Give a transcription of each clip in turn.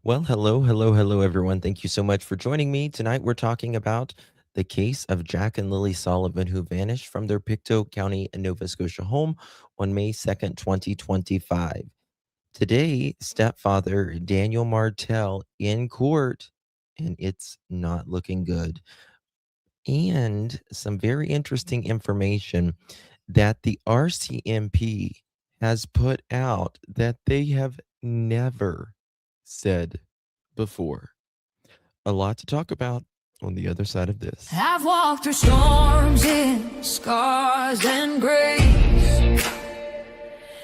Well, hello, everyone. Thank you so much for joining me. Tonight, we're talking about the case of Jack and Lilly Sullivan, who vanished from their Pictou County, Nova Scotia home on May 2nd, 2025. Today, stepfather Daniel Martell in court, and it's not looking good. And some very interesting information that the RCMP has put out that they have never said before. A lot to talk about on the other side of this. I've walked through storms in scars and grace,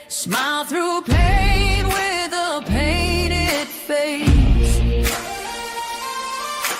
smile through pain with a painted face.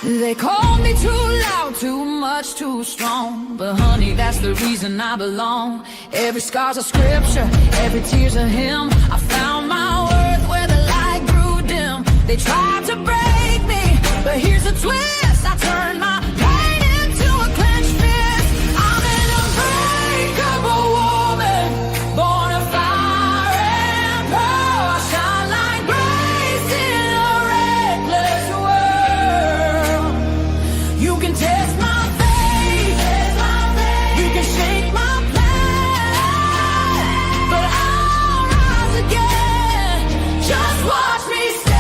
They called me too loud, too much, too strong, but honey, that's the reason I belong. Every scar's a scripture, every tear's a hymn. I found my worth where the light grew dim. They tried to break me, but here's a twist. I turned my pain into a clenched fist. I'm an unbreakable woman, born of fire and pearl. I shine like grace in a reckless world. You can test my faith, you can shake my plan, but I'll rise again. Just watch me stand.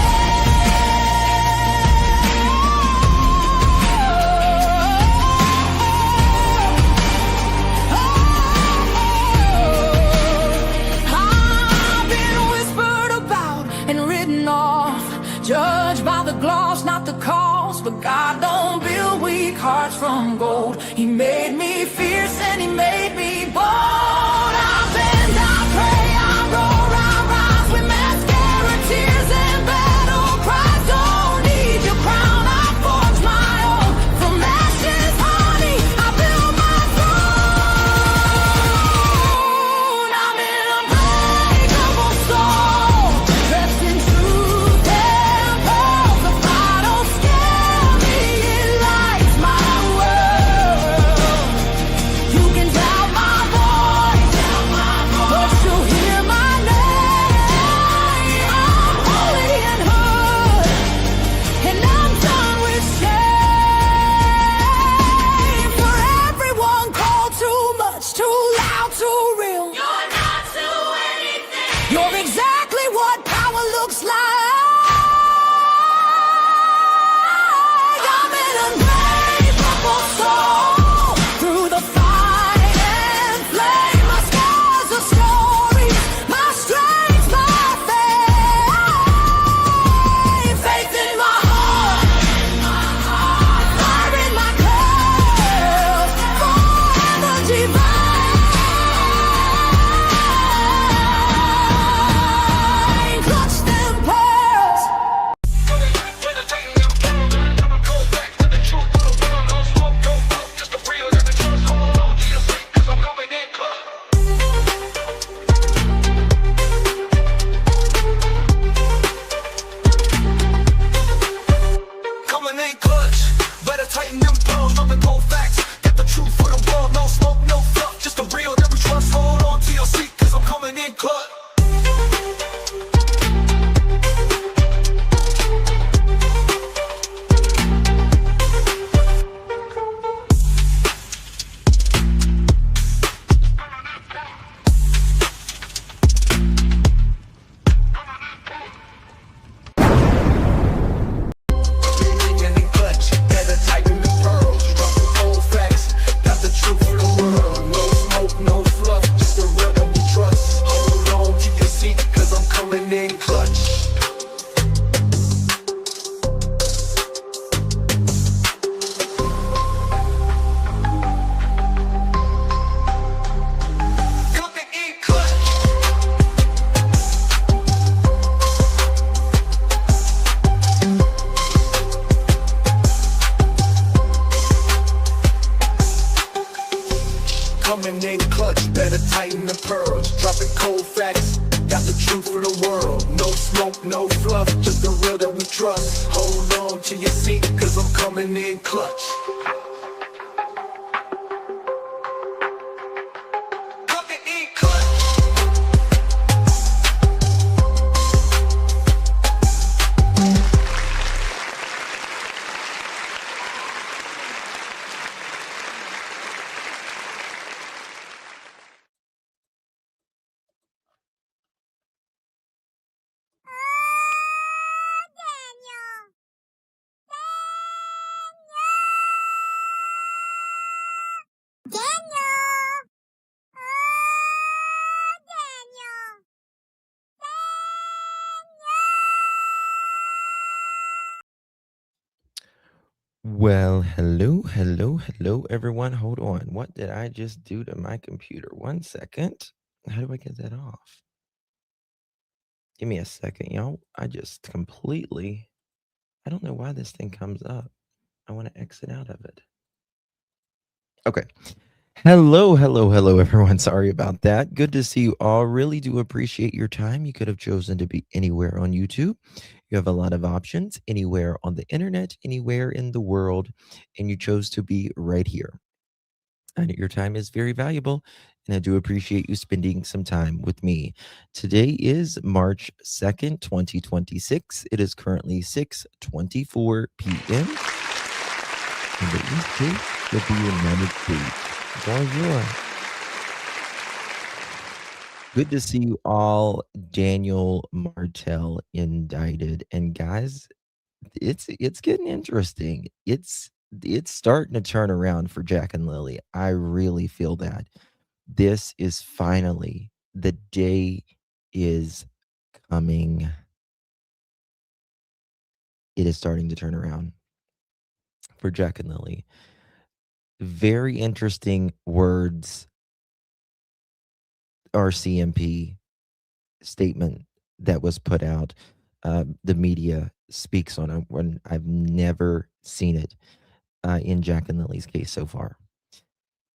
I've been whispered about and written off, judged by the gloss, not the cost. But God don't build weak hearts from gold. He made me fierce and he made me bold. I bend, I pray, I roar, I rise with mascara, tears and battle cries. Don't need your crown, I forge my own. From ashes, honey, I build my throne. I'm an unbreakable soul, dressed in truth and pearls. The fire don't scare me, it lights my world. You can doubt my voice, but you'll hear my name. I'm holy and hood, and I'm done with shame. For everyone called too much, too loud, too real. You're not to anything. You're exactly what power looks like. I'm an unbreakable soul, through the fight and flame. My scars are stories, my strength, my faith. Faith in my heart, fire in my curls, forever divine. Clutch them pearls. Coming in clutch, better tighten them pearls, dropping cold facts. Get the truth for the world, no smoke, no fluff, just the real that we trust. Hold on to your seat, cause I'm coming in clutch. Coming in clutch, better tighten them pearls, dropping cold facts. Got the truth for the world, no smoke, no fluff, just the real that we trust. Hold on to your seat, cause I'm coming in clutch. Coming in clutch. Coming in clutch, better tighten the pearls, dropping cold facts. Got the truth for the world, no smoke, no fluff, just the real that we trust. Hold on to your seat, cause I'm coming in clutch. Coming in clutch. Well, hello, everyone. Hold on. What did I just do to my computer? 1 second. How do I get that off? Give me a second, y'all. I just completely, I don't know why this thing comes up. I want to exit out of it. Okay. Hello, everyone. Sorry about that. Good to see you all. Really do appreciate your time. You could have chosen to be anywhere on YouTube. You have a lot of options, anywhere on the internet, anywhere in the world, and you chose to be right here. And your time is very valuable, and I do appreciate you spending some time with me. Today is March 2nd, 2026. It is currently 6:24 p.m. in the East Coast of the United States. Bonjour. Good to see you all. Daniel Martell indicted. And guys, it's getting interesting. It's starting to turn around for Jack and Lily. I really feel that. This is finally the day is coming. It is starting to turn around for Jack and Lily. Very interesting words. RCMP statement that was put out. The media speaks on it when I've never seen it in Jack and Lily's case so far.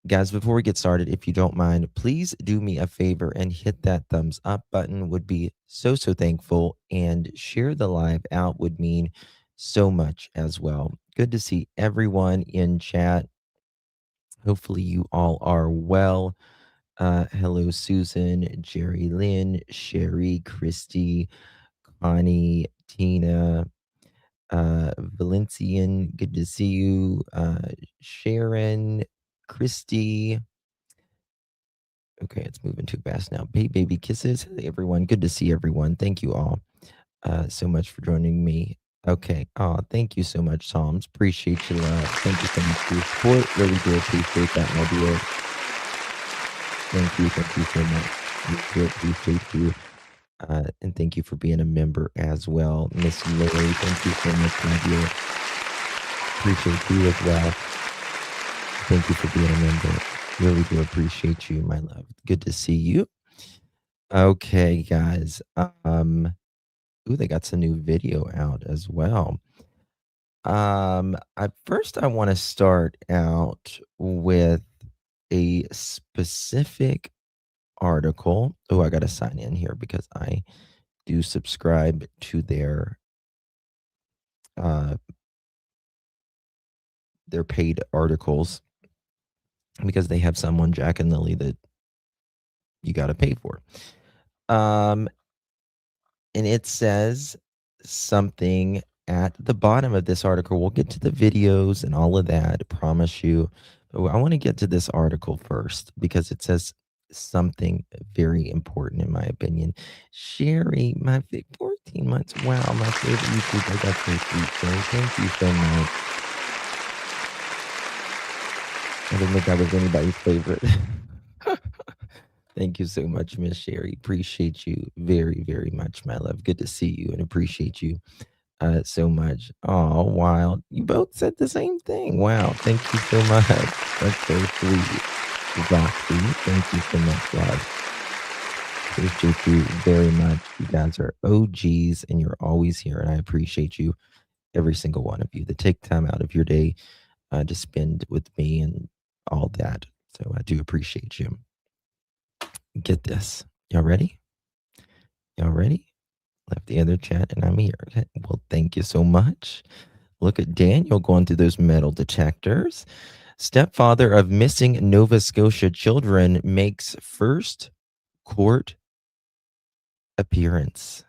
Guys, before we get started, if you don't mind, please do me a favor and hit that thumbs up button. Would be so thankful, and share the live out would mean so much as well. Good to see everyone in chat. Hopefully you all are well. Hello, Susan, Jerry Lynn, Sherry, Christy, Connie, Tina, Valencian, good to see you. Sharon, Christy. Okay, it's moving too fast now. Baby kisses. Hey, everyone. Good to see everyone. Thank you all so much for joining me. Okay. Oh, thank you so much, Psalms. Appreciate you, love. Thank you so much for your support. Really do appreciate that, my dear. Thank you so much. We do appreciate you. And thank you for being a member as well. Miss Lily, thank you so much, my dear. Appreciate you as well. Thank you for being a member. Really do appreciate you, my love. Good to see you. Okay, guys. Ooh, they got some new video out as well. I want to start out with a specific article. Oh, I got to sign in here because I do subscribe to their paid articles, because they have someone, Jack and Lily, that you got to pay for. And it says something at the bottom of this article. We'll get to the videos and all of that, I promise you. But I want to get to this article first because it says something very important, in my opinion. Sherry, 14 months. Wow, my favorite YouTuber. That's so sweet, Sherry. Thank you so much. I didn't think I was anybody's favorite. Thank you so much, Miss Sherry. Appreciate you very much, my love. Good to see you and appreciate you so much. Oh, wow. You both said the same thing. Wow. Thank you so much. That's so sweet. Roxy, thank you so much, love. Appreciate you very much. You guys are OGs and you're always here, and I appreciate you, every single one of you, that take time out of your day to spend with me and all that. So I do appreciate you. Get this. Y'all ready? Y'all ready? Left the other chat and I'm here. Okay. Well, thank you so much. Look at Daniel going through those metal detectors. Stepfather of missing Nova Scotia children makes first court appearance.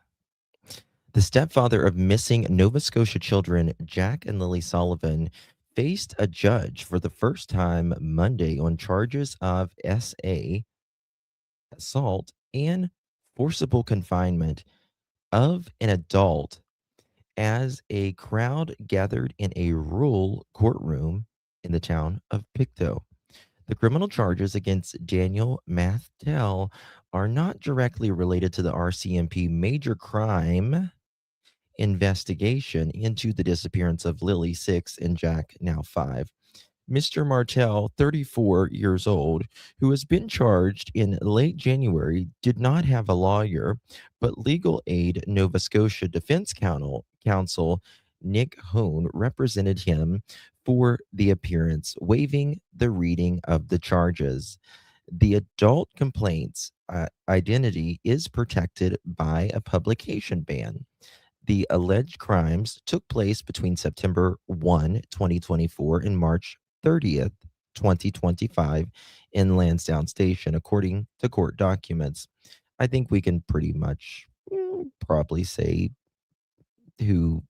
The stepfather of missing Nova Scotia children, Jack and Lilly Sullivan, faced a judge for the first time Monday on charges of SA, assault, and forcible confinement of an adult as a crowd gathered in a rural courtroom in the town of Pictou. The criminal charges against Daniel Martell are not directly related to the RCMP major crime investigation into the disappearance of Lily, 6, and Jack, now 5. Mr. Martell, 34 years old, who has been charged in late January, did not have a lawyer, but legal aid Nova Scotia Defense Counsel Nick Hone represented him for the appearance, waiving the reading of the charges. The adult complaint's identity is protected by a publication ban. The alleged crimes took place between September 1, 2024 and March 30th, 2025 in Lansdowne Station, according to court documents. I think we can pretty much probably say who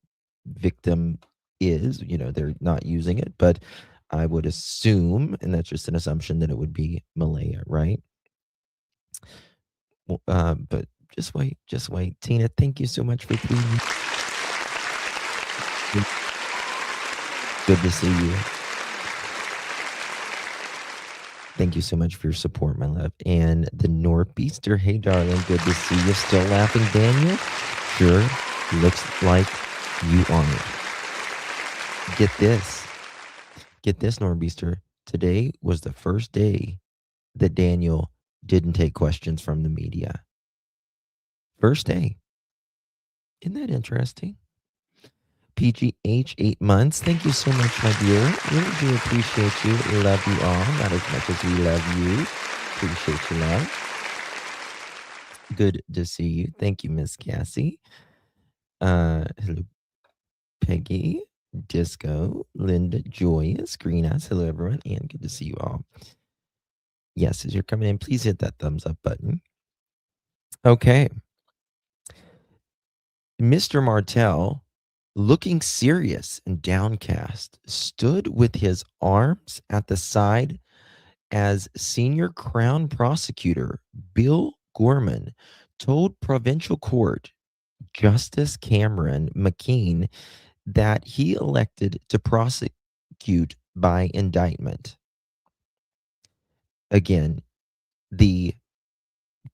victim is. They're not using it, but I would assume, and that's just an assumption, that it would be Malaya, right? But just wait. Tina, thank you so much for tweeting. Good to see you. Thank you so much for your support, my love. And the Northeaster, hey, darling, good to see you. Still laughing, Daniel? Sure, looks like you aren't. Get this, Northeaster. Today was the first day that Daniel didn't take questions from the media. First day. Isn't that interesting? PGH, 8 months. Thank you so much, my dear. Really do appreciate you. Love you all. Not as much as we love you. Appreciate you, love. Good to see you. Thank you, Miss Cassie. Hello, Peggy, Disco, Linda, Joyous, Green Eyes. Hello, everyone, and good to see you all. Yes, as you're coming in, please hit that thumbs up button. Okay. Mr. Martell, looking serious and downcast, stood with his arms at the side as senior Crown prosecutor Bill Gorman told Provincial Court Justice Cameron McKean that he elected to prosecute by indictment. Again,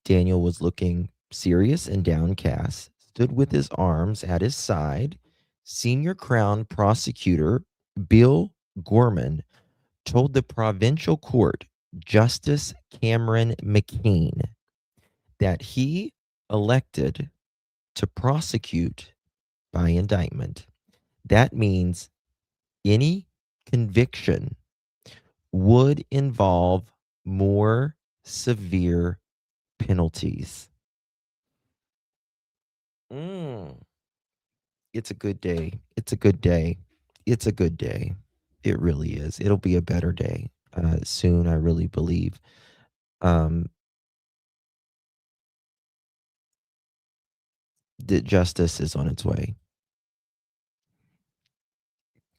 Daniel was looking serious and downcast, stood with his arms at his side. Senior Crown prosecutor Bill Gorman told the Provincial Court Justice Cameron McKean that he elected to prosecute by indictment. That means any conviction would involve more severe penalties. It's a good day. It's a good day. It's a good day. It really is. It'll be a better day soon, I really believe. The justice is on its way.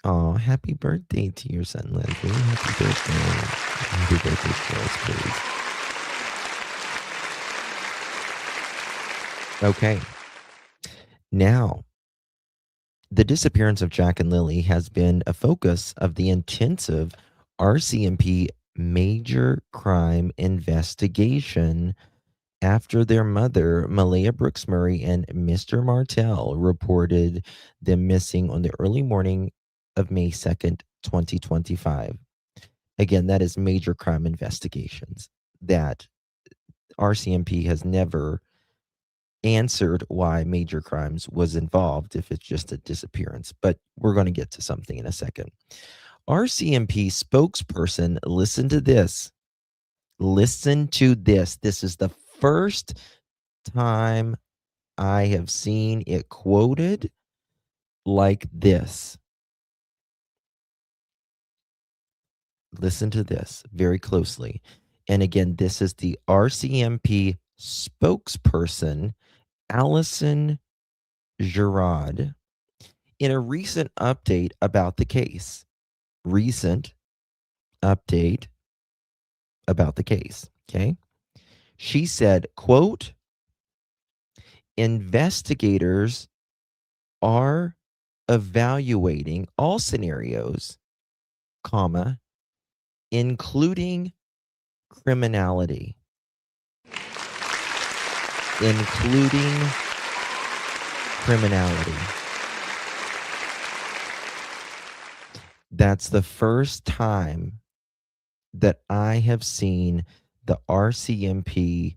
Oh, happy birthday to your son, Leslie. Happy birthday. Happy birthday to us, please. Okay. Now, the disappearance of Jack and Lily has been a focus of the intensive RCMP major crime investigation after their mother, Malaya Brooks Murray, and Mr. Martell reported them missing on the early morning of May 2nd, 2025. Again, that is major crime investigations that RCMP has never answered why major crimes was involved if it's just a disappearance, but we're going to get to something in a second. RCMP spokesperson, listen to this. Listen to this. This is the first time I have seen it quoted like this. Listen to this very closely. And again, this is the RCMP spokesperson, Allison Girard, in a recent update about the case. Recent update about the case, okay? She said, quote, investigators are evaluating all scenarios, comma, including criminality. Including criminality. That's the first time that I have seen the RCMP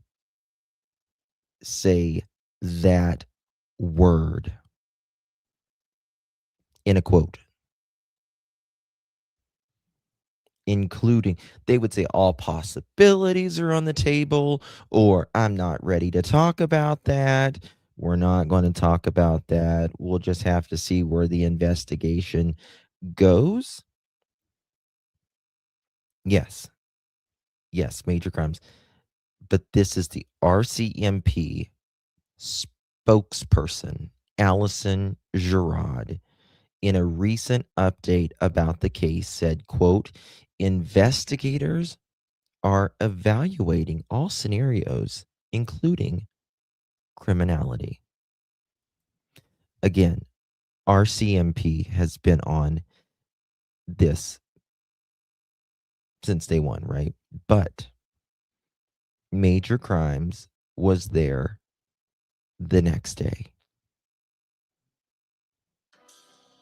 say that word in a quote, including they would say all possibilities are on the table, or I'm not ready to talk about that. We're not going to talk about that. We'll just have to see where the investigation goes. Yes. Yes, major crimes. But this is the RCMP spokesperson, Allison Girard, in a recent update about the case said, quote, investigators are evaluating all scenarios, including criminality. Again, RCMP has been on this since day one, right? But major crimes was there the next day.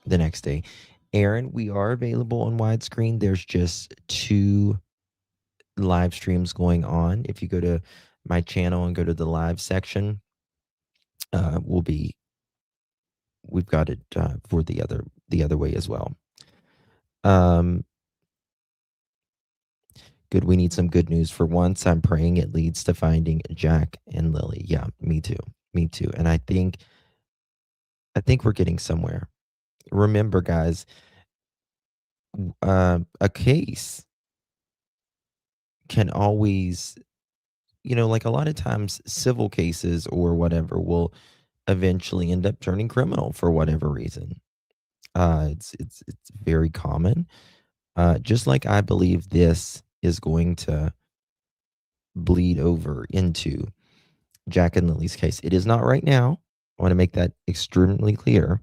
The next day. Aaron, we are available on widescreen. There's just 2 live streams going on. If you go to my channel and go to the live section, we've got it for the other way as well. Good. We need some good news for once. I'm praying it leads to finding Jack and Lily. Yeah, me too. Me too. And I think we're getting somewhere. Remember, guys, a case can always, like a lot of times civil cases or whatever will eventually end up turning criminal for whatever reason. It's very common. Just like I believe this is going to bleed over into Jack and Lily's case. It is not right now. I want to make that extremely clear.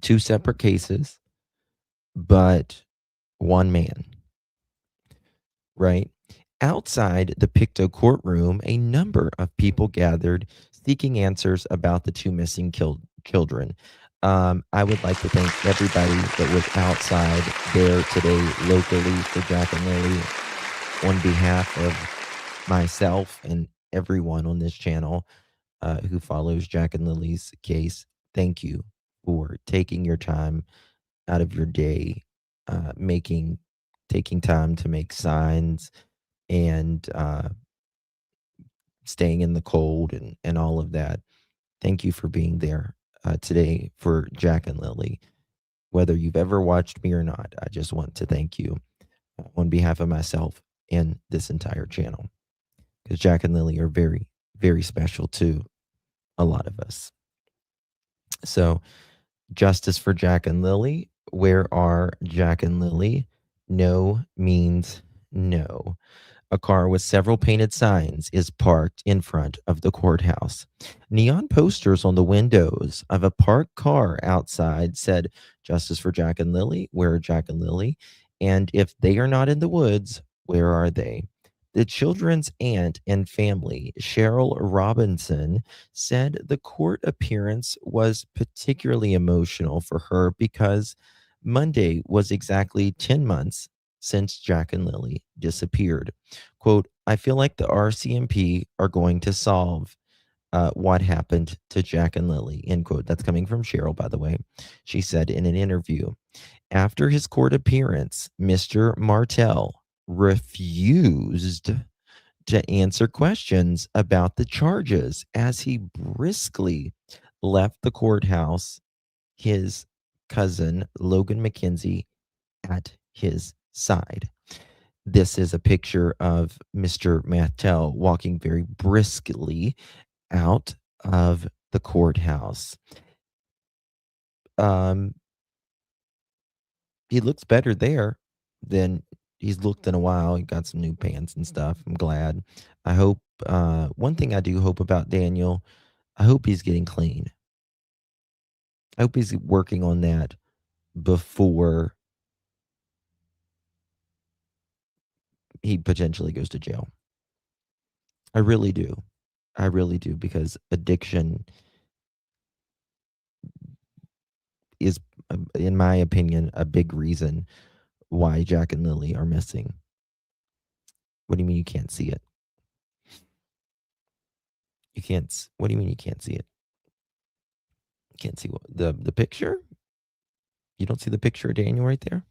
2 separate cases, but one man, right? Outside the Pictou courtroom, a number of people gathered seeking answers about the 2 missing children. I would like to thank everybody that was outside there today locally for Jack and Lily on behalf of myself and everyone on this channel who follows Jack and Lily's case. Thank you for taking your time out of your day, taking time to make signs and staying in the cold and all of that. Thank you for being there today for Jack and Lily. Whether you've ever watched me or not, I just want to thank you on behalf of myself and this entire channel, because Jack and Lily are very, very special to a lot of us. So, justice for Jack and Lily. Where are Jack and Lily? No means no. A car with several painted signs is parked in front of the courthouse. Neon posters on the windows of a parked car outside said, "Justice for Jack and Lily. Where are Jack and Lily? And if they are not in the woods, where are they?" The children's aunt and family, Cheryl Robinson, said the court appearance was particularly emotional for her because Monday was exactly 10 months since Jack and Lily disappeared. Quote, "I feel like the RCMP are going to solve what happened to Jack and Lily," end quote. That's coming from Cheryl, by the way. She said in an interview. After his court appearance, Mr. Martell refused to answer questions about the charges as he briskly left the courthouse, his cousin, Logan McKenzie, at his side. This is a picture of Mr. Martell walking very briskly out of the courthouse. He looks better there than he's looked in a while. He got some new pants and stuff. I'm glad. I hope one thing I do hope about Daniel, I hope he's getting clean. I hope he's working on that before he potentially goes to jail. I really do. I really do, because addiction is in my opinion, a big reason why Jack and Lily are missing. What do you mean you can't see it? You can't. What do you mean you can't see it? You can't see what the picture? You don't see the picture of Daniel right there?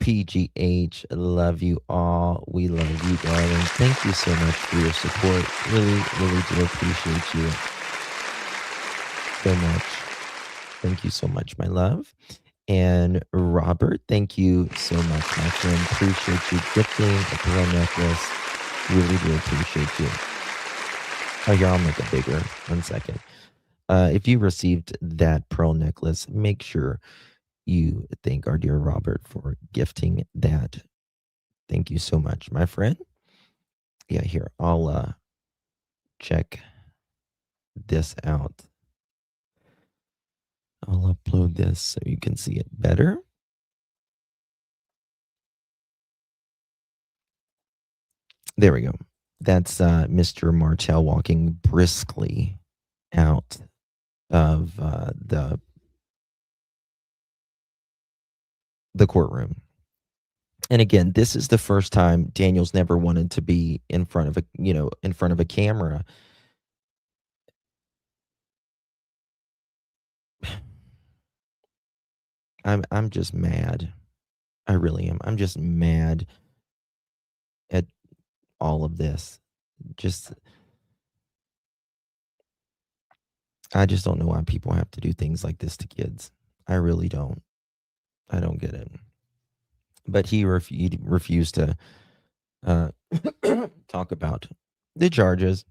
PGH, love you all. We love you, darling. Thank you so much for your support. Really, really do appreciate you so much. Thank you so much, my love. And Robert, thank you so much, my friend. Appreciate you gifting a pearl necklace. Really do appreciate you. Oh, here, I'll make it bigger. 1 second. If you received that pearl necklace, make sure you thank our dear Robert for gifting that. Thank you so much, my friend. Yeah, here, I'll check this out. I'll upload this so you can see it better. There we go. That's Mr. Martell walking briskly out of the courtroom. And again, this is the first time Daniel's never wanted to be in front of a camera. I'm just mad. I really am. I'm just mad at all of this. I just don't know why people have to do things like this to kids. I really don't. I don't get it. But he refused to talk about the charges.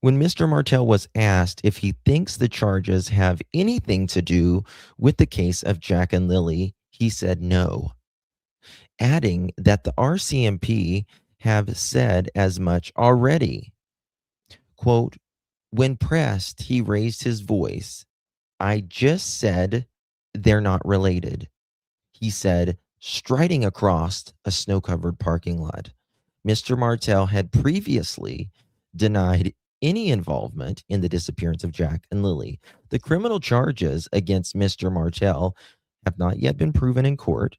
When Mr. Martell was asked if he thinks the charges have anything to do with the case of Jack and Lily, he said no, adding that the RCMP have said as much already. Quote, when pressed, he raised his voice. I just said they're not related, he said, striding across a snow-covered parking lot. Mr. Martell had previously denied any involvement in the disappearance of Jack and Lily. The criminal charges against Mr. Martell have not yet been proven in court.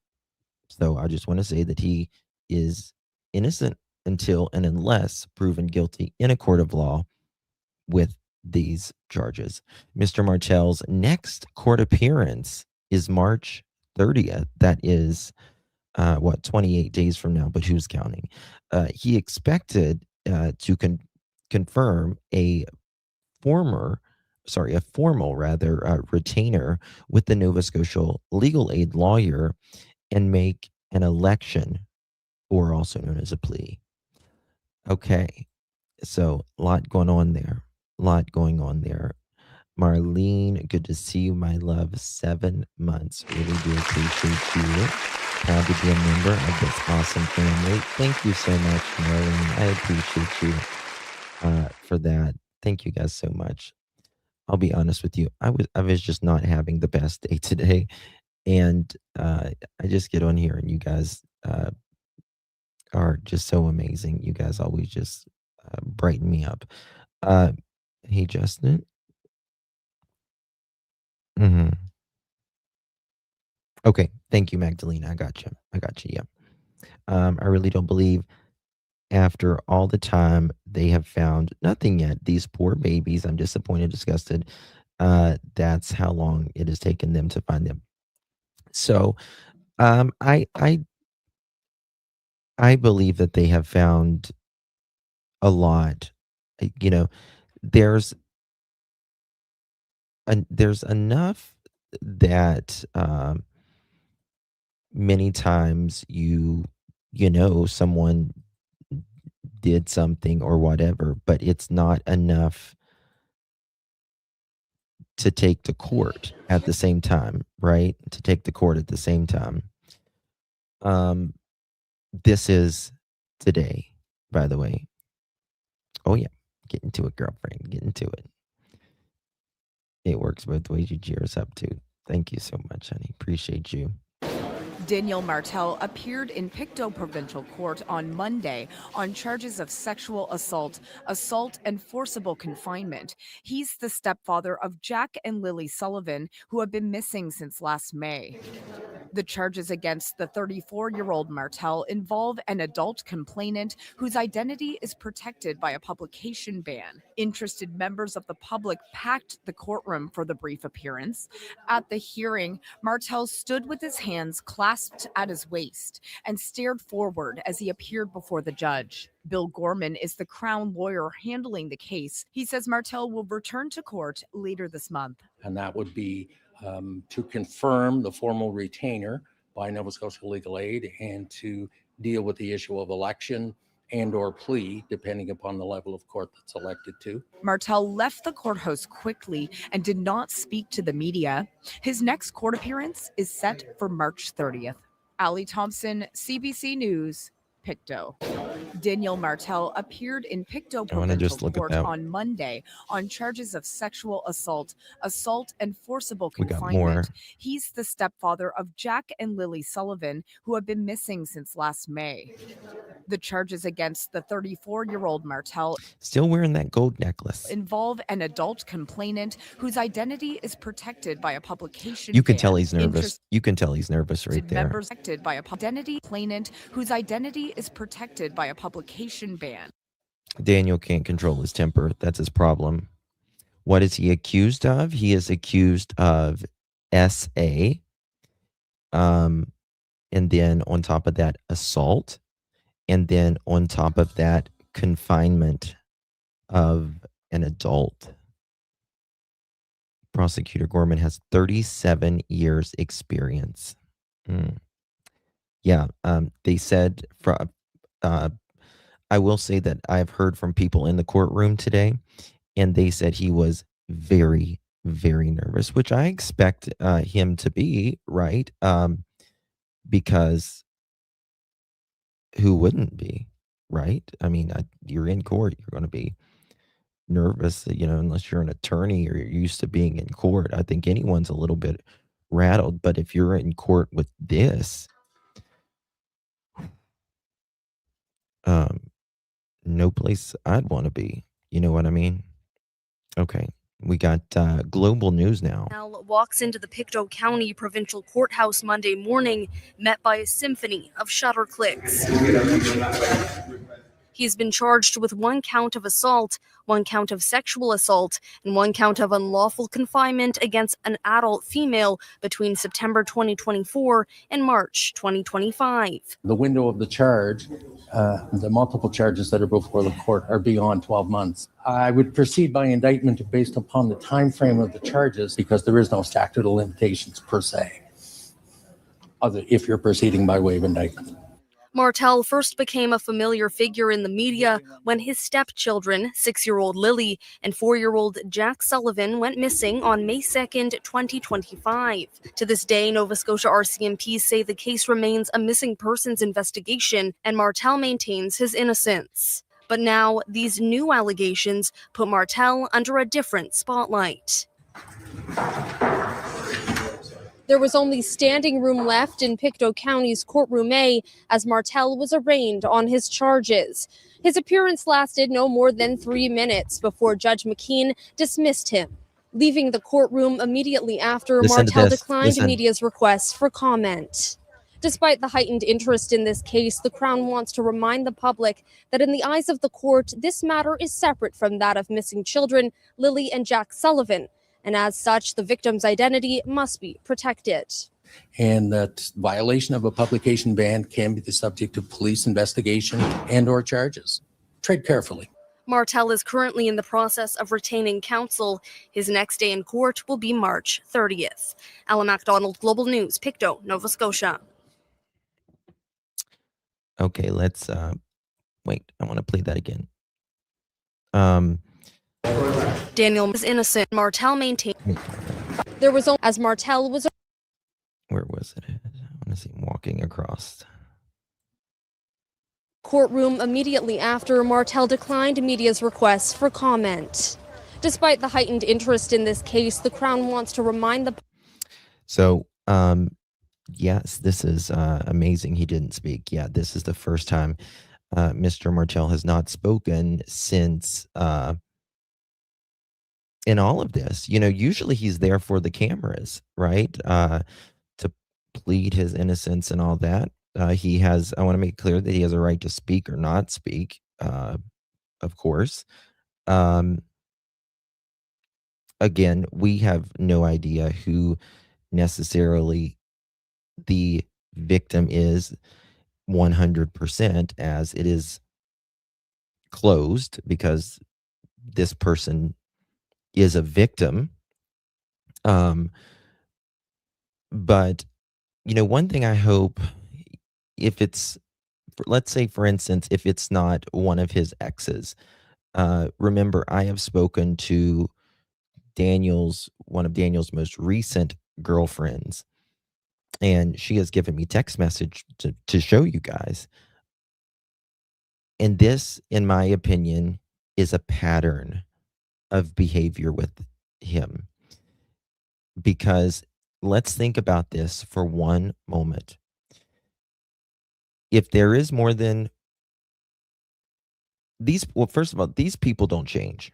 So I just want to say that he is innocent until and unless proven guilty in a court of law with these charges. Mr. Martell's next court appearance is March 30th. That is 28 days from now, but who's counting? He expected to confirm a formal retainer with the Nova Scotia legal aid lawyer and make an election, or also known as a plea. Okay, so a lot going on there. Marlene, good to see you, my love. 7 months. Really do appreciate you. Proud to be a member of this awesome family. Thank you so much, Marlene. I appreciate you for that. Thank you guys so much. I'll be honest with you. I was just not having the best day today. And I just get on here and you guys are just so amazing. You guys always just brighten me up. Hey, Justin. Mm-hmm. Okay. Thank you, Magdalena. I got you. Yeah. I really don't believe after all the time they have found nothing yet. These poor babies. I'm disappointed, disgusted. That's how long it has taken them to find them. So, I believe that they have found a lot. You know, there's enough that many times someone did something or whatever, but it's not enough to take to court at the same time, right? To take to court at the same time. This is today, by the way. Oh yeah, get into it, girlfriend. Get into it. It works both ways. You cheer us up too. Thank you so much, honey. Appreciate you. Daniel Martell appeared in Pictou Provincial Court on Monday on charges of sexual assault, and forcible confinement. He's the stepfather of Jack and Lilly Sullivan, who have been missing since last May. The charges against the 34-year-old Martell involve an adult complainant whose identity is protected by a publication ban. Interested members of the public packed the courtroom for the brief appearance. At the hearing, Martell stood with his hands clasped at his waist and stared forward as he appeared before the judge. Bill Gorman is the Crown lawyer handling the case. He says Martell will return to court later this month. And that would be to confirm the formal retainer by Nova Scotia Legal Aid and to deal with the issue of election and or plea, depending upon the level of court that's elected to. Martell left the courthouse quickly and did not speak to the media. His next court appearance is set for March 30th. Ali Thompson, CBC News, Pictou. Daniel Martell appeared in Pictou Provincial Court on Monday on charges of sexual assault, and forcible confinement. He's the stepfather of Jack and Lilly Sullivan, who have been missing since last May. The charges against the 34-year-old Martell, still wearing that gold necklace, involve an adult complainant whose identity is protected by a publication You can ban. tell he's nervous. You can tell he's nervous right there. Members protected by a identity complainant whose identity is protected by a publication ban. Daniel can't control his temper. That's his problem. What is he accused of? He is accused of SA. And then on top of that, assault. And then on top of that, confinement of an adult. Prosecutor Gorman has 37 years experience. Yeah, they said, I will say that I've heard from people in the courtroom today, and they said he was very, very nervous, which I expect him to be, right? Because who wouldn't be, right? I mean, you're in court, you're going to be nervous, unless you're an attorney or you're used to being in court. I think anyone's a little bit rattled, but if you're in court with this, no place I'd want to be. You know what I mean? Okay. We got global news now. Walks into the Pictou County Provincial Courthouse Monday morning, met by a symphony of shutter clicks. He's been charged with 1 count of assault, 1 count of sexual assault, and 1 count of unlawful confinement against an adult female between September 2024 and March 2025. The window of the charge, the multiple charges that are before the court are beyond 12 months. I would proceed by indictment based upon the time frame of the charges because there is no statute of limitations per se, other if you're proceeding by way of indictment. Martell first became a familiar figure in the media when his stepchildren, 6-year-old Lily and 4-year-old Jack Sullivan, went missing on May 2nd, 2025. To this day, Nova Scotia RCMP say the case remains a missing persons investigation, and Martell maintains his innocence. But now, these new allegations put Martell under a different spotlight. There was only standing room left in Pictou County's Courtroom A as Martell was arraigned on his charges. His appearance lasted no more than 3 minutes before Judge McKean dismissed him. Leaving the courtroom immediately after, Martell declined media's request for comment. Despite the heightened interest in this case, the Crown wants to remind the public that in the eyes of the court, this matter is separate from that of missing children, Lily and Jack Sullivan. And as such, the victim's identity must be protected. And that violation of a publication ban can be the subject of police investigation and or charges. Tread carefully. Martell is currently in the process of retaining counsel. His next day in court will be March 30th. Ella MacDonald, Global News, Pictou, Nova Scotia. Okay, let's wait. I want to play that again. Daniel is innocent. Martell maintained there was as Martell was. Where was it? I want to see him walking across. Courtroom immediately after, Martell declined media's request for comment. Despite the heightened interest in this case, the Crown wants to remind the. So, Yes, this is amazing. He didn't speak. Yeah, this is the first time Mr. Martell has not spoken since in all of this. Usually he's there for the cameras, right? To plead his innocence and all that. I want to make clear that he has a right to speak or not speak, of course. Um, again, we have no idea who necessarily the victim is 100%, as it is closed because this person is a victim. Um, but, one thing I hope, if it's, let's say, for instance, if it's not one of his exes, remember, I have spoken to one of Daniel's most recent girlfriends, and she has given me text message to show you guys. And this, in my opinion, is a pattern of behavior with him. Because let's think about this for one moment. If there is more than well, first of all, these people don't change.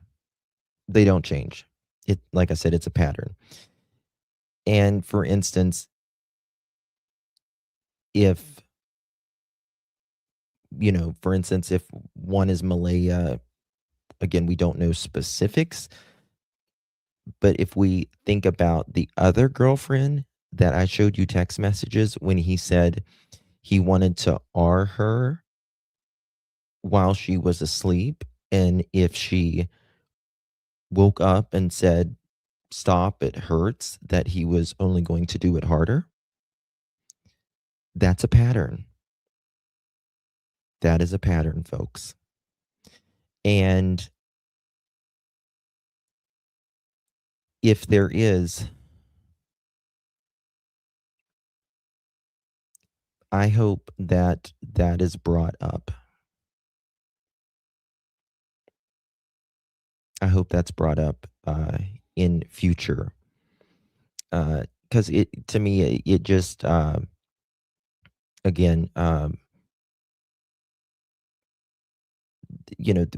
They don't change. Like I said, it's a pattern. And for instance, if if one is Malaya, again, we don't know specifics, but if we think about the other girlfriend that I showed you text messages when he said he wanted to R her while she was asleep, and if she woke up and said, "Stop, it hurts," that he was only going to do it harder. That's a pattern. That is a pattern, folks. And if there is, I hope that that is brought up. I hope that's brought up in future, because to me, it just again,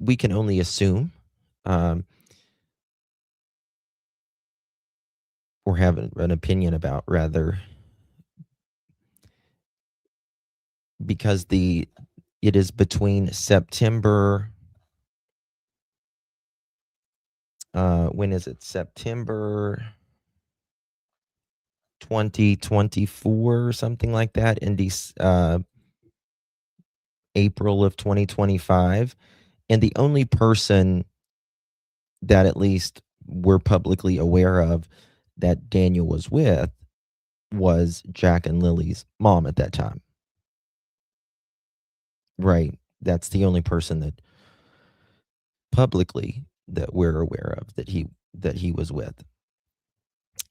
we can only assume, um, or have an opinion about, rather, because it is between September. When is it? September 2024 or something like that, in April of 2025. And the only person that at least we're publicly aware of that Daniel was with was Jack and Lily's mom at that time. Right. That's the only person that publicly that we're aware of that he was with.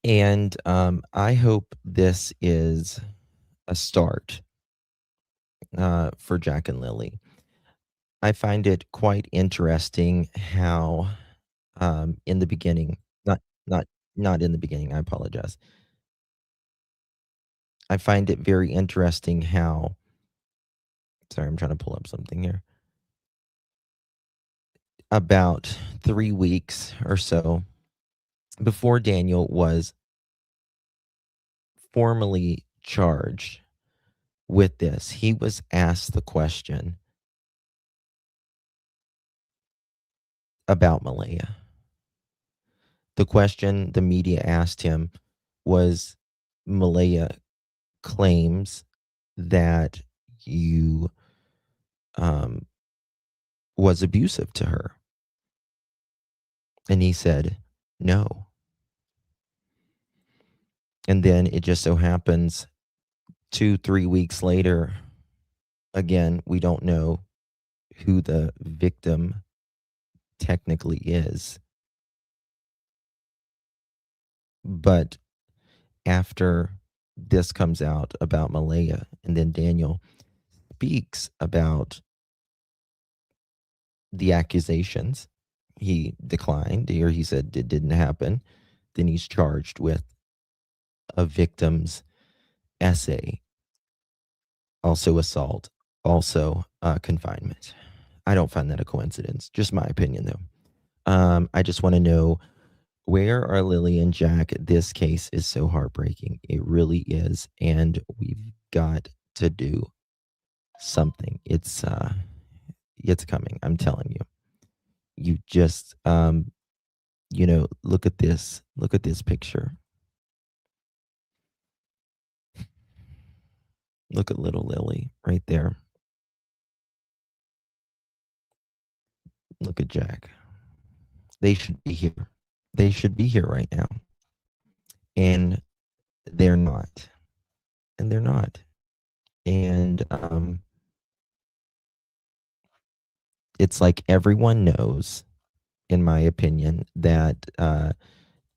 And I hope this is a start for Jack and Lily. I find it quite interesting how, in the beginning, not not not in the beginning, I apologize. I find it very interesting how, sorry, I'm trying to pull up something here. About 3 weeks or so before Daniel was formally charged with this, he was asked the question about Malaya. The question the media asked him was, Malaya claims that you was abusive to her. And he said, no. And then it just so happens 2-3 weeks later, again, we don't know who the victim technically is. But after this comes out about Malaya, and then Daniel speaks about the accusations, he declined, or he said it didn't happen. Then he's charged with a victim's SA, also assault, also confinement. I don't find that a coincidence. Just my opinion, though. I just want to know, where are Lily and Jack? This case is so heartbreaking. It really is. And we've got to do something. It's coming. I'm telling you. You just, look at this. Look at this picture. Look at little Lily right there. Look at Jack. They should be here. They should be here right now. And they're not. And they're not. And it's like everyone knows, in my opinion, that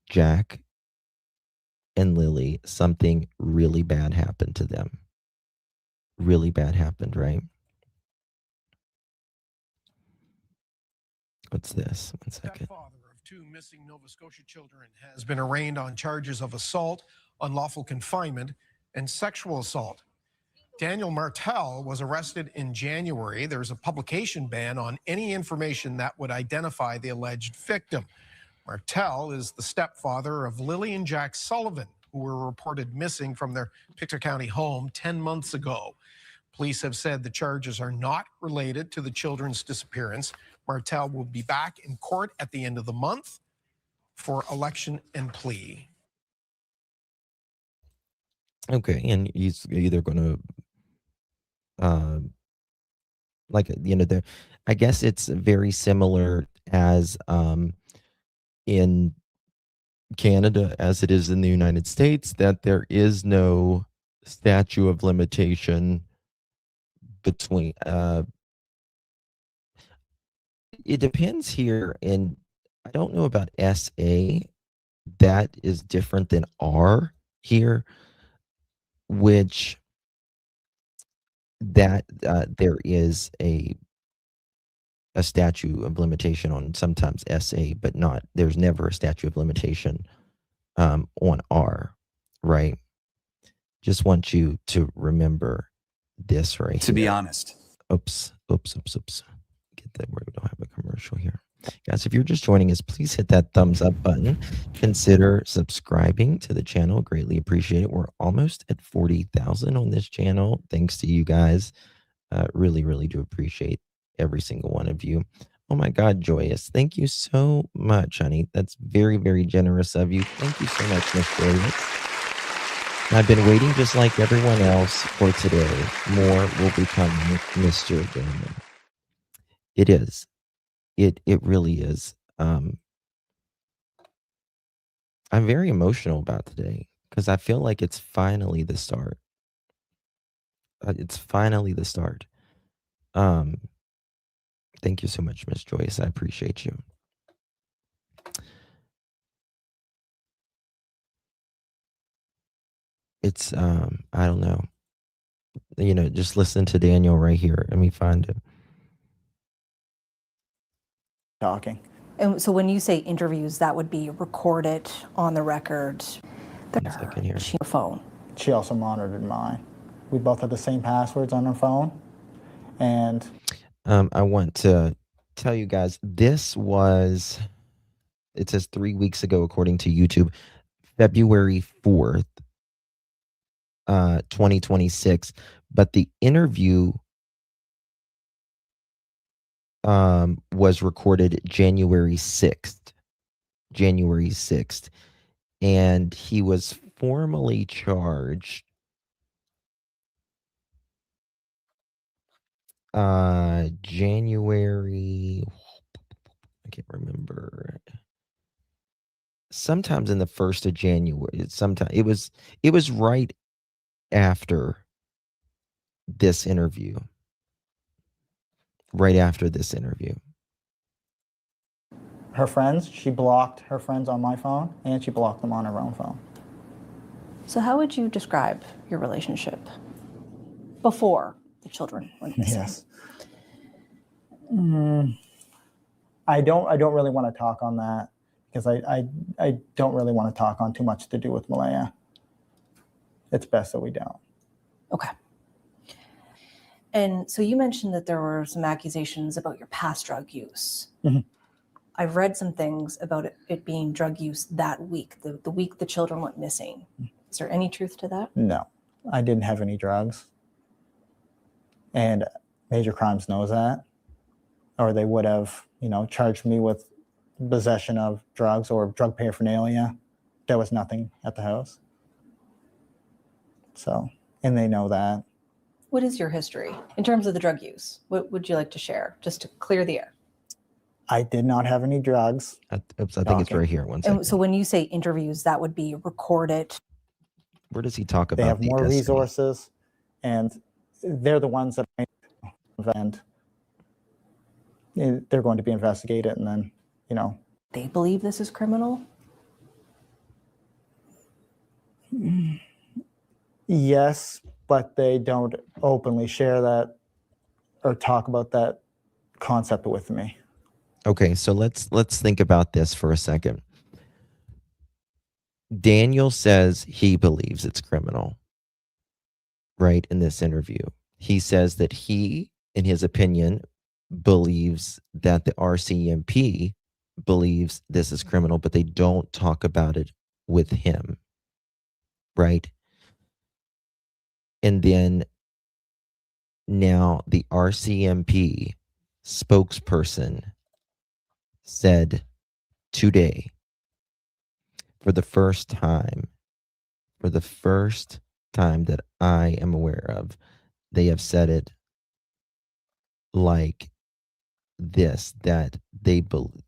Jack and Lily, something really bad happened to them. Really bad happened, right? What's this? One second. Stepfather of two missing Nova Scotia children has been arraigned on charges of assault, unlawful confinement, and sexual assault. Daniel Martell was arrested in January. There's a publication ban on any information that would identify the alleged victim. Martell is the stepfather of Lily and Jack Sullivan, who were reported missing from their Pictou County home 10 months ago. Police have said the charges are not related to the children's disappearance. Martell will be back in court at the end of the month for election and plea. Okay, and he's either going to, I guess it's very similar as in Canada as it is in the United States, that there is no statute of limitation between. It depends here, and I don't know about SA. That is different than R here, which that there is a statute of limitation on sometimes SA, but not. There's never a statute of limitation on R, right? Just want you to remember this right To here. be honest. Oops. Get that where we don't have a commercial here. Guys, if you're just joining us, please hit that thumbs up button. Consider subscribing to the channel. Greatly appreciate it. We're almost at 40,000 on this channel. Thanks to you guys. Really, really do appreciate every single one of you. Oh my God, Joyous. Thank you so much, honey. That's very, very generous of you. Thank you so much, Miss Joyous. I've been waiting just like everyone else for today. More will be coming, Mr. Daniel. It is. It really is. I'm very emotional about today because I feel like it's finally the start. It's finally the start. Thank you so much, Miss Joyce. I appreciate you. It's I don't know. Just listen to Daniel right here. Let me find it. Talking. And so when you say interviews, that would be recorded on the record. One second here. Your phone. She also monitored mine. We both had the same passwords on our phone. And I want to tell you guys, this was, it says 3 weeks ago, according to YouTube, February 4th, 2026. But the interview was recorded January 6th. And he was formally charged January, I can't remember, sometimes in the 1st of January. Sometime it was right after this interview. Right after this interview. her friends, she blocked her friends on my phone, and she blocked them on her own phone. So how would you describe your relationship before the children went missing? Yes. I don't really want to talk on that because I don't really want to talk on too much to do with Malaya. it's best that we don't. Okay. And so you mentioned that there were some accusations about your past drug use. Mhm. I've read some things about it being drug use that week, the week the children went missing. Is there any truth to that? No, I didn't have any drugs. And Major Crimes knows that, or they would have, charged me with possession of drugs or drug paraphernalia. There was nothing at the house. So, and they know that. What is your history in terms of the drug use? What would you like to share just to clear the air? I did not have any drugs. Oops, I think it's Okay. right here. One second. And so when you say interviews, that would be recorded. Where does he talk They about have the more SC? resources, and they're the ones that and they're going to be investigated, and then, They believe this is criminal? yes, but they don't openly share that or talk about that concept with me. Okay, so let's think about this for a second. Daniel says he believes it's criminal, right, in this interview. He says that he, in his opinion, believes that the RCMP believes this is criminal, but they don't talk about it with him, right? And then now the RCMP spokesperson said today, for the first time that I am aware of, they have said it like this, that they believe.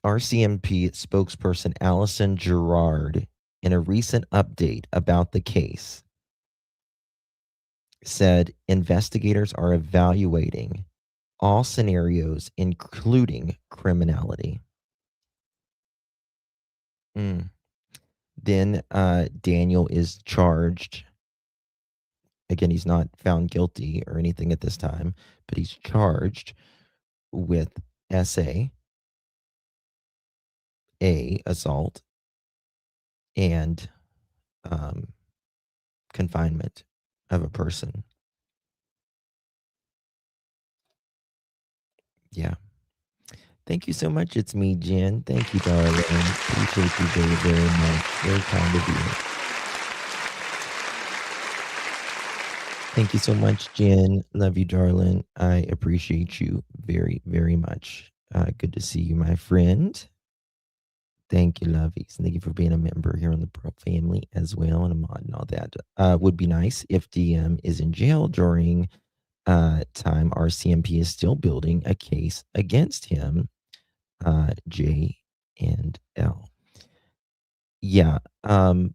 RCMP spokesperson Allison Gerard, in a recent update about the case, said investigators are evaluating all scenarios, including criminality. Then Daniel is charged. Again, he's not found guilty or anything at this time, but he's charged with SA, assault, and confinement of a person. Yeah. Thank you so much. It's me, Jen. Thank you, darling. Appreciate you very, very much. Very kind of you. Thank you so much, Jen. Love you, darling. I appreciate you very, very much. Good to see you, my friend. Thank you, lovies. And thank you for being a member here on the Pro family as well, and a mod and all that. Would be nice if DM is in jail during time. RCMP is still building a case against him. J and L. Yeah. I'll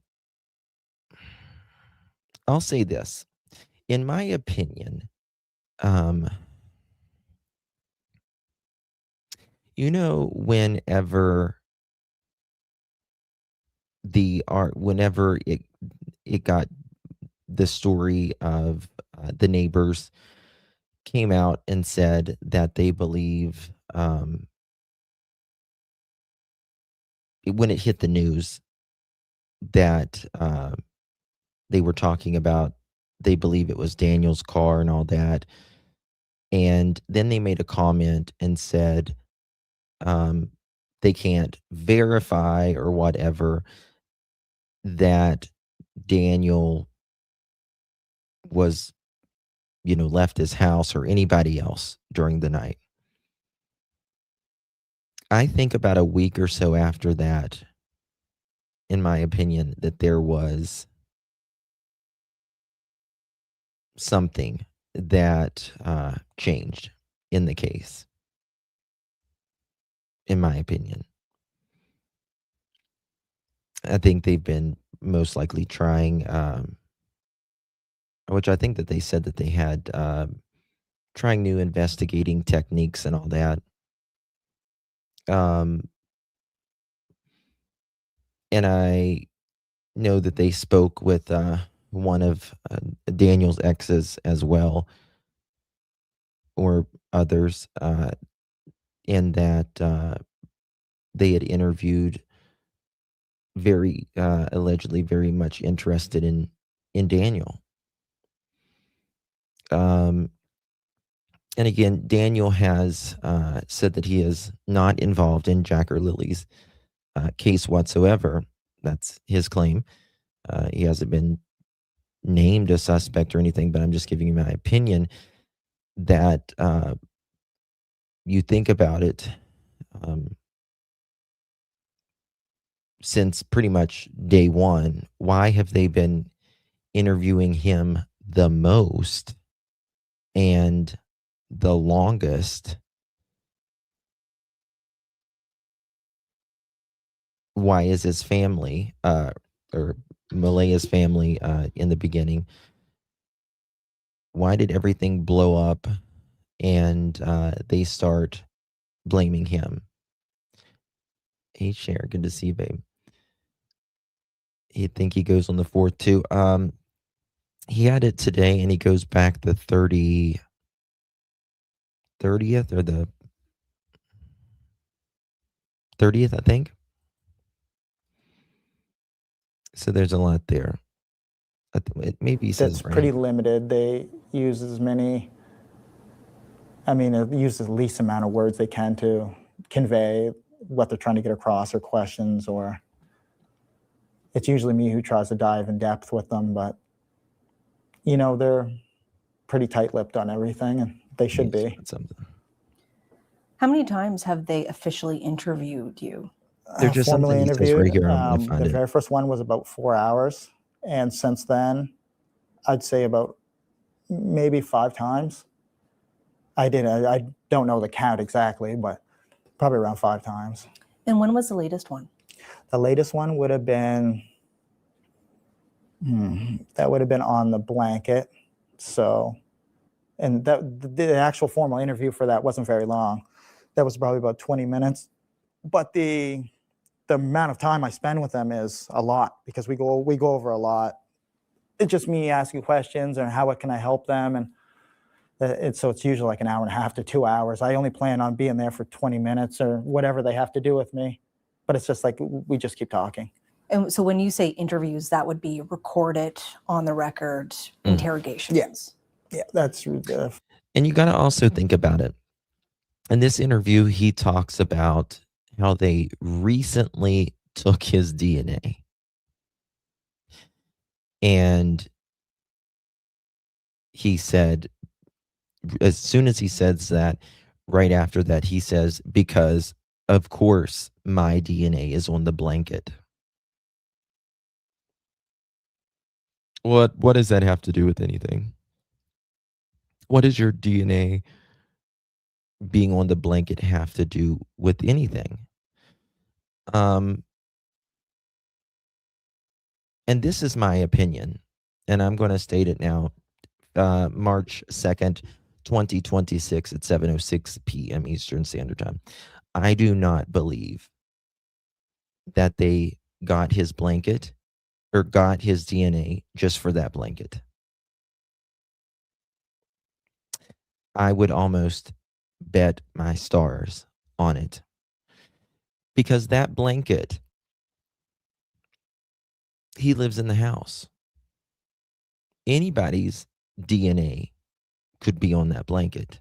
say this. In my opinion, whenever whenever it got the story of the neighbors came out and said that they believe when it hit the news that they were talking about, they believe it was Daniel's car and all that. And then they made a comment and said they can't verify or whatever that Daniel was, left his house or anybody else during the night. I think about a week or so after that, in my opinion, that there was something that changed in the case, in my opinion. I think they've been most likely trying, which I think that they said that they had trying new investigating techniques and all that. And I know that they spoke with one of Daniel's exes as well, or others, in that they had interviewed very allegedly very much interested in Daniel. And again, Daniel has said that he is not involved in Jack or Lily's case whatsoever. That's his claim. He hasn't been named a suspect or anything, but I'm just giving you my opinion that you think about it, since pretty much day one, why have they been interviewing him the most and the longest? Why is his family, or Malaya's family, in the beginning? Why did everything blow up and they start blaming him? Hey, Cher, good to see you, babe. He'd think he goes on the 4th too. He had it today, and he goes back the 30th or the 30th, I think. So there's a lot there. Maybe he says That's right. pretty limited. They use as many, I mean, they use the least amount of words they can to convey what they're trying to get across or questions, or it's usually me who tries to dive in depth with them, but you know, they're pretty tight-lipped on everything, and they should be. Something. How many times have they officially interviewed you? They're just Formally something he says right interviewed. here. I'm gonna find The it. very first one was about 4 hours, and since then, I'd say about maybe 5 times. I don't know the count exactly, but probably around 5 times. And when was the latest one? The latest one would have been, that would have been on the blanket. So, and the actual formal interview for that wasn't very long. That was probably about 20 minutes. But the amount of time I spend with them is a lot, because we go over a lot. It's just me asking questions and how can I help them, and so it's usually like an hour and a half to 2 hours. I only plan on being there for 20 minutes or whatever they have to do with me. But it's just like we just keep talking. And so when you say interviews, that would be recorded on the record interrogations. Yes. Yeah, that's And you got to also think about it. In this interview, he talks about how they recently took his DNA. And he said, as soon as he says that, right after that, he says, because of course my DNA is on the blanket. What does that have to do with anything? What does your DNA being on the blanket have to do with anything? And this is my opinion, and I'm going to state it now. March 2nd, 2026 at 7:06 p.m. Eastern Standard Time. I do not believe that they got his blanket or got his DNA just for that blanket. I would almost bet my stars on it, because that blanket, he lives in the house. Anybody's DNA could be on that blanket.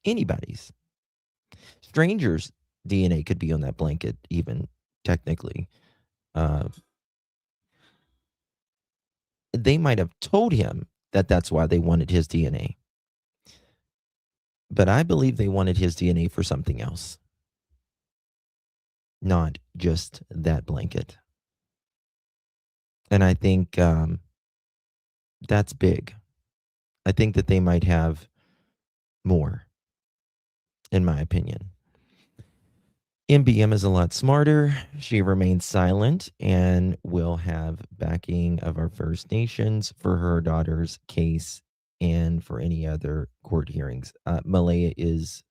Anybody's. Strangers' DNA could be on that blanket, even technically. They might have told him that that's why they wanted his DNA. But I believe they wanted his DNA for something else, not just that blanket. And I think that's big. I think that they might have more, in my opinion. MBM is a lot smarter. She remains silent and will have backing of our First Nations for her daughter's case and for any other court hearings. Malaya is,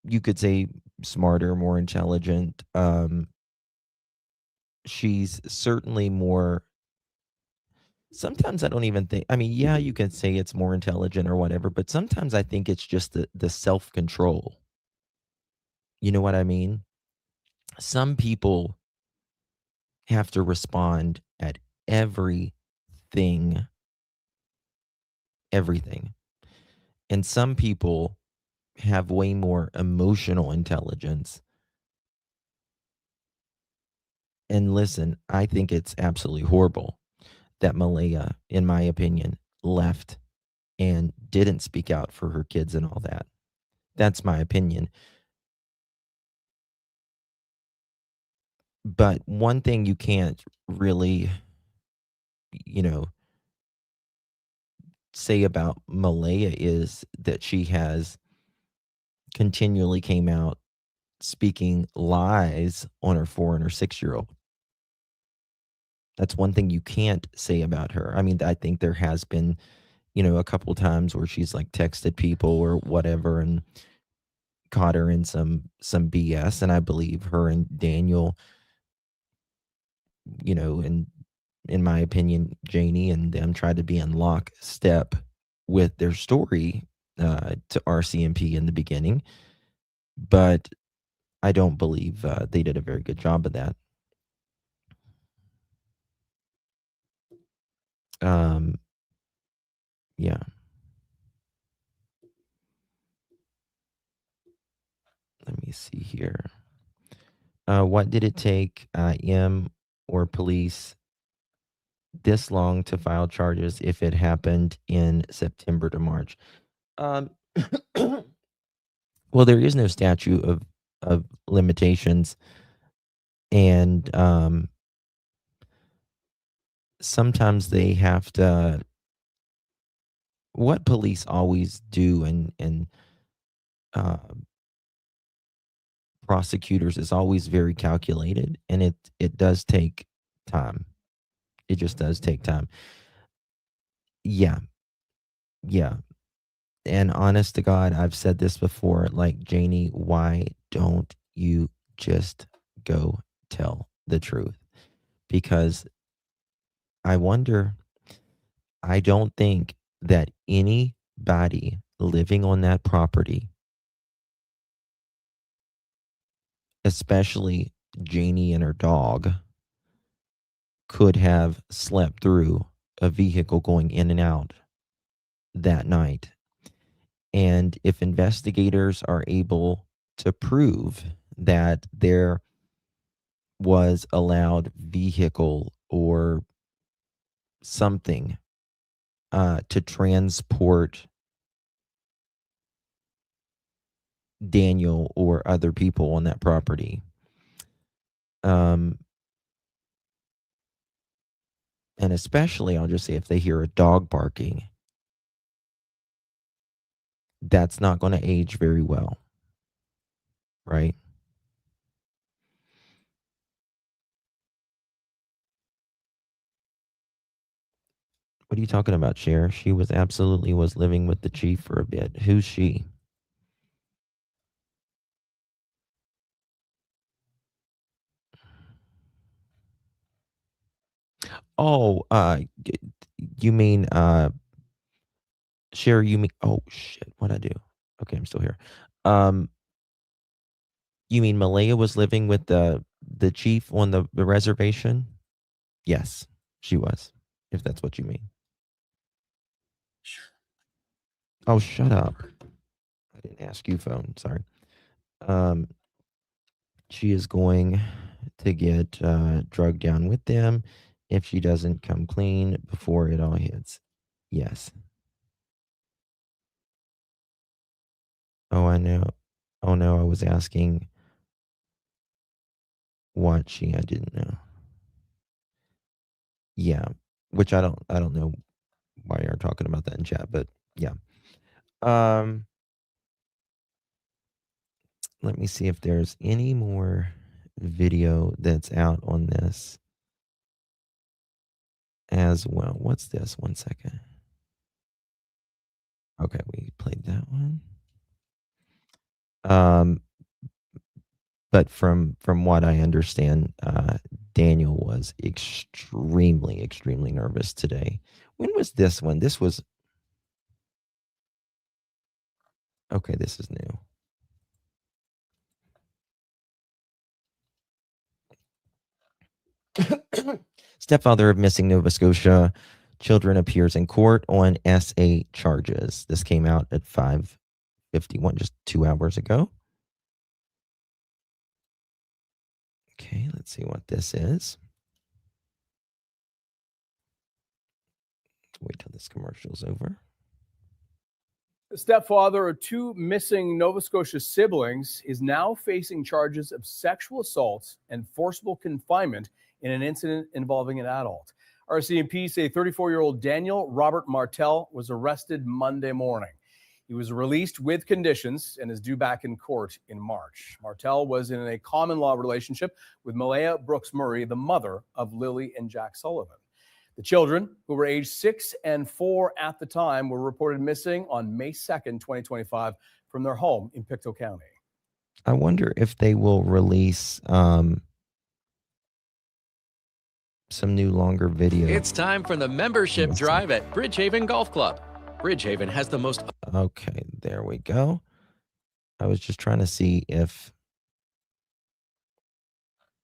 you could say, smarter, more intelligent. She's certainly more. Sometimes I don't even think, I mean, yeah, you can say it's more intelligent or whatever, but sometimes I think it's just the self-control. You know what I mean? Some people have to respond at everything, everything. And some people have way more emotional intelligence. And listen, I think it's absolutely horrible that Malaya, in my opinion, left and didn't speak out for her kids and all that. That's my opinion. But one thing you can't really, you know, say about Malaya is that she has continually came out speaking lies on her 4 and her 6-year-old. That's one thing you can't say about her. I mean, I think there has been, a couple times where she's like texted people or whatever and caught her in some BS, and I believe her and Daniel, and in my opinion, Janie and them tried to be in lockstep with their story to RCMP in the beginning, but I don't believe they did a very good job of that. Yeah. Let me see here. What did it take M or police this long to file charges if it happened in September to March? Um, well, there is no statute of limitations, and sometimes they have to. What police always do, and uh, prosecutors is always very calculated, and it does take time. It just does take time. Yeah, yeah. And honest to God, I've said this before, like, Janie, why don't you just go tell the truth? Because I wonder, I don't think that anybody living on that property, especially Janie and her dog, could have slept through a vehicle going in and out that night. And if investigators are able to prove that there was a loud vehicle or something to transport Daniel or other people on that property, and especially I'll just say if they hear a dog barking, that's not going to age very well, right? What are you talking about, Cher? She was absolutely was living with the chief for a bit. Who's she? Oh, you mean Cher? You mean? Oh shit! What I do? Okay, I'm still here. Um, you mean Malaya was living with the chief on the reservation? Yes, she was. If that's what you mean. Oh, shut up! I didn't ask you, phone. Sorry. Um, she is going to get drugged down with them if she doesn't come clean before it all hits. Yes. Oh, I know. Oh no, I was asking what I didn't know. Yeah, which I don't know why you're talking about that in chat, but yeah. Um, let me see if there's any more video that's out on this as well. What's this? 1 second. Okay, we played that one. But from what I understand, Daniel was extremely, extremely nervous today. When was this one? This was okay. This is new. Stepfather of missing Nova Scotia children appears in court on SA charges. This came out at 5:51, just 2 hours ago. Okay, let's see what this is. Wait till this commercial's over. The stepfather of two missing Nova Scotia siblings is now facing charges of sexual assault and forcible confinement in an incident involving an adult. RCMP say 34-year-old Daniel Robert Martell was arrested Monday morning. He was released with conditions and is due back in court in March. Martell was in a common law relationship with Malaya Brooks Murray, the mother of Lily and Jack Sullivan. The children, who were aged 6 and 4 at the time, were reported missing on May 2nd, 2025, from their home in Pictou County. I wonder if they will release some new longer video. It's time for the membership drive at Bridgehaven Golf Club. Bridgehaven has the most... Okay, there we go. I was just trying to see if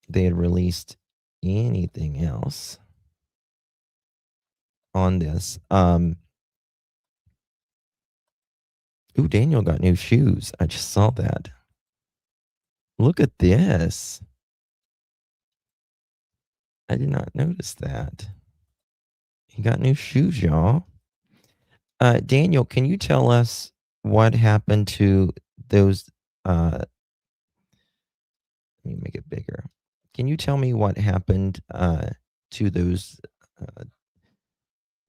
they had released anything else on this. Ooh, Daniel got new shoes. I just saw that. Look at this. I did not notice that. He got new shoes, y'all. Daniel, can you tell us what happened to those? Let me make it bigger. Can you tell me what happened to those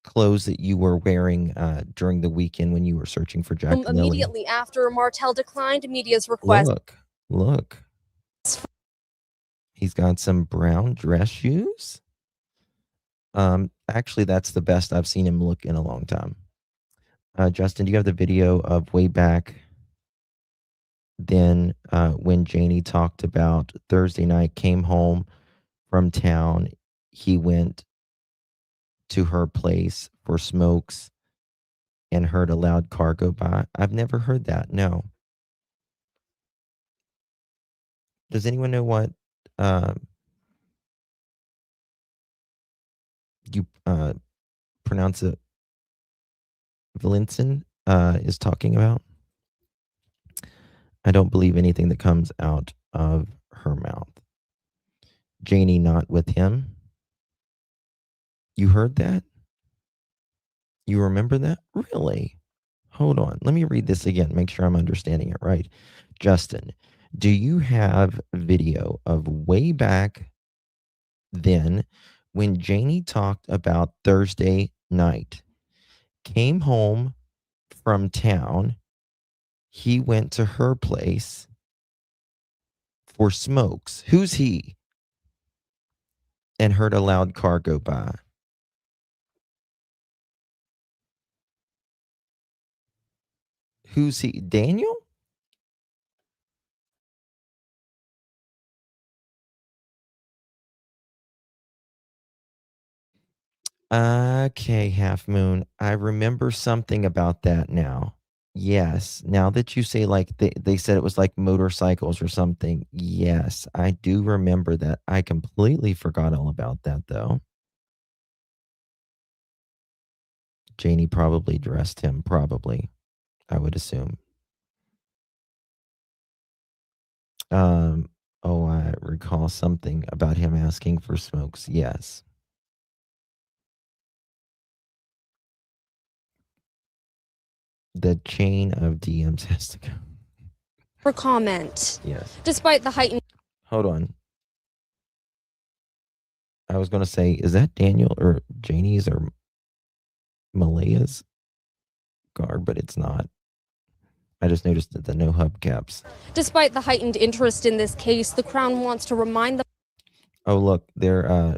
clothes that you were wearing during the weekend when you were searching for Jack Lilly? Immediately after Martell declined media's request. Look. He's got some brown dress shoes. Actually, that's the best I've seen him look in a long time. Justin, do you have the video of way back then when Janie talked about Thursday night, came home from town, he went to her place for smokes and heard a loud car go by? I've never heard that, no. Does anyone know what you pronounce it? Valentin is talking about? I don't believe anything that comes out of her mouth. Janie not with him. You heard that? You remember that? Really? Hold on. Let me read this again. Make sure I'm understanding it right. Justin, do you have video of way back then when Janie talked about Thursday night? Came home from town. He went to her place for smokes. Who's he? And heard a loud car go by. Who's he? Daniel? Okay, Half Moon. I remember something about that now. Yes. Now that you say like they said it was like motorcycles or something. Yes, I do remember that. I completely forgot all about that though. Janie probably dressed him, probably. I would assume. Oh, I recall something about him asking for smokes. Yes. The chain of DMs has to go. For comment. Yes. Despite the heightened... Hold on. I was going to say, is that Daniel or Janie's or Malaya's guard? But it's not. I just noticed that the no hubcaps. Despite the heightened interest in this case, the Crown wants to remind the... Oh, look, they're...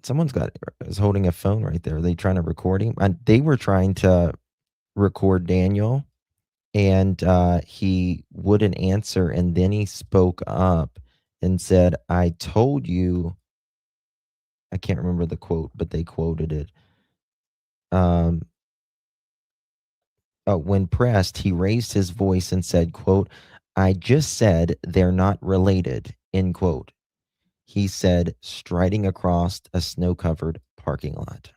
someone's is holding a phone right there. Are they trying to record him? They were trying to record Daniel, and he wouldn't answer, and then he spoke up and said, I told you. I can't remember the quote, but they quoted it. When pressed, he raised his voice and said, quote, I just said they're not related, end quote. he said, striding across a snow-covered parking lot.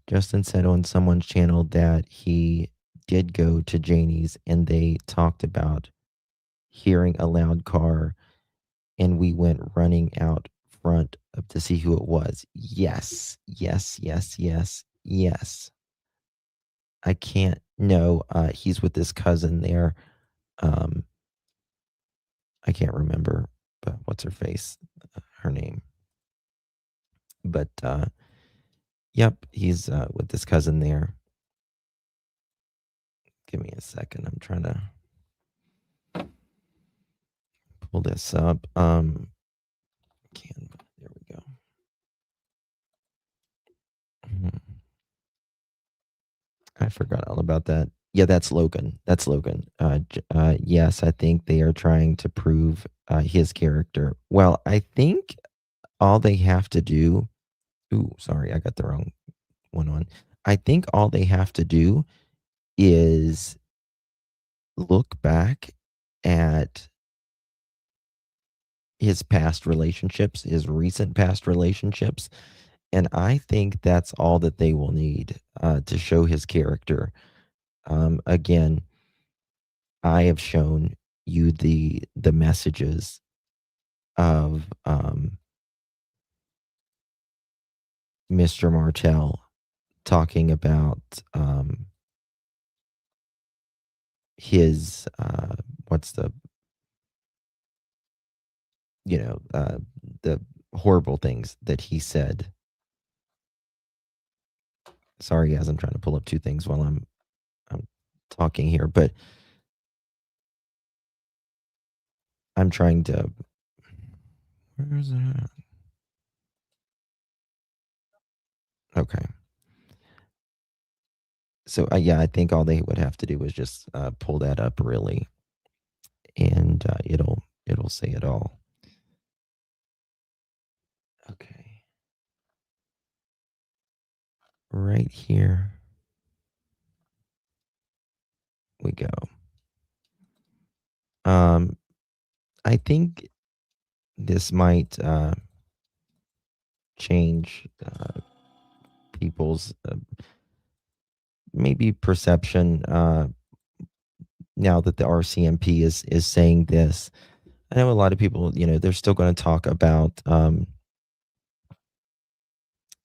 Justin said on someone's channel that he did go to Janie's and they talked about hearing a loud car, and we went running out front to see who it was. Yes. I can't. No, he's with his cousin there. I can't remember, but what's her face? Her name. But yep, he's with his cousin there. Give me a second. I'm trying to pull this up. Canva. There we go. I forgot all about that. Yeah, that's Logan. Yes, I think they are trying to prove his character. Well, I think all they have to do. Ooh, sorry, I got the wrong one on. I think all they have to do is look back at his past relationships, his recent past relationships, and I think that's all that they will need to show his character. Again, I have shown you the messages of Mr. Martell talking about his what's the the horrible things that he said. Sorry, guys, I'm trying to pull up two things while I'm talking here, but I'm trying to. Where is it? Okay. So yeah, I think all they would have to do is just pull that up really, and it'll say it all. Okay. Right here we go. I think this might change people's maybe perception now that the RCMP is saying this. I know a lot of people, they're still going to talk about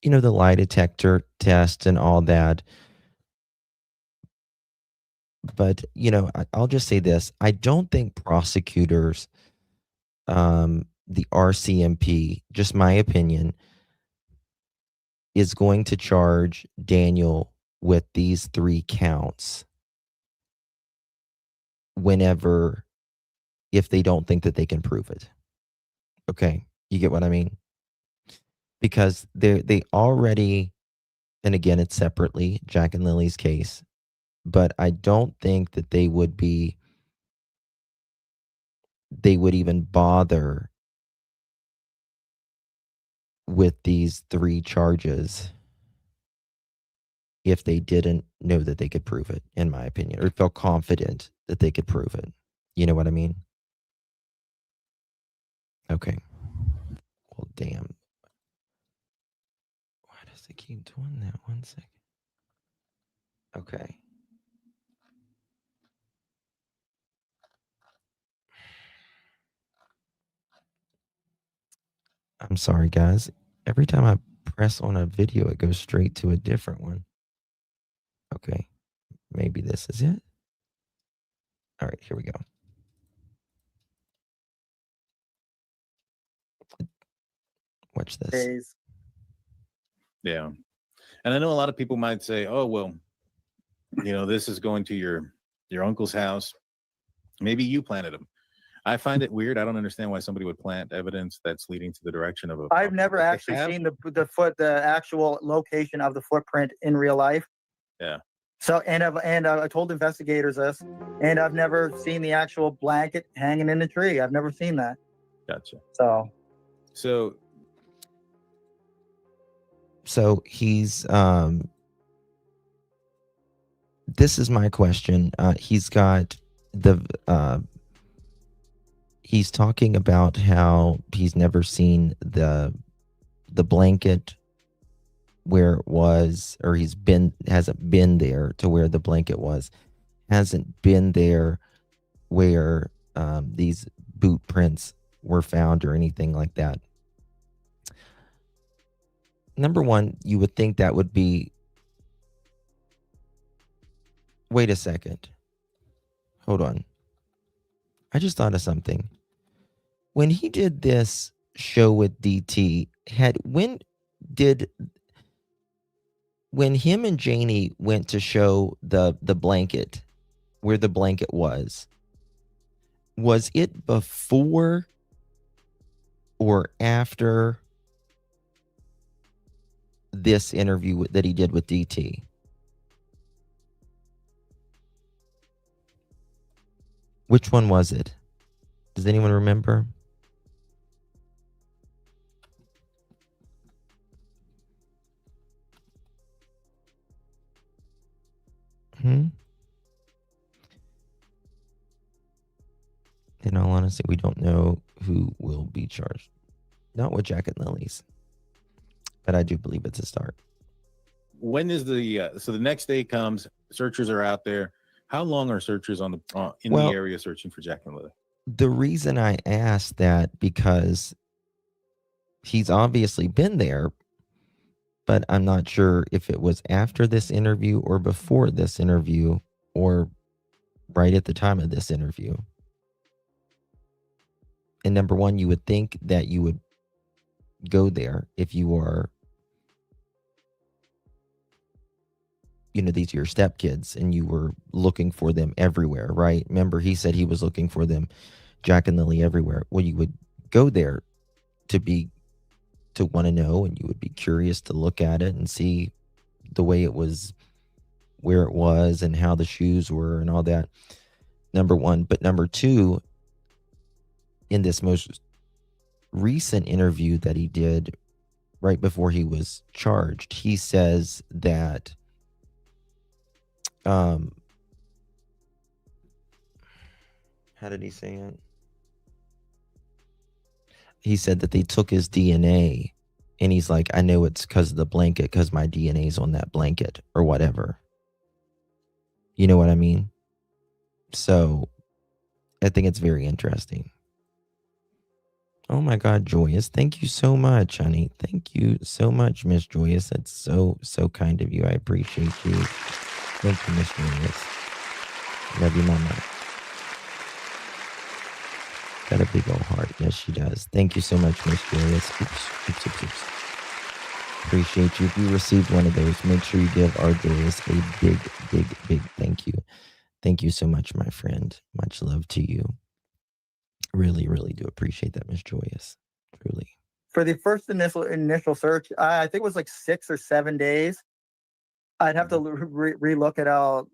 the lie detector test and all that. But, I'll just say this. I don't think prosecutors, the RCMP, just my opinion, is going to charge Daniel with these 3 counts if they don't think that they can prove it. Okay, you get what I mean? Because they already, and again, it's separately, Jack and Lily's case, but I don't think that they would even bother with these 3 charges if they didn't know that they could prove it, in my opinion, or felt confident that they could prove it. You know what I mean? Okay. Well, damn. Why does it keep doing that? 1 second. Okay. I'm sorry, guys. Every time I press on a video, it goes straight to a different one. Okay. Maybe this is it. All right, here we go. Watch this. Yeah. And I know a lot of people might say, oh, well, this is going to your uncle's house. Maybe you planted him. I find it weird. I don't understand why somebody would plant evidence that's leading to the direction of a. I've never actually seen the actual location of the footprint in real life. Yeah. So I told investigators this, and I've never seen the actual blanket hanging in the tree. I've never seen that. Gotcha. So he's this is my question. He's got he's talking about how he's never seen the blanket where it was, or hasn't been there to where the blanket was, hasn't been there where these boot prints were found or anything like that. Number one, you would think that would be, wait a second. Hold on. I just thought of something. When he did this show with DT, when him and Janie went to show the blanket, where the blanket was it before or after this interview that he did with DT? Which one was it? Does anyone remember? In all honesty, we don't know who will be charged. Not with Jack and Lily's, but I do believe it's a start. When is the so the next day comes, searchers are out there. How long are searchers on the in the area searching for Jack and Lily? The reason I asked that, because he's obviously been there, but I'm not sure if it was after this interview or before this interview or right at the time of this interview. And number one, you would think that you would go there if you are, these are your stepkids and you were looking for them everywhere, right? Remember, he said he was looking for them, Jack and Lily, everywhere. Well, you would go there to want to know, and you would be curious to look at it and see the way it was, where it was, and how the shoes were and all that. Number one. But number two, in this most recent interview that he did right before he was charged, he says that how did he say it? He said that they took his DNA, and he's like, I know it's because of the blanket, because my DNA is on that blanket or whatever. You know what I mean? So I think it's very interesting. Oh my God, Joyous. Thank you so much, honey. Thank you so much, Miss Joyous. That's so kind of you. I appreciate you. Thank you, Miss Joyous. Love you, mama. Got a big old heart. Yes, she does. Thank you so much, Miss Joyous. Oops. Appreciate you. If you received one of those, make sure you give our Joyous a big thank you. Thank you so much, my friend. Much love to you. Really do appreciate that, Miss Joyous. Truly. For the first initial search, I think it was like 6 or 7 days. I'd have to re-look at all,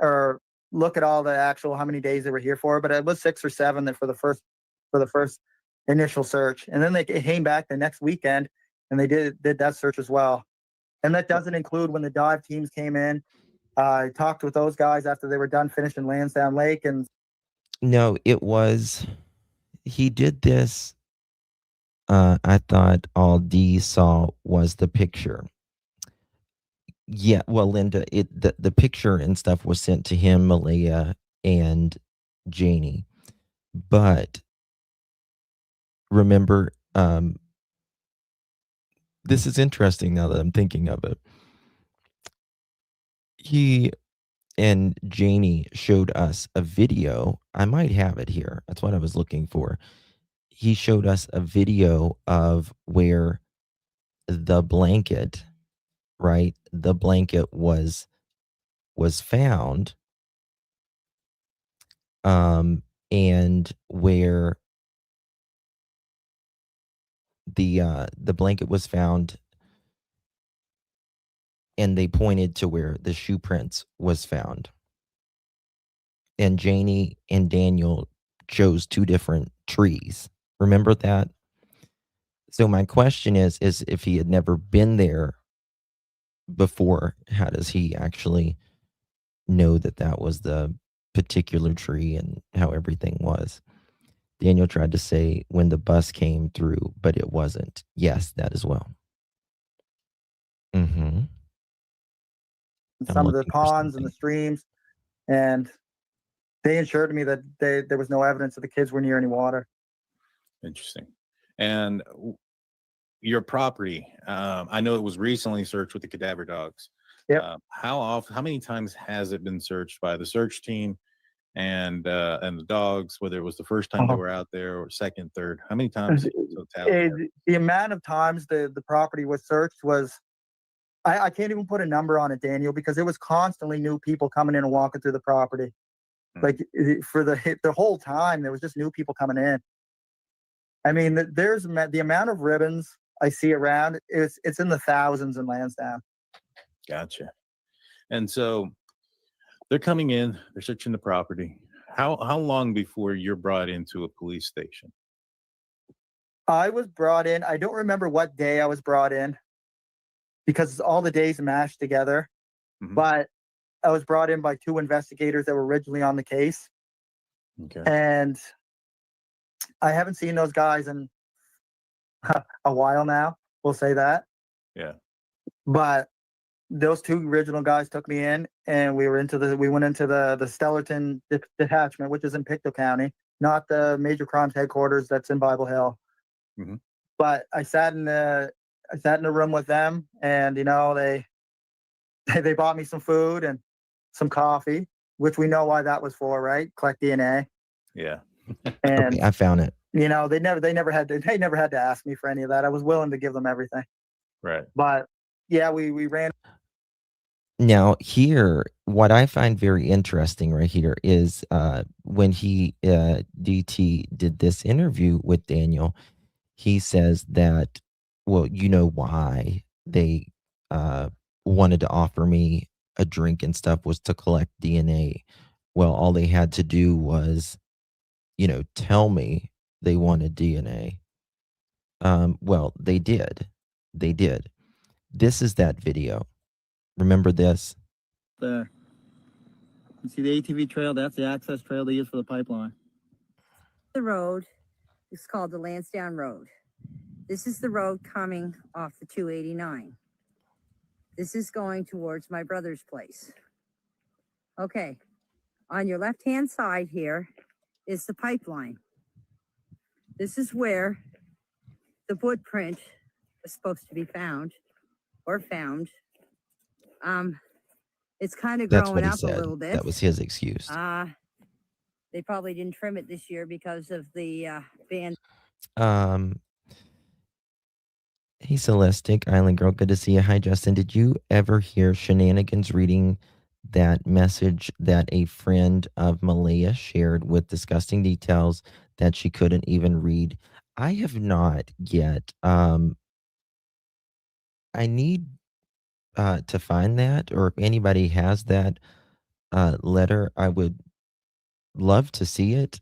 or look at all the actual how many days they were here for, but it was 6 or 7 that for the first initial search, and then they came back the next weekend and they did that search as well. And that doesn't include when the dive teams came in. I talked with those guys after they were done finishing Lansdowne Lake, and no, he did this. I thought all D saw was the picture. Yeah, well, Linda, the picture and stuff was sent to him, Malia, and Janie. But remember, this is interesting now that I'm thinking of it. He and Janie showed us a video. I might have it here. That's what I was looking for. He showed us a video of where the blanket, right? The blanket was found, and where the blanket was found, and they pointed to where the shoe prints was found. And Janie and Daniel chose 2 different trees. Remember that? So my question is if he had never been there before, how does he actually know that was the particular tree and how everything was. Daniel tried to say when the bus came through, but it wasn't. Yes, that as well. Mm-hmm. I'm some of the looking for ponds and the something. streams, and they assured me that there was no evidence that the kids were near any water. Interesting. And your property, I know it was recently searched with the cadaver dogs. Yep. How many times has it been searched by the search team and the dogs, whether it was the first time they were out there or second, third? How many times in totality? The amount of times the property was searched was, I can't even put a number on it, Daniel, because it was constantly new people coming in and walking through the property. Like for the whole time, there was just new people coming in. I mean, there's the amount of ribbons I see around. It's in the thousands in Lansdowne. Gotcha. And so they're coming in, they're searching the property. How long before you're brought into a police station? I was brought in. I don't remember what day I was brought in because all the days mashed together. Mhm. But I was brought in by two investigators that were originally on the case. Okay. And I haven't seen those guys in a while now. We'll say that. Yeah. But those two original guys took me in, and we went into the Stellarton detachment, which is in Pictou County, not the major crimes headquarters that's in Bible Hill. Mhm. But I sat in a room with them, and they bought me some food and some coffee, which we know why that was for, right? Collect DNA. Yeah. And Okay, I found it. they never had to ask me for any of that. I was willing to give them everything. Right. But yeah, we ran. Now, here, what I find very interesting right here is when DT did this interview with Daniel, he says that, well, you know why they wanted to offer me a drink and stuff was to collect DNA. Well, all they had to do was, tell me they wanted DNA. Well, they did. They did. This is that video. Remember this? There. You see the ATV trail? That's the access trail they use for the pipeline. The road is called the Lansdowne Road. This is the road coming off the 289. This is going towards my brother's place. Okay, on your left-hand side here is the pipeline. This is where the footprint was supposed to be found. It's kind of That's what growing he up said. a little bit. That was his excuse. They probably didn't trim it this year because of the ban. Hey, Celestic, Island Girl, good to see you. Hi, Justin. Did you ever hear Shenanigans reading that message that a friend of Malaya shared with disgusting details that she couldn't even read? I have not yet. I need to find that, or if anybody has that letter, I would love to see it.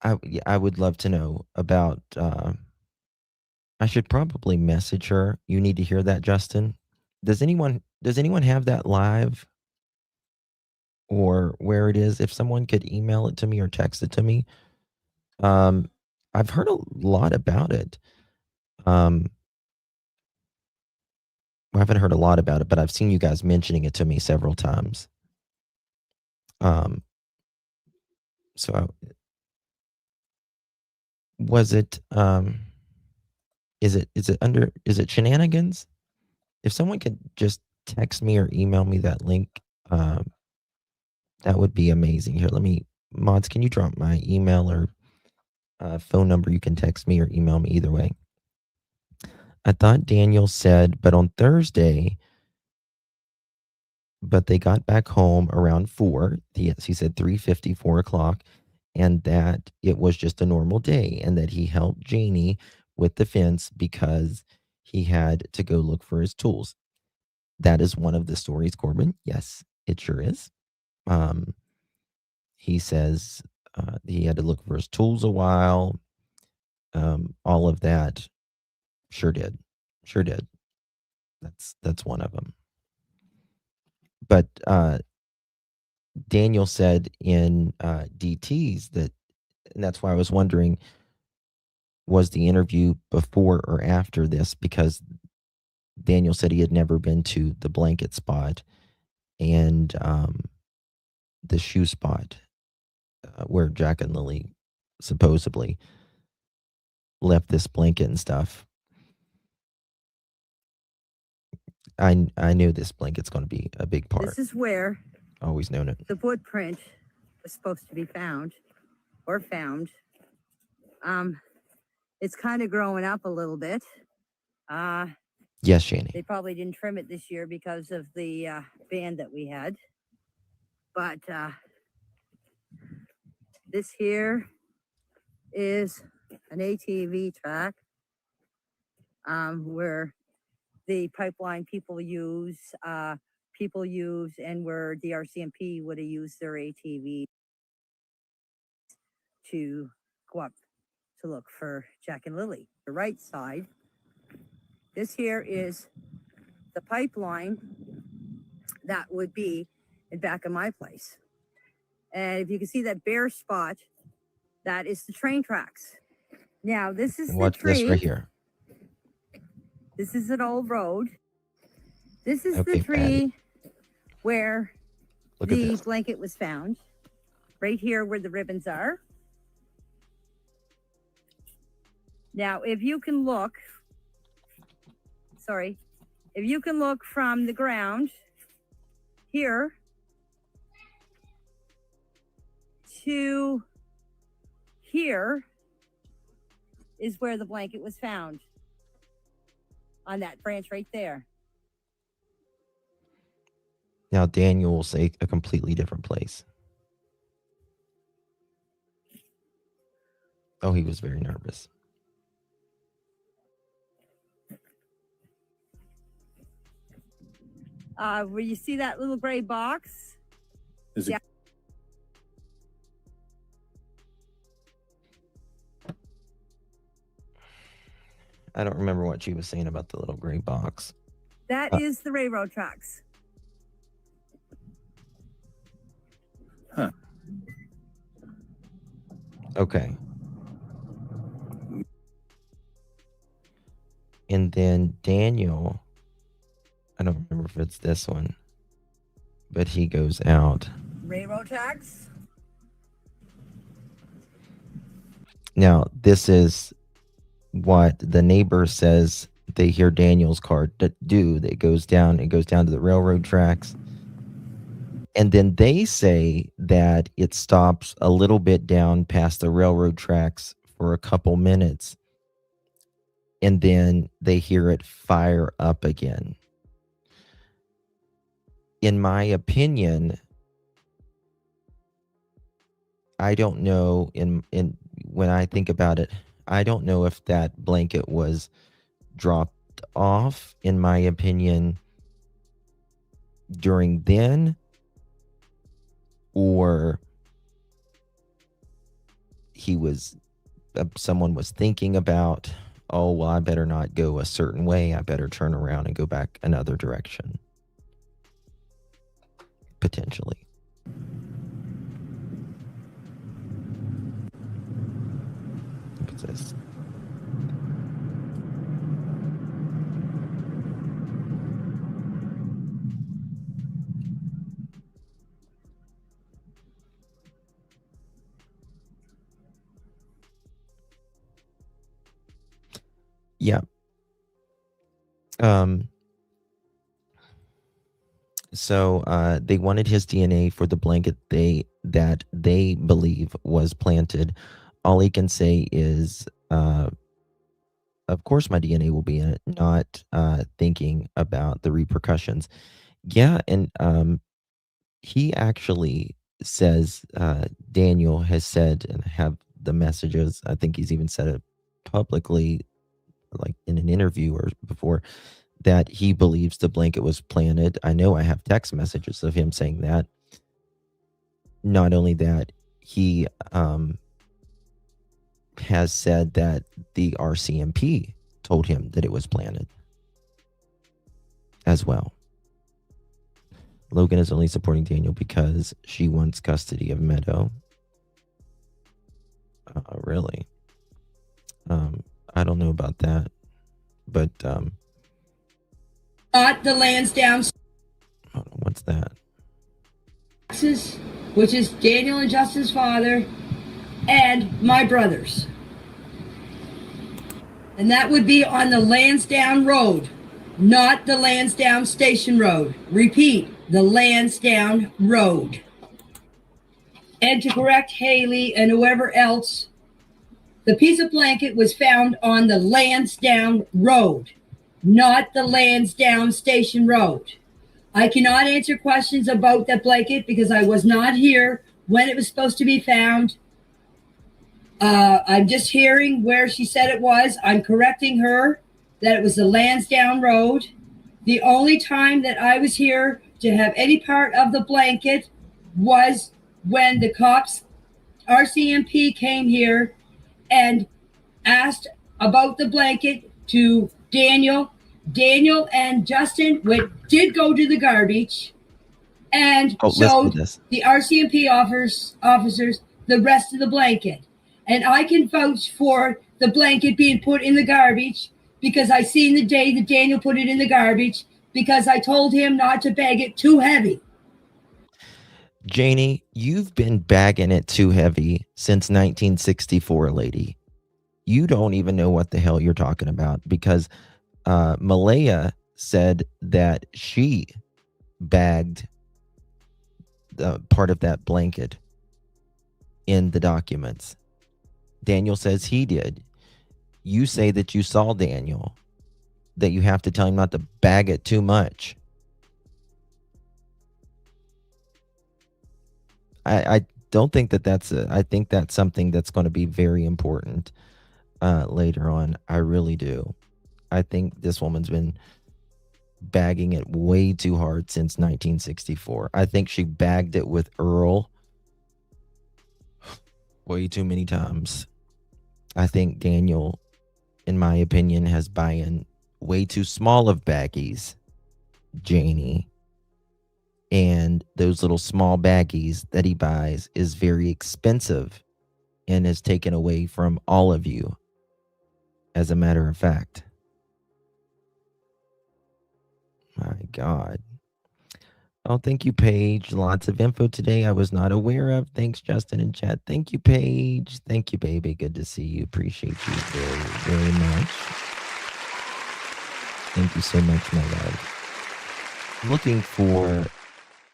I would love to know about. I should probably message her. You need to hear that, Justin. Does anyone have that live, or where it is? If someone could email it to me or text it to me. I've heard a lot about it. I haven't heard a lot about it, but I've seen you guys mentioning it to me several times. Was it is it Shenanigans? If someone could just text me or email me that link, that would be amazing. Here, mods, can you drop my email or phone number? You can text me or email me either way. I thought Daniel said, but on Thursday, but they got back home around 4. Yes, he said 3:50, 4 o'clock, and that it was just a normal day, and that he helped Janie with the fence because he had to go look for his tools. That is one of the stories, Corbin. Yes, it sure is. He says he had to look for his tools a while. All of that. Sure did. That's one of them. But Daniel said in DTs that, and that's why I was wondering, was the interview before or after this? Because Daniel said he had never been to the blanket spot and the shoe spot where Jack and Lily supposedly left this blanket and stuff. I knew this blanket's going to be a big part. This is where Always known it. the footprint was supposed to be found or found. It's kind of growing up a little bit. Yes, Shani. They probably didn't trim it this year because of the band that we had. But this here is an ATV track where the pipeline people use, and where the RCMP would have used their ATV to go up to look for Jack and Lily. The right side, this here is the pipeline that would be in back of my place. And if you can see that bare spot, that is the train tracks. Now, this is Watch the tree. this right here. This is an old road. This is Okay, the tree Patty. where Look at the this. blanket was found. Right here where the ribbons are. Now, if you can look from the ground here to here is where the blanket was found. On that branch right there. Now Daniel will say a completely different place. Oh, he was very nervous. Where you see that little gray box? Is it- Yeah. I don't remember what she was saying about the little gray box. That is the railroad tracks. Huh. Okay. And then Daniel, I don't remember if it's this one, but he goes out. Railroad tracks. Now, this is what the neighbor says they hear Daniel's car do. It goes down to the railroad tracks. And then they say that it stops a little bit down past the railroad tracks for a couple minutes. And then they hear it fire up again. In my opinion, I don't know, when I think about it, I don't know if that blanket was dropped off, in my opinion, during then, or someone was thinking about, oh, well, I better not go a certain way. I better turn around and go back another direction. Potentially. What's this? Yeah. So they wanted his DNA for the blanket that they believe was planted. All he can say is, of course my DNA will be in it, not thinking about the repercussions. Yeah, and he actually says, Daniel has said, and have the messages, I think he's even said it publicly, like in an interview or before, that he believes the blanket was planted. I know I have text messages of him saying that. Not only that, he has said that the RCMP told him that it was planted as well. Logan is only supporting Daniel because she wants custody of Meadow. Really? I don't know about that, but Not the Lansdowne hold on, what's that? Texas, which is Daniel and Justin's father, and my brothers. And that would be on the Lansdowne Road, not the Lansdowne Station Road. Repeat, the Lansdowne Road. And to correct Haley and whoever else, the piece of blanket was found on the Lansdowne Road, not the Lansdowne Station Road. I cannot answer questions about that blanket because I was not here when it was supposed to be found. I'm just hearing where she said it was. I'm correcting her that it was the Lansdowne Road. The only time that I was here to have any part of the blanket was when the cops, RCMP, came here and asked about the blanket to Daniel. Daniel and Justin did go to the garbage and showed the RCMP officers the rest of the blanket. And I can vouch for the blanket being put in the garbage because I seen the day that Daniel put it in the garbage because I told him not to bag it too heavy. Janie, you've been bagging it too heavy since 1964, lady. You don't even know what the hell you're talking about because Malaya said that she bagged part of that blanket in the documents. Daniel says he did. You say that you saw Daniel, that you have to tell him not to bag it too much. I don't think that's I think that's something that's going to be very important later on. I really do. I think this woman's been bagging it way too hard since 1964. I think she bagged it with Earl way too many times. I think Daniel, in my opinion, has buying way too small of baggies, Janie. And those little small baggies that he buys is very expensive and is taken away from all of you, as a matter of fact. My God. Oh, thank you, Paige. Lots of info today I was not aware of. Thanks, Justin and Chat. Thank you, Paige. Thank you, baby. Good to see you. Appreciate you very, very much. Thank you so much, my love. Looking for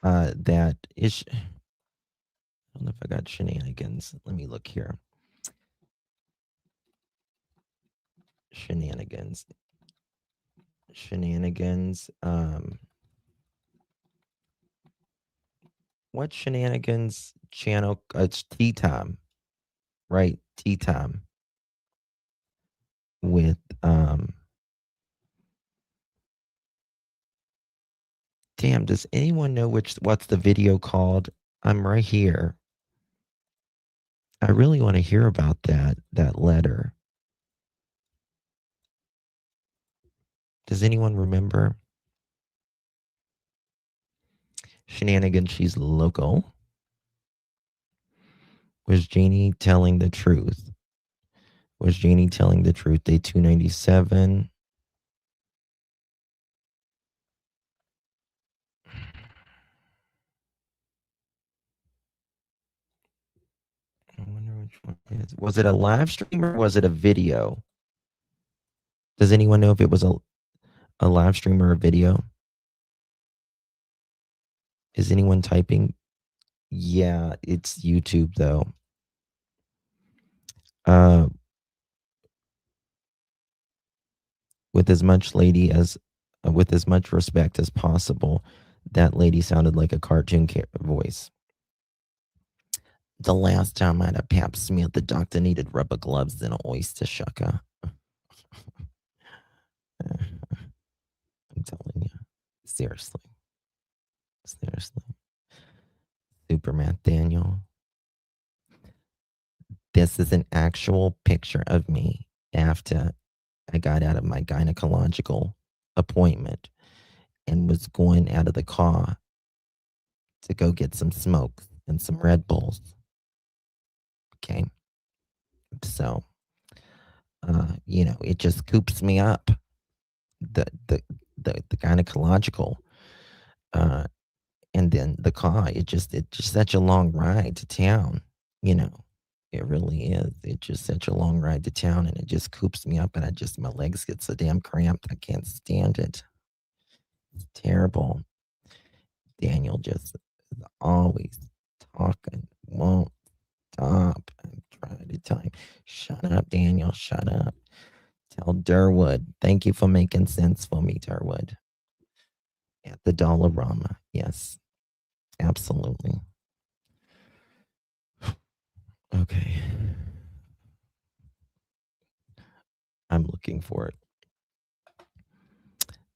that is. I don't know if I got shenanigans. Let me look here. Shenanigans. What shenanigans channel? It's Tea Time, right? Tea Time with damn, does anyone know what's the video called? I'm right here. I really want to hear about that letter. Does anyone remember? Shenanigans, she's local. Was Janie telling the truth? Was Janie telling the truth? Day 297. I wonder which one it is. Was it a live stream or was it a video? Does anyone know if it was a live stream or a video? Is anyone typing? Yeah, it's YouTube though. With as much respect as possible, that lady sounded like a cartoon voice. The last time I had a pap smear, the doctor needed rubber gloves and an oyster shucker. I'm telling you, seriously. Superman Daniel. This is an actual picture of me after I got out of my gynecological appointment and was going out of the car to go get some smokes and some Red Bulls. Okay. So, it just coops me up. The gynecological, and then the car. It's just such a long ride to town. It really is. It's just such a long ride to town, and it just coops me up, and my legs get so damn cramped. I can't stand it. It's terrible. Daniel just is always talking, won't stop. I'm trying to tell him, shut up, Daniel, shut up. Tell Durwood, thank you for making sense for me, Durwood. At the Dollarama, yes, absolutely. Okay. I'm looking for it.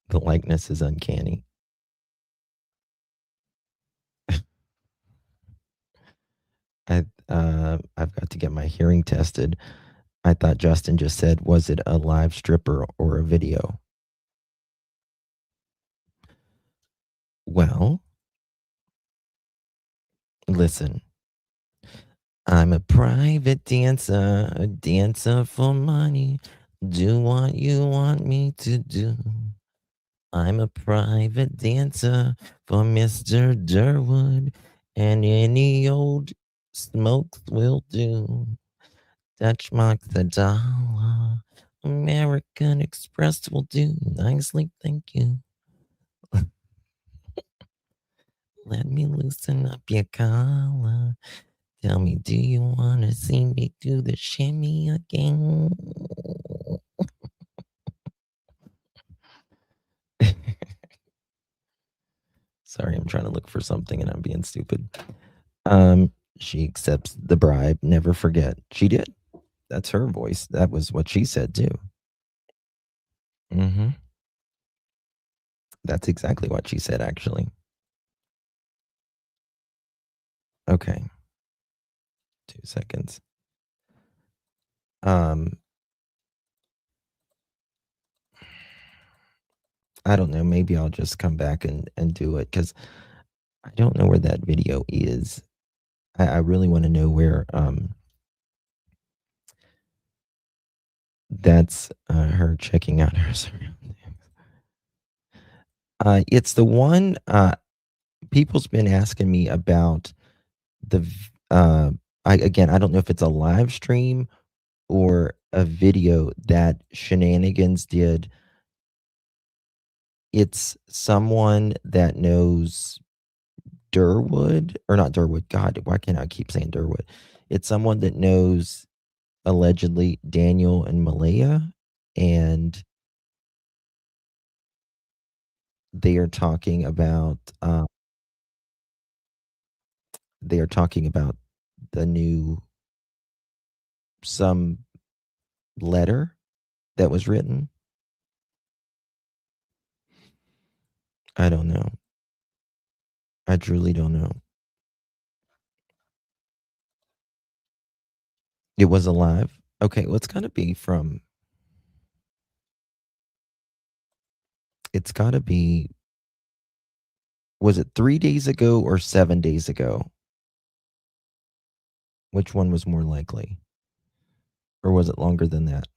The likeness is uncanny. I've got to get my hearing tested. I thought Justin just said, was it a live stripper or a video? Well, listen. I'm a private dancer, a dancer for money. Do what you want me to do. I'm a private dancer for Mr. Durwood, and any old smokes will do. Dutch marks a dollar. American Express will do nicely, thank you. Let me loosen up your collar. Tell me, do you want to see me do the shimmy again? Sorry, I'm trying to look for something and I'm being stupid. She accepts the bribe. Never forget. She did. That's her voice. That was what she said too. Mm-hmm. That's exactly what she said, actually. Okay. 2 seconds. I don't know. Maybe I'll just come back and do it because I don't know where that video is. I really want to know where that's her checking out her surroundings. It's the one people's been asking me about the I don't know if it's a live stream or a video that Shenanigans did. It's someone that knows Durwood, or not Durwood. God, why can't I keep saying Durwood? It's someone that knows allegedly Daniel and Malaya, and they are talking about the new some letter that was written. I don't know. I truly don't know. It was alive. Okay, well, it's gotta be from. It's gotta be. Was it 3 days ago or 7 days ago? Which one was more likely? Or was it longer than that?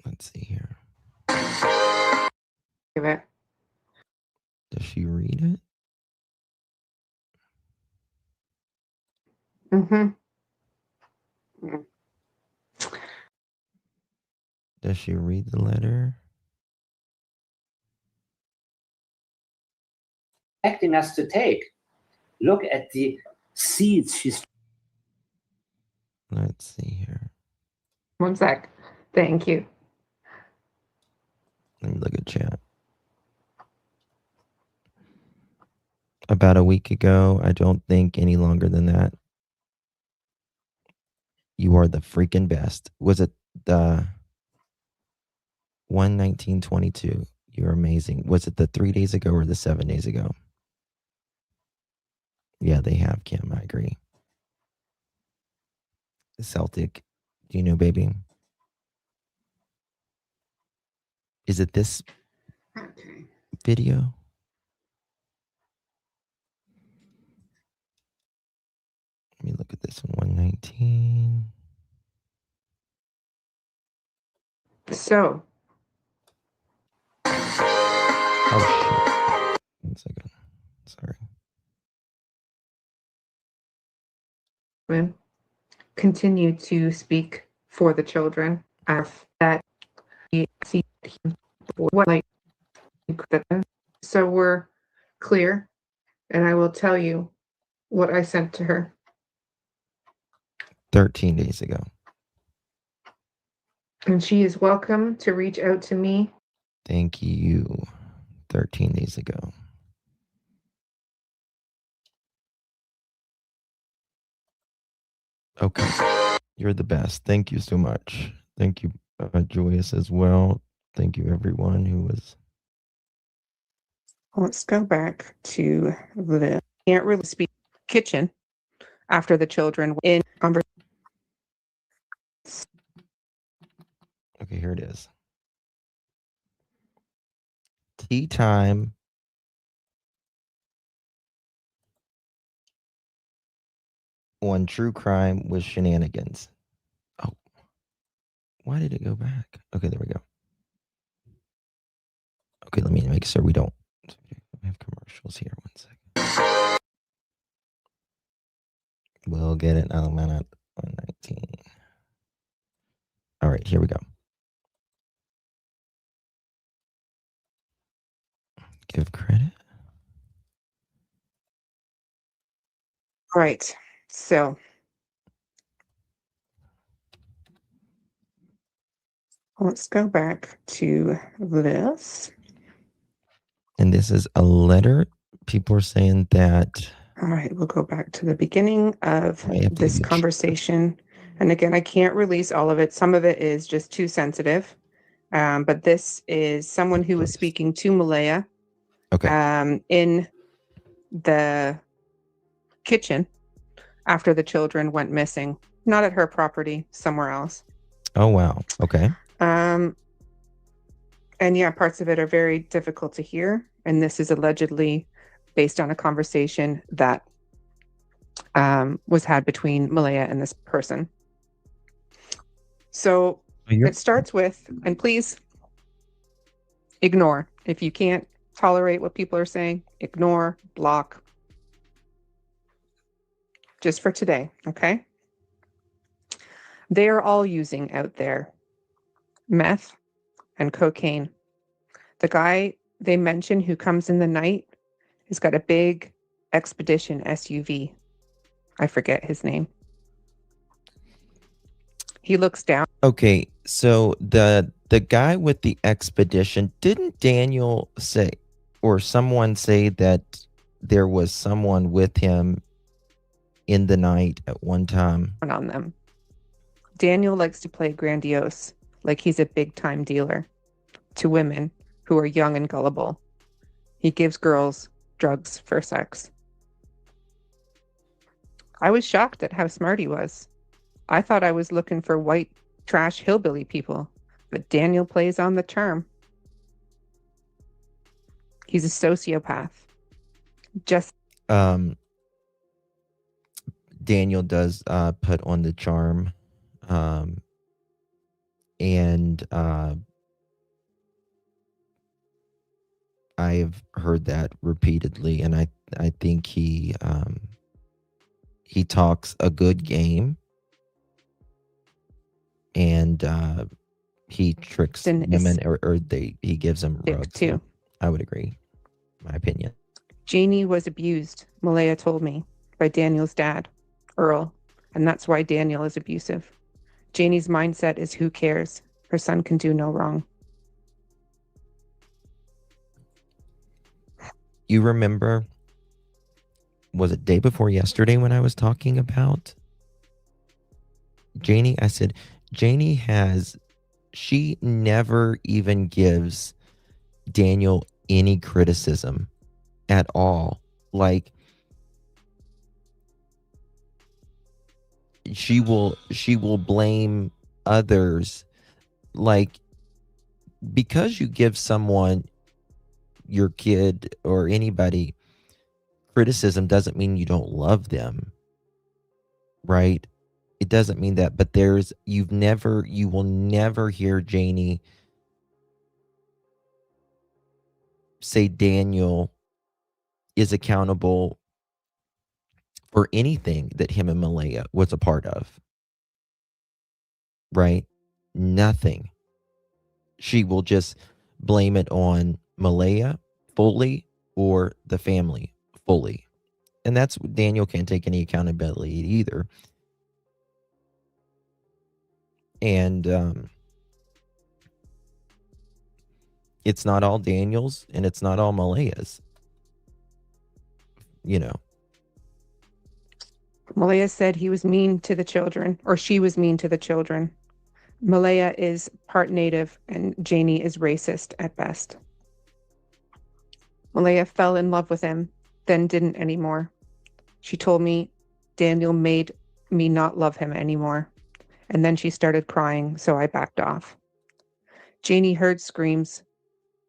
Let's see here. Does she read it? Mm-hmm. Does she read the letter? Expecting us to take. Look at the seeds she's. Let's see here. 1 sec. Thank you. Let me look at chat. About a week ago, I don't think any longer than that. You are the freaking best. Was it the 1/19/22? You're amazing. Was it the 3 days ago or the 7 days ago? Yeah, they have, Kim. I agree. Celtic Do you know, baby? Is it this video? Let me look at this one. 119. So, Oh, shit. 1 second. Sorry. women continue to speak for the children of that he see what like so we're clear, and I will tell you what I sent to her. 13 days ago. And she is welcome to reach out to me. Thank you. 13 days ago. Okay. You're the best. Thank you so much. Thank you, Joyous, as well. Thank you, everyone who was. Let's go back to the can't really speak kitchen after the children in conversation. Okay, here it is. Tea time. On true crime with shenanigans. Oh, why did it go back? Okay, there we go. Okay, let me make sure we don't have commercials here. 1 second. We'll get it in a minute. 119. All right, here we go. Give credit. Right. So let's go back to this. And this is a letter. People are saying that. All right, we'll go back to the beginning of this conversation. And again, I can't release all of it. Some of it is just too sensitive. But this is someone who was speaking to Malaya in the kitchen after the children went missing. Not at her property, somewhere else. Oh, wow. Okay. And yeah, parts of it are very difficult to hear. And this is allegedly based on a conversation that was had between Malaya and this person. So it starts with, and please ignore. If you can't tolerate what people are saying, ignore, block. Just for today, okay? They are all using out there meth and cocaine. The guy they mention who comes in the night has got a big Expedition SUV. I forget his name. He looks down. Okay, so the guy with the Expedition, didn't Daniel say, or someone say that there was someone with him in the night at one time? On them. Daniel likes to play grandiose, like he's a big-time dealer to women who are young and gullible. He gives girls drugs for sex. I was shocked at how smart he was. I thought I was looking for white trash hillbilly people, but Daniel plays on the charm. He's a sociopath. Just Daniel does put on the charm, and I've heard that repeatedly, and I think he talks a good game, and he tricks women, or he gives them drugs too. I would agree. My opinion. Janie was abused, Malaya told me, by Daniel's dad, Earl, and that's why Daniel is abusive. Janie's mindset is who cares? Her son can do no wrong. You remember, was it day before yesterday when I was talking about Janie? I said, she never even gives Daniel any criticism at all. Like, she will blame others, like, because you give someone, your kid or anybody, criticism doesn't mean you don't love them, right? It doesn't mean that, but you will never hear Janie say Daniel is accountable for anything that him and Malaya was a part of, right? Nothing. She will just blame it on Malaya fully or the family fully. And that's, Daniel can't take any accountability either. And it's not all Daniel's and it's not all Malaya's. You know. Malaya said he was mean to the children, or she was mean to the children. Malaya is part Native and Janie is racist at best. Malaya fell in love with him, then didn't anymore. She told me Daniel made me not love him anymore. And then she started crying, so I backed off. Janie heard screams.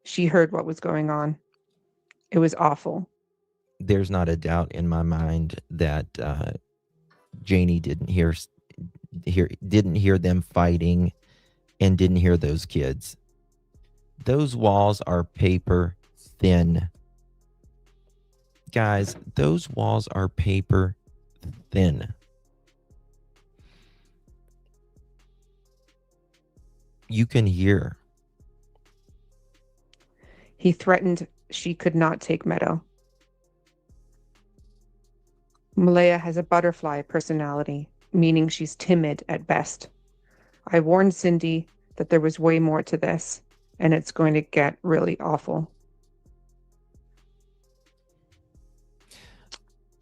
She heard what was going on. It was awful. There's not a doubt in my mind that Janie didn't hear them fighting and didn't hear those kids. Those walls are paper thin. Guys, those walls are paper thin. You can hear. He threatened she could not take Meadow. Malaya has a butterfly personality, meaning she's timid at best. I warned Cindy that there was way more to this, and it's going to get really awful.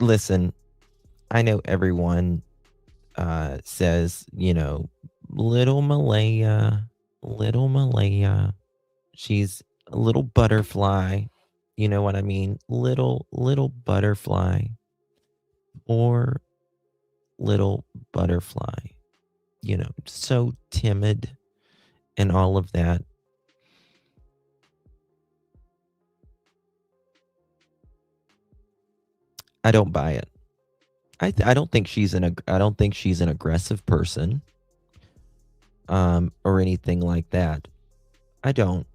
Listen, I know everyone says, little Malaya, she's a little butterfly. You know what I mean? Little butterfly. Or little butterfly, so timid and all of that. I don't buy it. I don't think she's an aggressive person, or anything like that. I don't.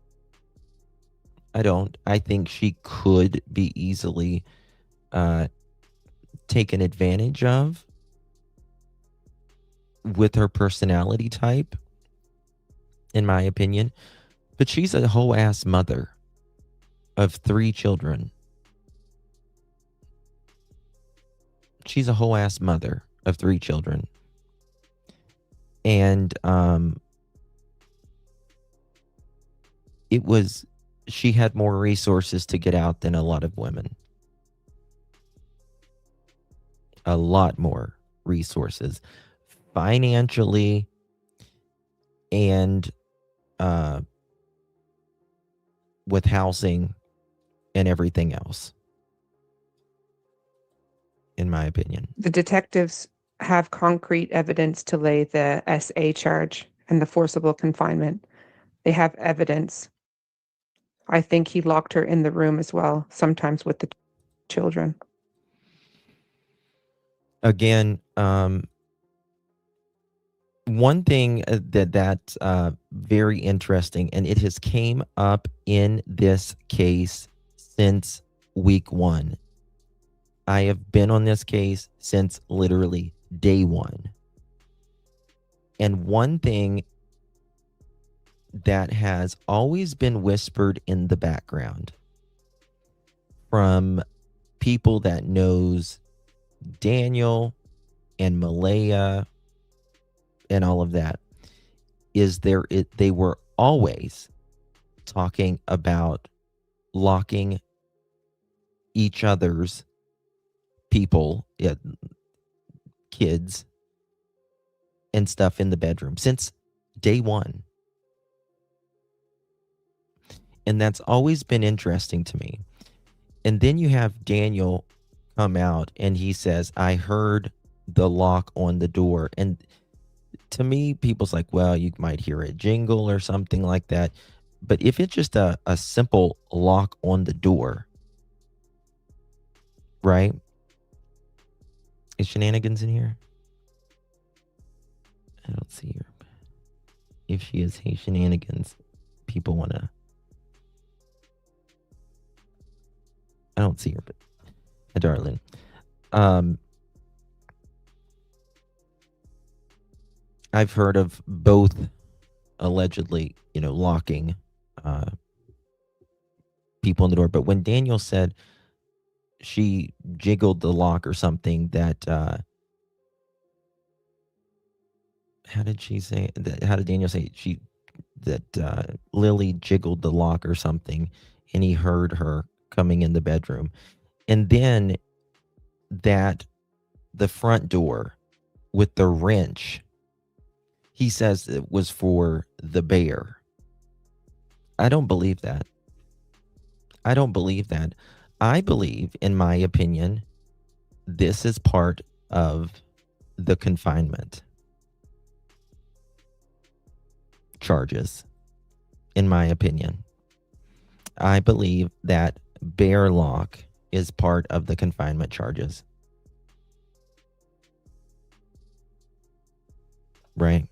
I think she could be easily taken advantage of with her personality type, in my opinion. But she's a whole ass mother of 3 children. She's a whole ass mother of 3 children. And she had more resources to get out than a lot of women. A lot more resources, financially and with housing and everything else, in my opinion. The detectives have concrete evidence to lay the SA charge and the forcible confinement. They have evidence. I think he locked her in the room as well, sometimes with the children. Again, one thing that's very interesting, and it has came up in this case since week 1. I have been on this case since literally day 1. And one thing that has always been whispered in the background from people that knows Daniel and Malaya and all of that is they were always talking about locking each other's people, kids and stuff in the bedroom since day 1. And that's always been interesting to me. And then you have Daniel come out and he says, I heard the lock on the door. And to me, people's like, well, you might hear a jingle or something like that. But if it's just a simple lock on the door, right? Is Shenanigans in here? I don't see her. If she is, hey, Shenanigans, people want to. I don't see her, but darling. I've heard of both allegedly, locking people in the door. But when Daniel said she jiggled the lock or something, that how did she say that? How did Daniel say that Lily jiggled the lock or something, and he heard her coming in the bedroom, and then that the front door with the wrench, he says it was for the bear. I don't believe that. I don't believe that. I believe, in my opinion, this is part of the confinement charges, in my opinion. I believe that bear lock is part of the confinement charges. Right?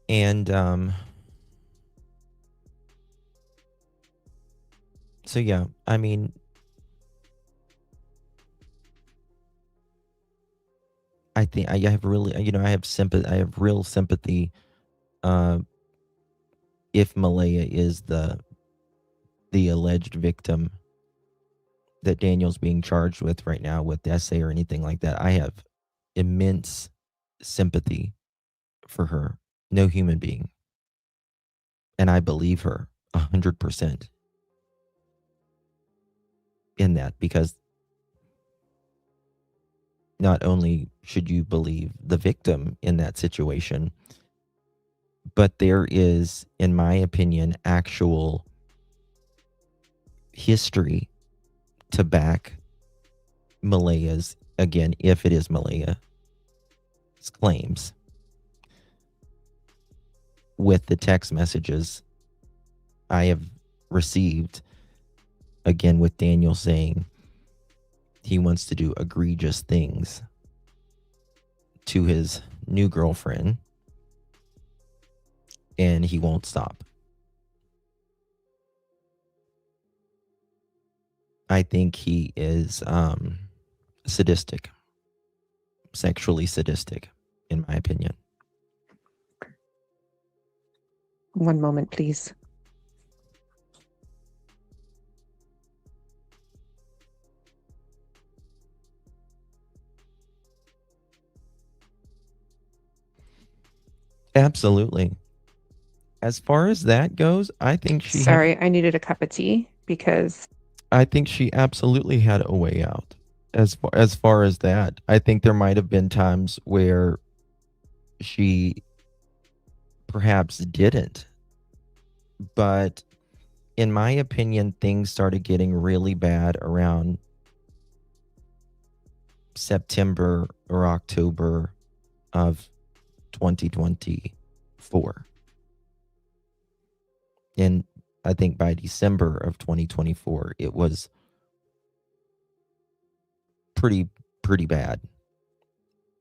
And so yeah, I mean, I think I have really, I have sympathy. I have real sympathy. If Malaya is the alleged victim that Daniel's being charged with right now with essay or anything like that, I have immense sympathy for her. No human being. And I believe her 100% in that, because not only should you believe the victim in that situation, but there is, in my opinion, actual history to back Malaya's, again, if it is Malaya's claims, with the text messages I have received, again, with Daniel saying he wants to do egregious things to his new girlfriend and he won't stop. I think he is sadistic, sexually sadistic, in my opinion. One moment, please. Absolutely. As far as that goes, I think she Sorry, I needed a cup of tea because I think she absolutely had a way out. As far as that, I think there might have been times where she perhaps didn't. But in my opinion, things started getting really bad around September or October of 2024. And I think by December of 2024, it was pretty bad.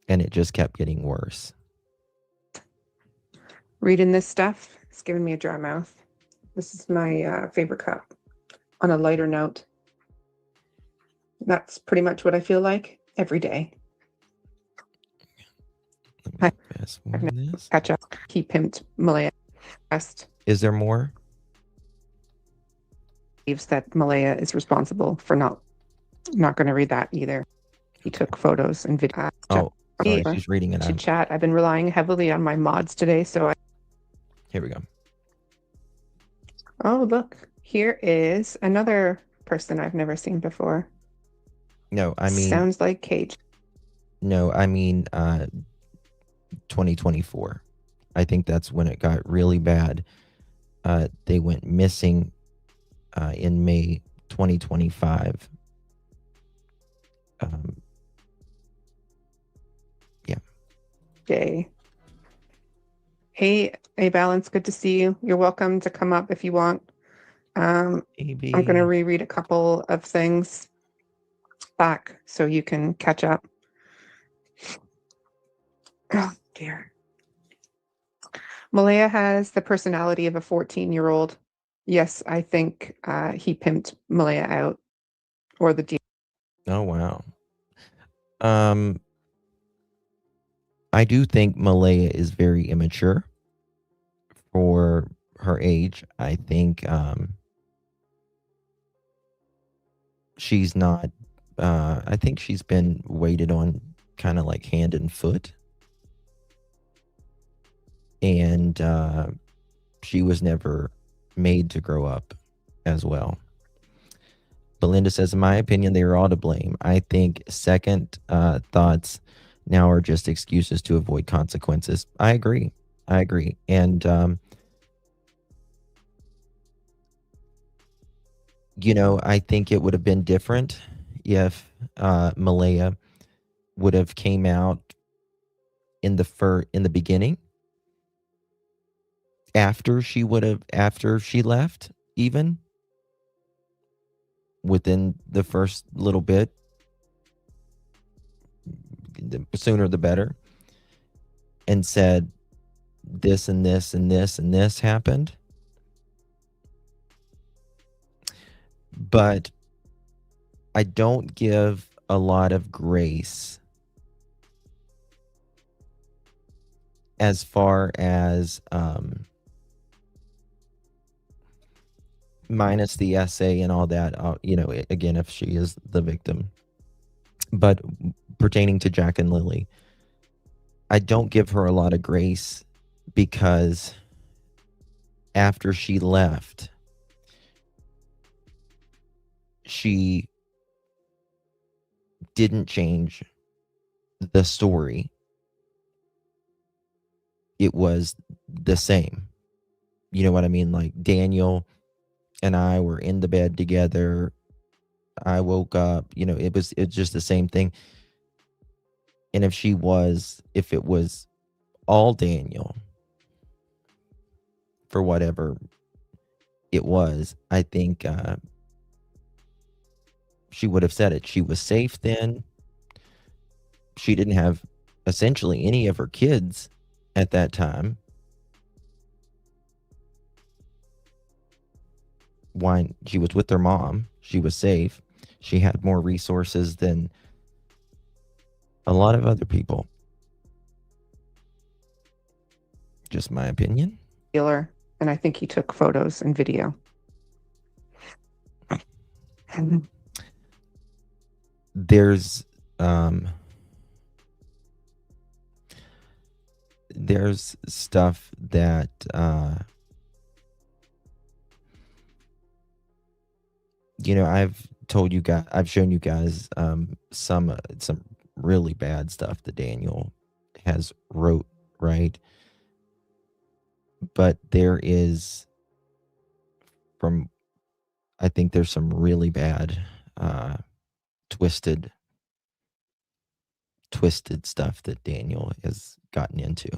And it just kept getting worse. reading this stuff is giving me a dry mouth. This is my favorite cup. On a lighter note, that's pretty much what I feel like every day. I've never catch up. He pimped Malaya. Is there more? Believes that Malaya is responsible for not going to read that either. He took photos and video. Oh, sorry, she's reading it. To chat. I've been relying heavily on my mods today, so Here we go. Oh, look. Here is another person I've never seen before. No, I mean sounds like Cage. No, I mean 2024. I think that's when it got really bad. They went missing in May 2025. Yeah. Day. Hey, Balance, good to see you. You're welcome to come up if you want. I'm going to reread a couple of things back so you can catch up. Oh, dear. Malaya has the personality of a 14-year-old. Yes, I think he pimped Malaya out, or the deal. Oh, wow. I do think Malaya is very immature for her age. I think she's not, I think she's been weighted on kind of like hand and foot. And she was never made to grow up as well. Belinda says, in my opinion, they are all to blame. I think second thoughts now are just excuses to avoid consequences. I agree. And, you know, I think it would have been different if Malaya would have came out in the beginning, after she left, even within the first little bit, the sooner the better, and said this and this and this and this happened. But I don't give a lot of grace as far as minus the essay and all that, you know, again, if she is the victim. But pertaining to Jack and Lily, I don't give her a lot of grace because after she left, she didn't change the story. It was the same. You know what I mean? Like, Daniel and I were in the bed together. I woke up, you know, it's just the same thing. And if it was all Daniel, for whatever it was, I think she would have said it. She was safe then. She didn't have essentially any of her kids at that time. Why? She was with her mom. She was safe. She had more resources than a lot of other people. Just my opinion. Dealer, and I think he took photos and video. There's stuff that you know, I've shown you guys some really bad stuff that Daniel has wrote, right? But I think there's some really bad twisted stuff that Daniel has gotten into.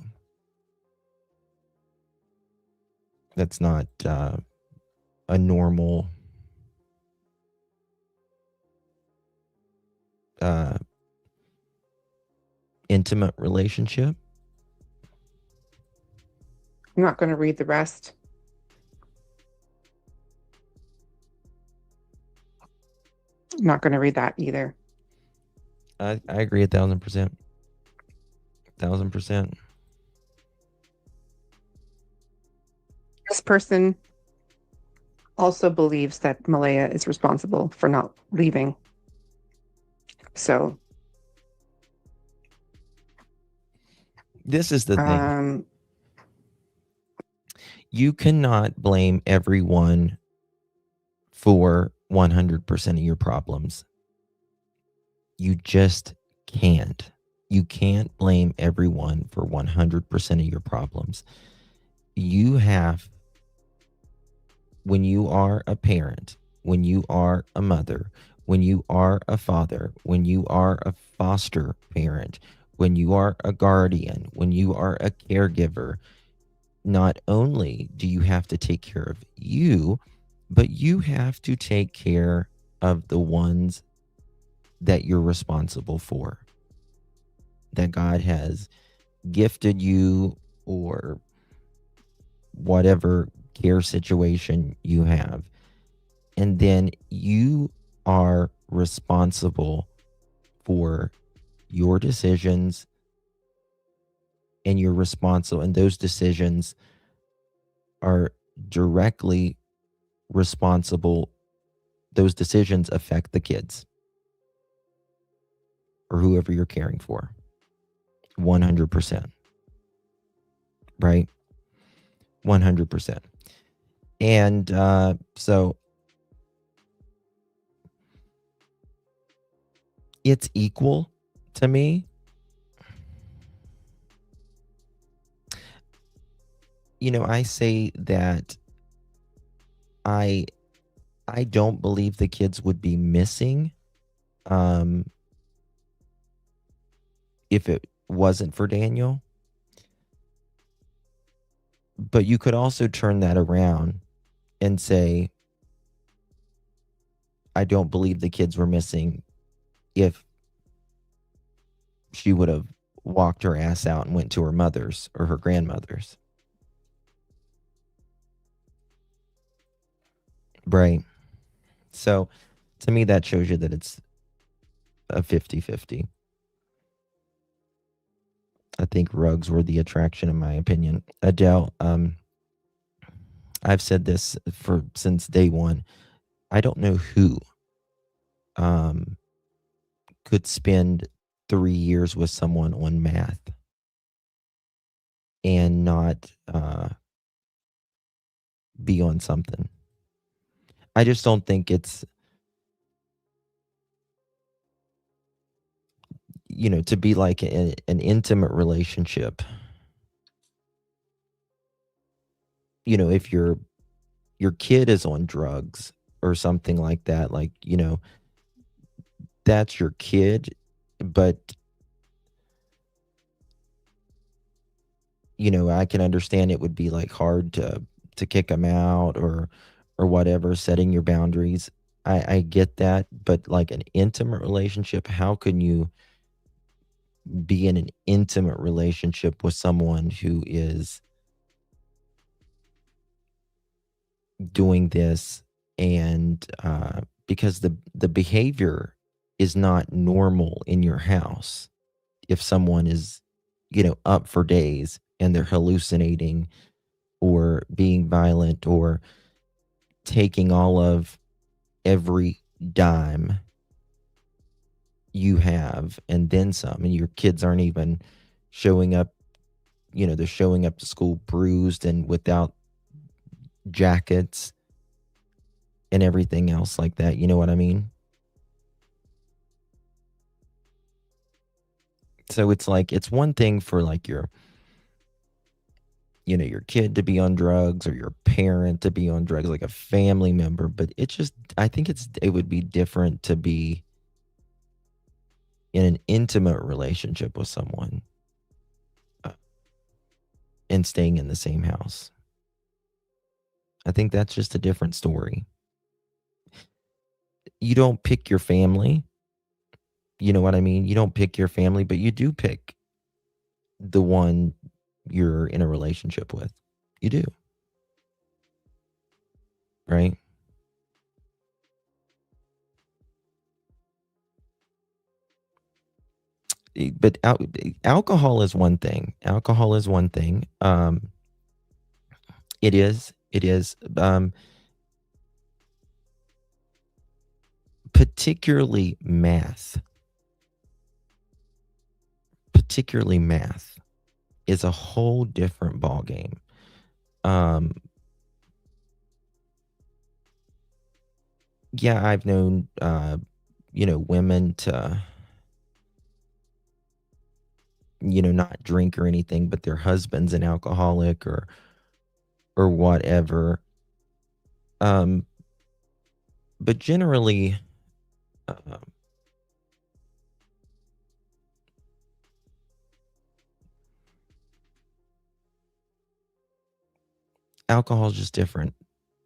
That's not a normal intimate relationship. I'm not going to read the rest. I'm not going to read that either. I agree 1,000%. 1,000%. This person also believes that Malaya is responsible for not leaving. So this is the thing. You cannot blame everyone for 100% of your problems. You just can't. You can't blame everyone for 100% of your problems. You have, when you are a parent, when you are a mother, when you are a father, when you are a foster parent, when you are a guardian, when you are a caregiver, not only do you have to take care of you, but you have to take care of the ones that you're responsible for, that God has gifted you, or whatever care situation you have. And then you are responsible for your decisions, and you're responsible, and those decisions are directly responsible. Those decisions affect the kids or whoever you're caring for 100%. Right? 100%. And so it's equal to me. I say that I don't believe the kids would be missing if it wasn't for Daniel. But you could also turn that around and say, I don't believe the kids were missing if she would have walked her ass out and went to her mother's or her grandmother's. Right. So to me, that shows you that it's a 50-50. I think rugs were the attraction, in my opinion. Adele, I've said this since day one. I don't know who could spend 3 years with someone on math and not be on something. I just don't think it's, to be like an intimate relationship. If your kid is on drugs or something like that, that's your kid, but I can understand it would be like hard to kick them out or whatever, setting your boundaries. I get that, but like an intimate relationship, how can you be in an intimate relationship with someone who is doing this? And because the behavior is not normal in your house. If someone is, up for days and they're hallucinating or being violent or taking all of every dime you have and then some, and your kids aren't even showing up, they're showing up to school bruised and without jackets and everything else like that. You know what I mean? So it's like, it's one thing for like your kid to be on drugs or your parent to be on drugs, like a family member, but I think it would be different to be in an intimate relationship with someone and staying in the same house. I think that's just a different story. You don't pick your family. You know what I mean? You don't pick your family, but you do pick the one you're in a relationship with. You do. Right? But alcohol is one thing. Alcohol is one thing. It is. Particularly math. Particularly math is a whole different ballgame. Yeah, I've known, women to, not drink or anything, but their husband's an alcoholic or whatever. But generally, Um, alcohol is just different,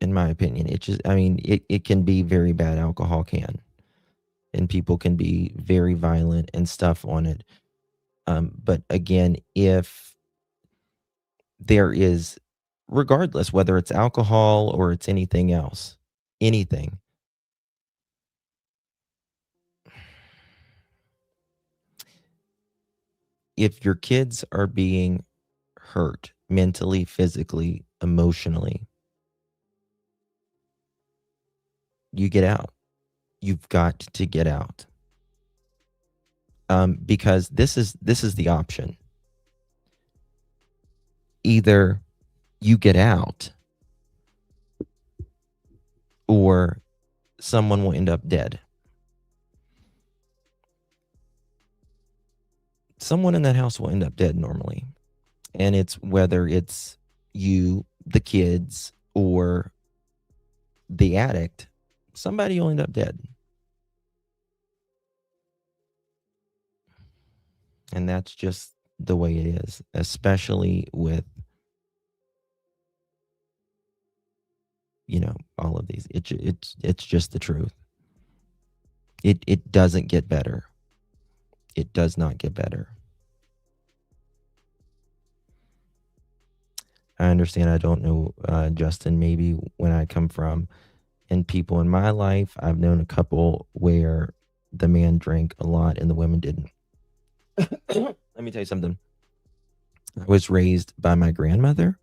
in my opinion. It can be very bad. Alcohol can, and people can be very violent and stuff on it. But again, if there is, regardless whether it's alcohol or it's anything else, anything, if your kids are being hurt mentally, physically, emotionally, you get out. You've got to get out. Because this is the option. Either you get out or someone will end up dead. Someone in that house will end up dead normally. And it's whether it's you, the kids, or the addict, somebody will end up dead. And that's just the way it is, especially with, all of these. It's just the truth. It doesn't get better. It does not get better. I understand. I don't know, Justin, maybe when I come from, and people in my life, I've known a couple where the man drank a lot and the women didn't. Let me tell you something. I was raised by my grandmother,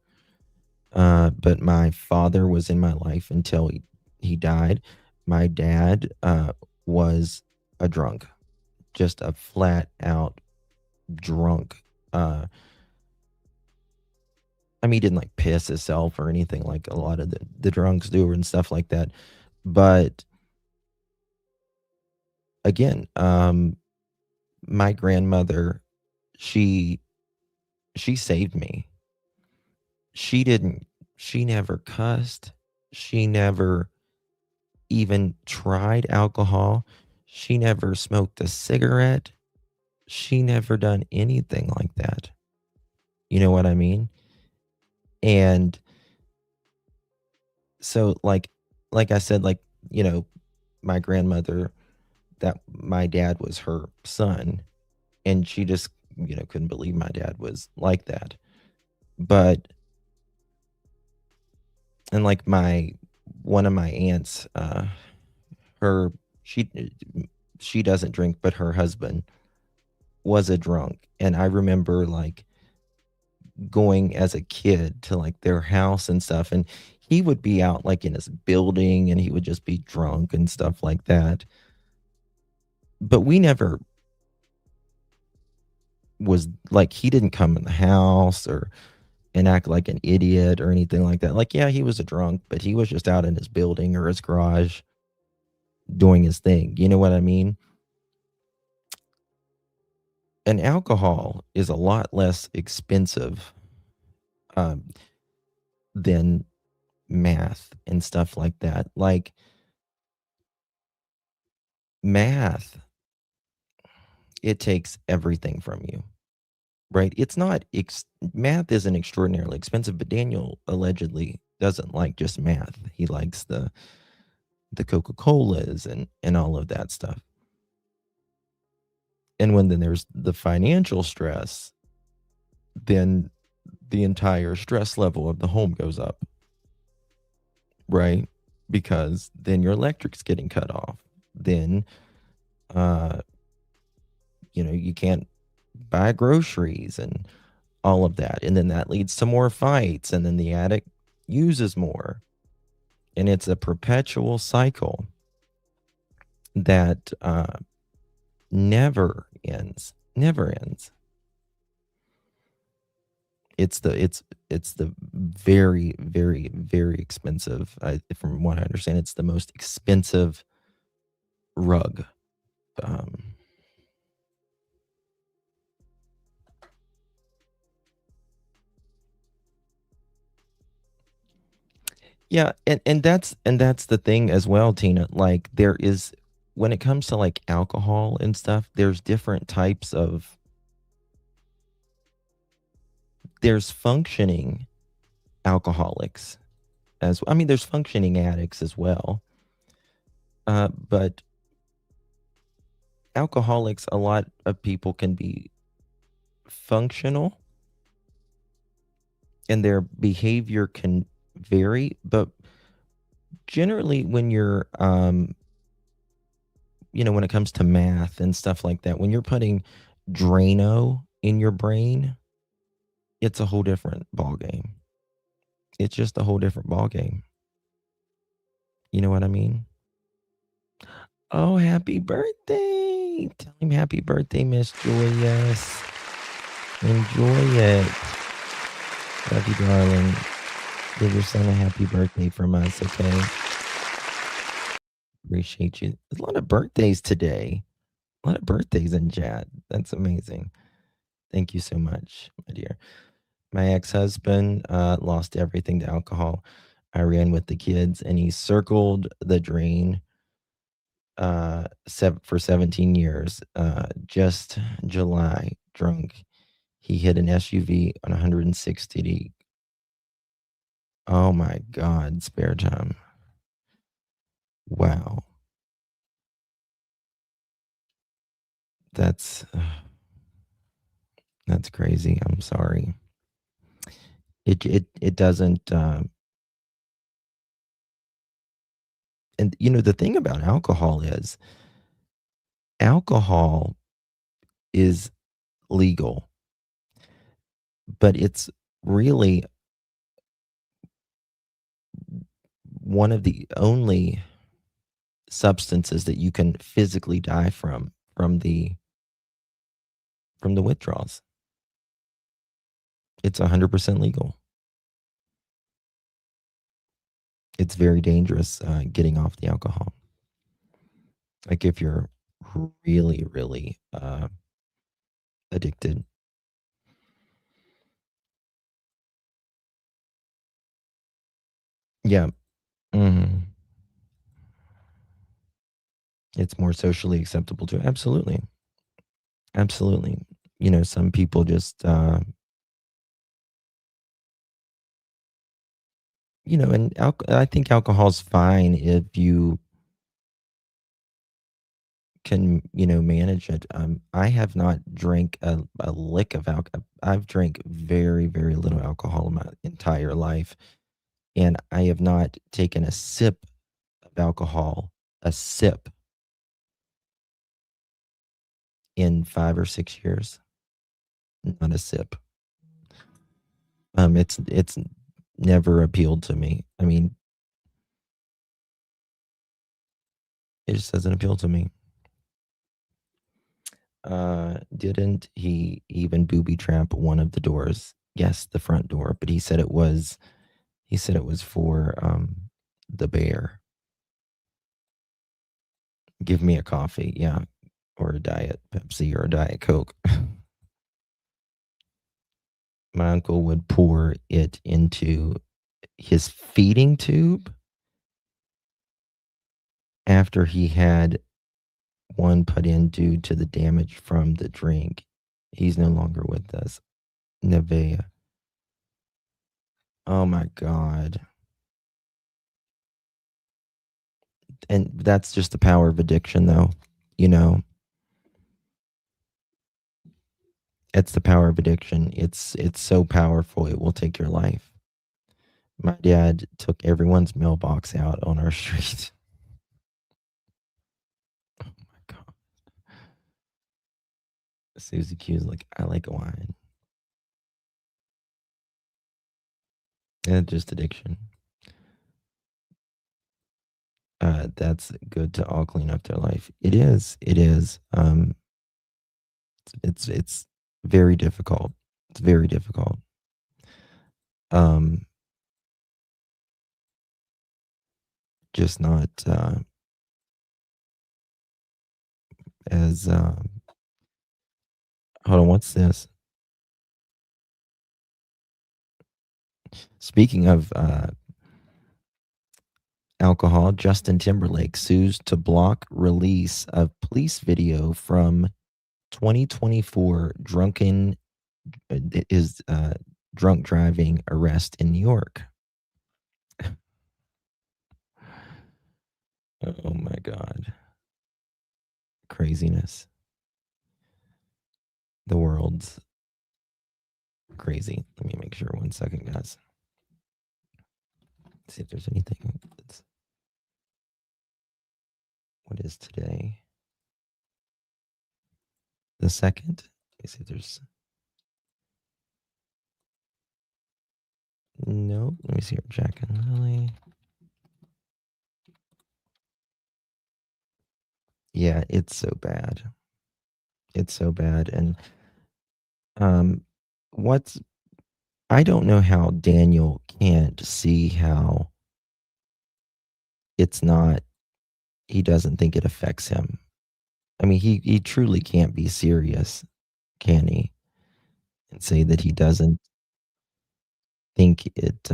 but my father was in my life until he died. My dad was a drunk, just a flat out drunk. He didn't like piss himself or anything like a lot of the drunks do and stuff like that. But again, my grandmother, she saved me. She never cussed. She never even tried alcohol. She never smoked a cigarette. She never done anything like that. You know what I mean? And so like I said, my grandmother, that my dad was her son, and she just, couldn't believe my dad was like that. But, and like one of my aunts, she doesn't drink, but her husband was a drunk. And I remember going as a kid to their house and stuff, and he would be out in his building and he would just be drunk and stuff like that. But we never was he didn't come in the house and act like an idiot or anything like that. Yeah, he was a drunk, but he was just out in his building or his garage doing his thing. You know what I mean? And alcohol is a lot less expensive than math and stuff like that. Math, it takes everything from you, right? It's not, math isn't extraordinarily expensive, but Daniel allegedly doesn't like just math. He likes the Coca-Colas and all of that stuff. And when then there's the financial stress, then the entire stress level of the home goes up, right? Because then your electric's getting cut off. Then, you can't buy groceries and all of that. And then that leads to more fights. And then the addict uses more. And it's a perpetual cycle that never ends. Never ends. It's the very, very, very expensive. From what I understand, it's the most expensive rug. Yeah, and that's the thing as well, Tina. There is, when it comes to like alcohol and stuff, there's different types of there's functioning alcoholics there's functioning addicts as well. But alcoholics, a lot of people can be functional and their behavior can vary, but generally when you're when it comes to math and stuff like that, when you're putting Drano in your brain, it's a whole different ball game. It's just a whole different ball game. You know what I mean? Oh, happy birthday. Tell him happy birthday, Miss Joyous. Enjoy it. Love you, darling. Give your son a happy birthday from us, okay? Appreciate you. There's a lot of birthdays today. A lot of birthdays in chat. That's amazing. Thank you so much, my dear. My ex-husband lost everything to alcohol. I ran with the kids and he circled the drain for 17 years. Just July, drunk. He hit an SUV on 160. Oh my God, spare time. Wow. That's crazy. I'm sorry. It doesn't and the thing about alcohol is legal, but it's really one of the only substances that you can physically die from the withdrawals. It's 100% legal. It's very dangerous getting off the alcohol. Like if you're really, really addicted. Yeah. Mhm. It's more socially acceptable too. Absolutely. Absolutely. Some people just and I think alcohol's fine if you can, manage it. I have not drank a lick of alcohol. I've drank very, very little alcohol in my entire life, and I have not taken a sip of alcohol, in 5 or 6 years. Not a sip. It's never appealed to me. I mean, it just doesn't appeal to me. Didn't he even booby trap one of the doors? Yes, the front door, but he said it was for the bear. Give me a coffee, yeah, or a Diet Pepsi or a Diet Coke. My uncle would pour it into his feeding tube after he had one put in due to the damage from the drink. He's no longer with us. Nevea. Oh my God. And that's just the power of addiction, though. It's the power of addiction. It's so powerful. It will take your life. My dad took everyone's mailbox out on our street. Oh my God. Susie Q's like, I like wine. And just addiction. That's good to all clean up their life. It is. It's very difficult. It's very difficult. Just not as hold on, what's this? Speaking of alcohol, Justin Timberlake sues to block release of police video from 2024 drunk driving arrest in New York. Oh my God. Craziness. The world's crazy. Let me make sure 1 second, guys. See if there's anything that's, what is today? The 2nd? Let me see if there's, no, let me see here. Jack and Lily. Yeah, it's so bad. It's so bad. And I don't know how Daniel can't see how it's not, he doesn't think it affects him. I mean, he truly can't be serious, can he? And say that he doesn't think it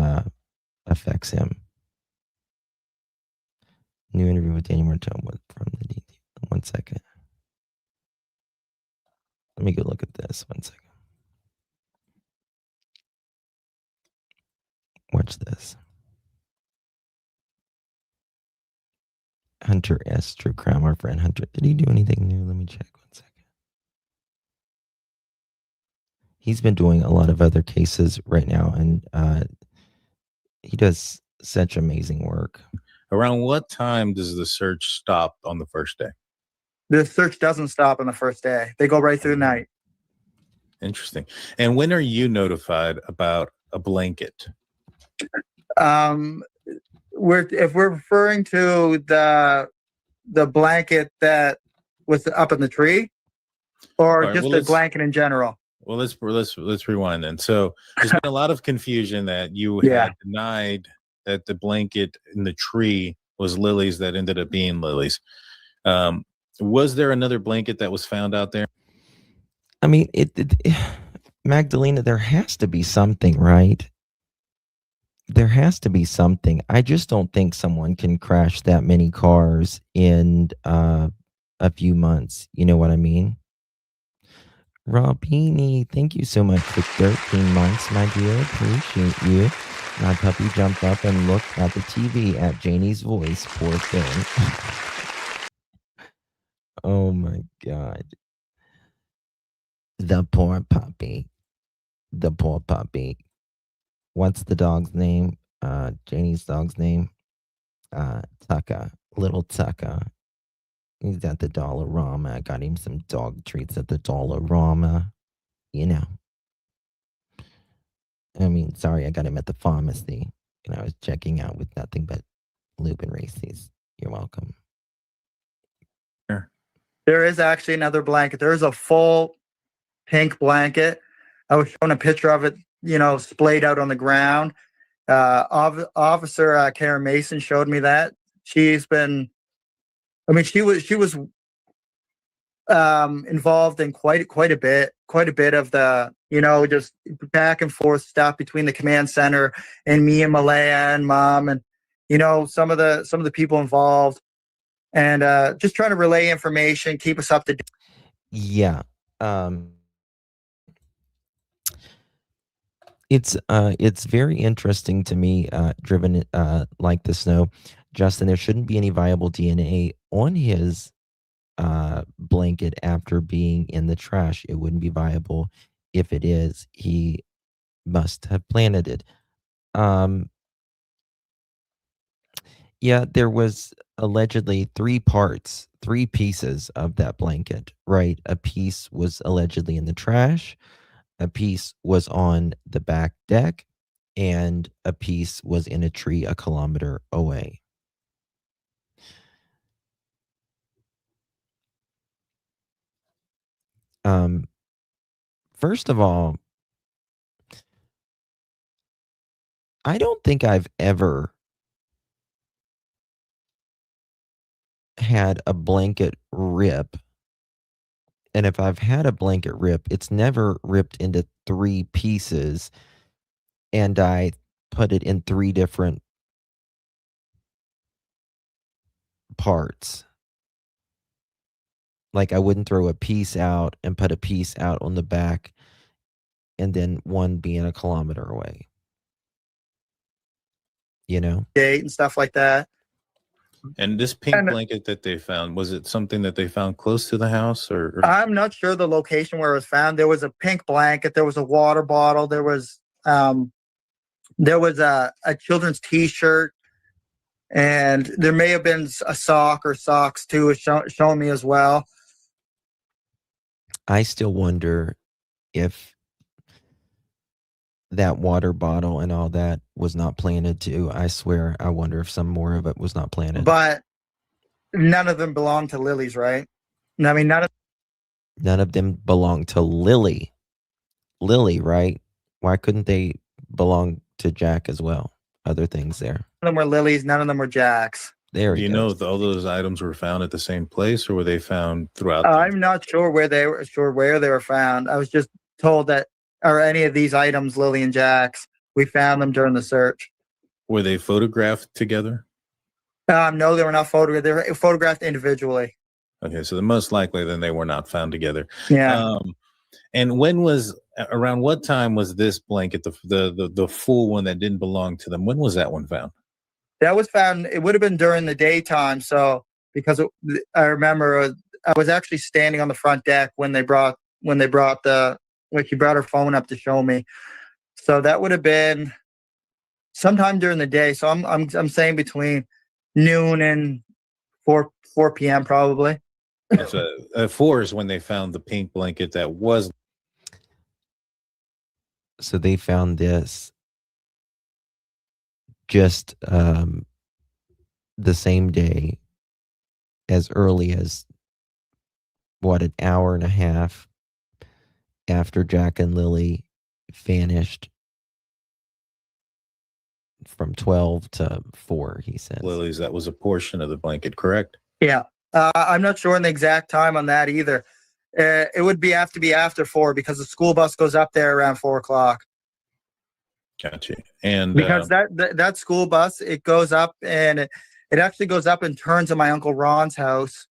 affects him. New interview with Daniel Martell from the DT. 1 second. Let me go look at this. 1 second. Watch this. Hunter S. True Crime, our friend Hunter. Did he do anything new? Let me check 1 second. He's been doing a lot of other cases right now, and he does such amazing work. Around what time does the search stop on the first day? The search doesn't stop on the first day. They go right through the night. Interesting. And when are you notified about a blanket? If we're referring to the blanket that was up in the tree, or All right, just well, the blanket in general. Well, let's rewind then. So there's been a lot of confusion that you Yeah. had denied that the blanket in the tree was Lily's that ended up being Lily's. Was there another blanket that was found out there? I mean, Magdalena, there has to be something, right? There has to be something. I just don't think someone can crash that many cars in a few months. You know what I mean? Robini, thank you so much for 13 months, my dear. Appreciate you. My puppy jumped up and looked at the TV at Janie's voice. Poor thing. Oh my God. The poor puppy. The poor puppy. What's the dog's name? Janie's dog's name? Tucka. Little Tucka. He's at the Dollarama. I got him some dog treats at the Dollarama. You know. I mean, sorry, I got him at the pharmacy. And I was checking out with nothing but lube and Reese's. You're welcome. There is actually another blanket. There is a full pink blanket. I was showing a picture of it, splayed out on the ground. Officer Karen Mason showed me that. She was involved in quite a bit of the, just back and forth stuff between the command center and me and Malaya and Mom and, some of the people involved, and just trying to relay information, keep us up to date. Yeah. It's very interesting to me, driven like the snow. Justin, there shouldn't be any viable DNA on his blanket after being in the trash. It wouldn't be viable. If it is, he must have planted it. Yeah, there was allegedly three pieces of that blanket, right? A piece was allegedly in the trash, a piece was on the back deck, and a piece was in a tree a kilometer away. First of all, I don't think I've ever had a blanket rip. And if I've had a blanket rip, it's never ripped into three pieces and I put it in three different parts. Like I wouldn't throw a piece out and put a piece out on the back and then one being a kilometer away. You know? Gate and stuff like that. And this pink blanket that they found, was it something that they found close to the house or? I'm not sure the location where it was found. There was a pink blanket. There was a water bottle. There was a children's T-shirt, and there may have been a sock or socks too. It's showing me as well. I still wonder if that water bottle and all that was not planted too. I swear, I wonder if some more of it was not planted. But none of them belong to Lily's, right? I mean, None of them belong to Lily. Lily, right? Why couldn't they belong to Jack as well? Other things there. None of them were Lily's. None of them were Jack's. There Do you know if all those items were found at the same place, or were they found throughout? I'm not sure where they were found. I was just told that, or any of these items, Lily and Jack's, we found them during the search. Were they photographed together? No, they were not photographed. They were photographed individually. Okay, so the most likely then they were not found together. Yeah. And around what time was this blanket, the full one that didn't belong to them? When was that one found? That was found. It would have been during the daytime. So because I remember I was actually standing on the front deck when she brought her phone up to show me. So that would have been sometime during the day. So I'm saying between noon and 4 p.m. probably. So, 4 is when they found the pink blanket that was. So they found this just the same day, as early as an hour and a half after Jack and Lily vanished, from 12 to 4, he says. Lily's, that was a portion of the blanket, correct? Yeah. I'm not sure on the exact time on that either. It would have to be after 4 because the school bus goes up there around 4 o'clock. Gotcha. And because that school bus, it goes up and it actually goes up and turns at my Uncle Ron's house,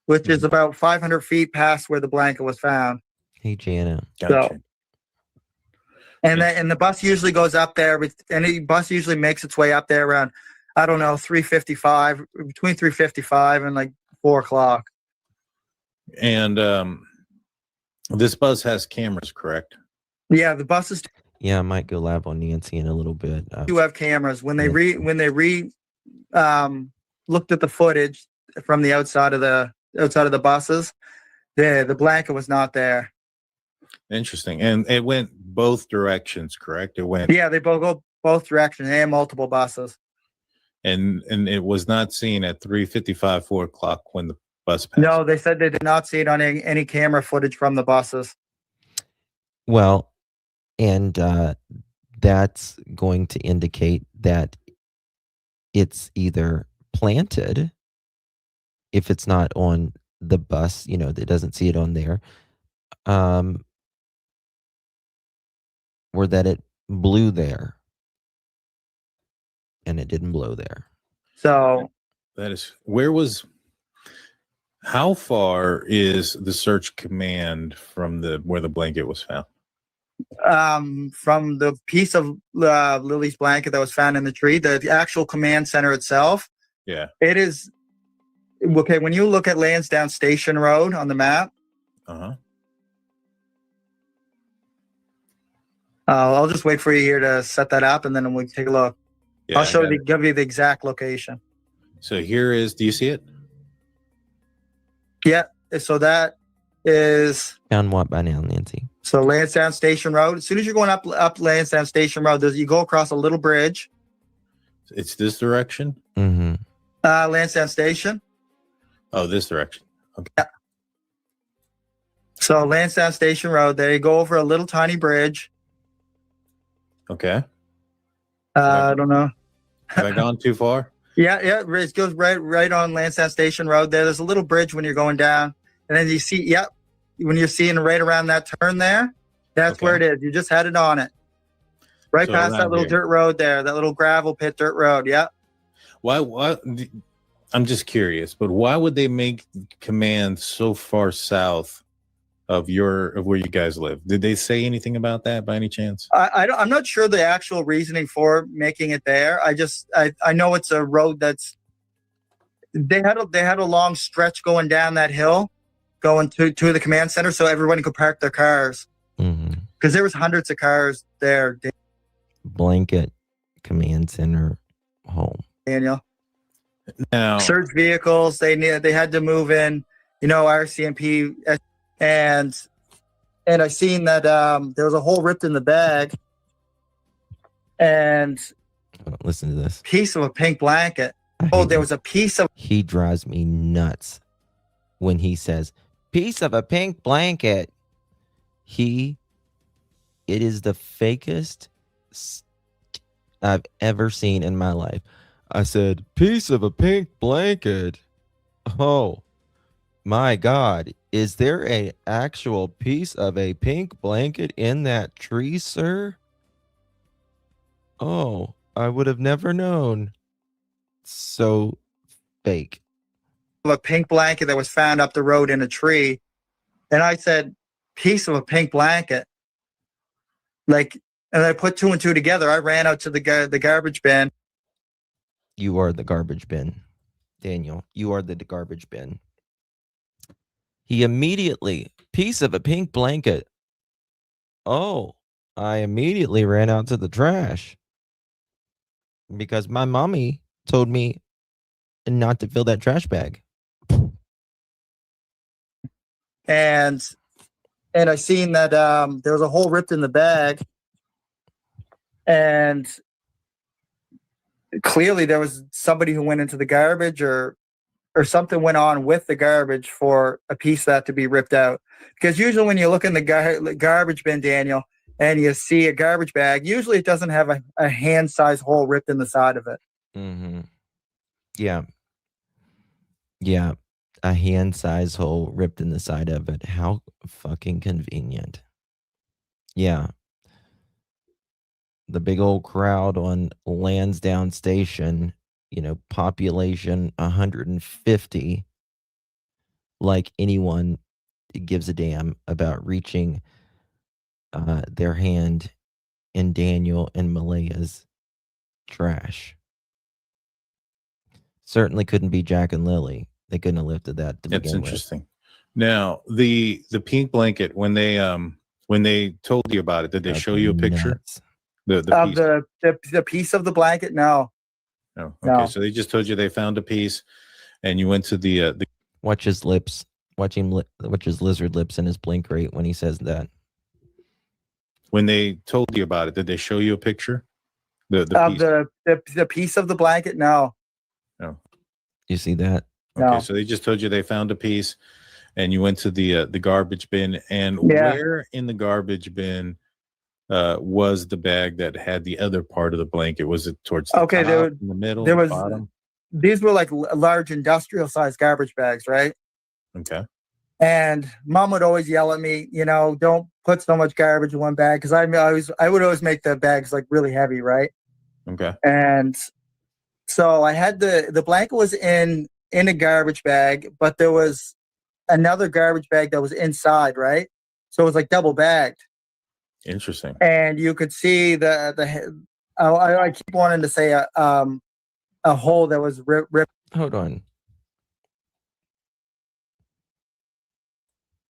which is about 500 feet past where the blanket was found. Hey, Jana. Gotcha. So, and the bus usually goes up there, and the bus usually makes its way up there around, I don't know, 3:55, between 3:55 and like 4 o'clock. And this bus has cameras, correct? Yeah, the buses Yeah, I might go live on Nancy in a little bit. do have cameras. When they looked at the footage from the outside of the buses, the blanket was not there. Interesting. And it went both directions, correct? It went. Yeah, they both go both directions and multiple buses. And it was not seen at 3:55, 4 o'clock when the bus passed. No, they said they did not see it on any camera footage from the buses. Well, and that's going to indicate that it's either planted, if it's not on the bus, it doesn't see it on there, or that it blew there and it didn't blow there. So that is, how far is the search command from where the blanket was found? From the piece of Lily's blanket that was found in the tree, the actual command center itself. Yeah. It is okay. When you look at Lansdowne Station Road on the map. I'll just wait for you here to set that up, and then we can take a look. Yeah, I'll give you the exact location. So here is. Do you see it? Yeah. So that is found what by now, Nancy? So Lansdowne Station Road. As soon as you're going up Lansdowne Station Road, you go across a little bridge. It's this direction. Mm-hmm. Lansdowne Station. Oh, this direction. Okay. Yeah. So Lansdowne Station Road. There you go over a little tiny bridge. Okay. I don't know. Have I gone too far? Yeah. It goes right on Lansdowne Station Road. There's a little bridge when you're going down, and then you see. Yep. When you're seeing right around that turn there, that's where it is. You just headed on it. Right past that little dirt road there, that little gravel pit dirt road. Yeah. Why? I'm just curious, but why would they make command so far south of where you guys live? Did they say anything about that by any chance? I'm not sure the actual reasoning for making it there. I know it's a road that's they had a long stretch going down that hill, going to the command center, so everybody could park their cars. Because there was hundreds of cars there. Blanket command center home. Daniel. Now, search vehicles. They had to move in. RCMP, and I seen that there was a hole ripped in the bag, and listen to this piece of a pink blanket. There was a piece of. He drives me nuts when he says piece of a pink blanket. It is the fakest I've ever seen in my life. I said, piece of a pink blanket. Oh my God. Is there a actual piece of a pink blanket in that tree, sir? Oh, I would have never known. So fake. A pink blanket that was found up the road in a tree. And I said, piece of a pink blanket. And I put two and two together. I ran out to the garbage bin. You are the garbage bin, Daniel. You are the garbage bin. He immediately, piece of a pink blanket. Oh, I immediately ran out to the trash because my mommy told me not to fill that trash bag. And I seen that there was a hole ripped in the bag, and clearly there was somebody who went into the garbage or something went on with the garbage for a piece of that to be ripped out. Because usually when you look in the garbage bin, Daniel, and you see a garbage bag, usually it doesn't have a hand-sized hole ripped in the side of it. Mm-hmm. Yeah. Yeah. A hand-sized hole ripped in the side of it. How fucking convenient. Yeah. The big old crowd on Lansdowne Station, population 150, like anyone gives a damn about reaching their hand in Daniel and Malaya's trash. Certainly couldn't be Jack and Lily. They couldn't have lifted that to begin with. That's interesting. Now, the pink blanket, when they told you about it, did they show you a picture? Nuts. The piece of the blanket? No. Oh, okay. No. So they just told you they found a piece, and you went to the watch his lips, watch his lizard lips and his blink rate when he says that. When they told you about it, did they show you a picture? The piece of the blanket? No. No. You see that? Okay, No. so they just told you they found a piece, and you went to the garbage bin. And Yeah. where in the garbage bin was the bag that had the other part of the blanket? Was it towards the top, in the middle, there the was bottom? These were like large industrial sized garbage bags, right? Okay. And Mom would always yell at me, don't put so much garbage in one bag, because I would always make the bags like really heavy, right? Okay. And so I had the blanket was in a garbage bag, but there was another garbage bag that was inside, right? So it was like double bagged. Interesting. And you could see I keep wanting to say a hole that was ripped. Hold on.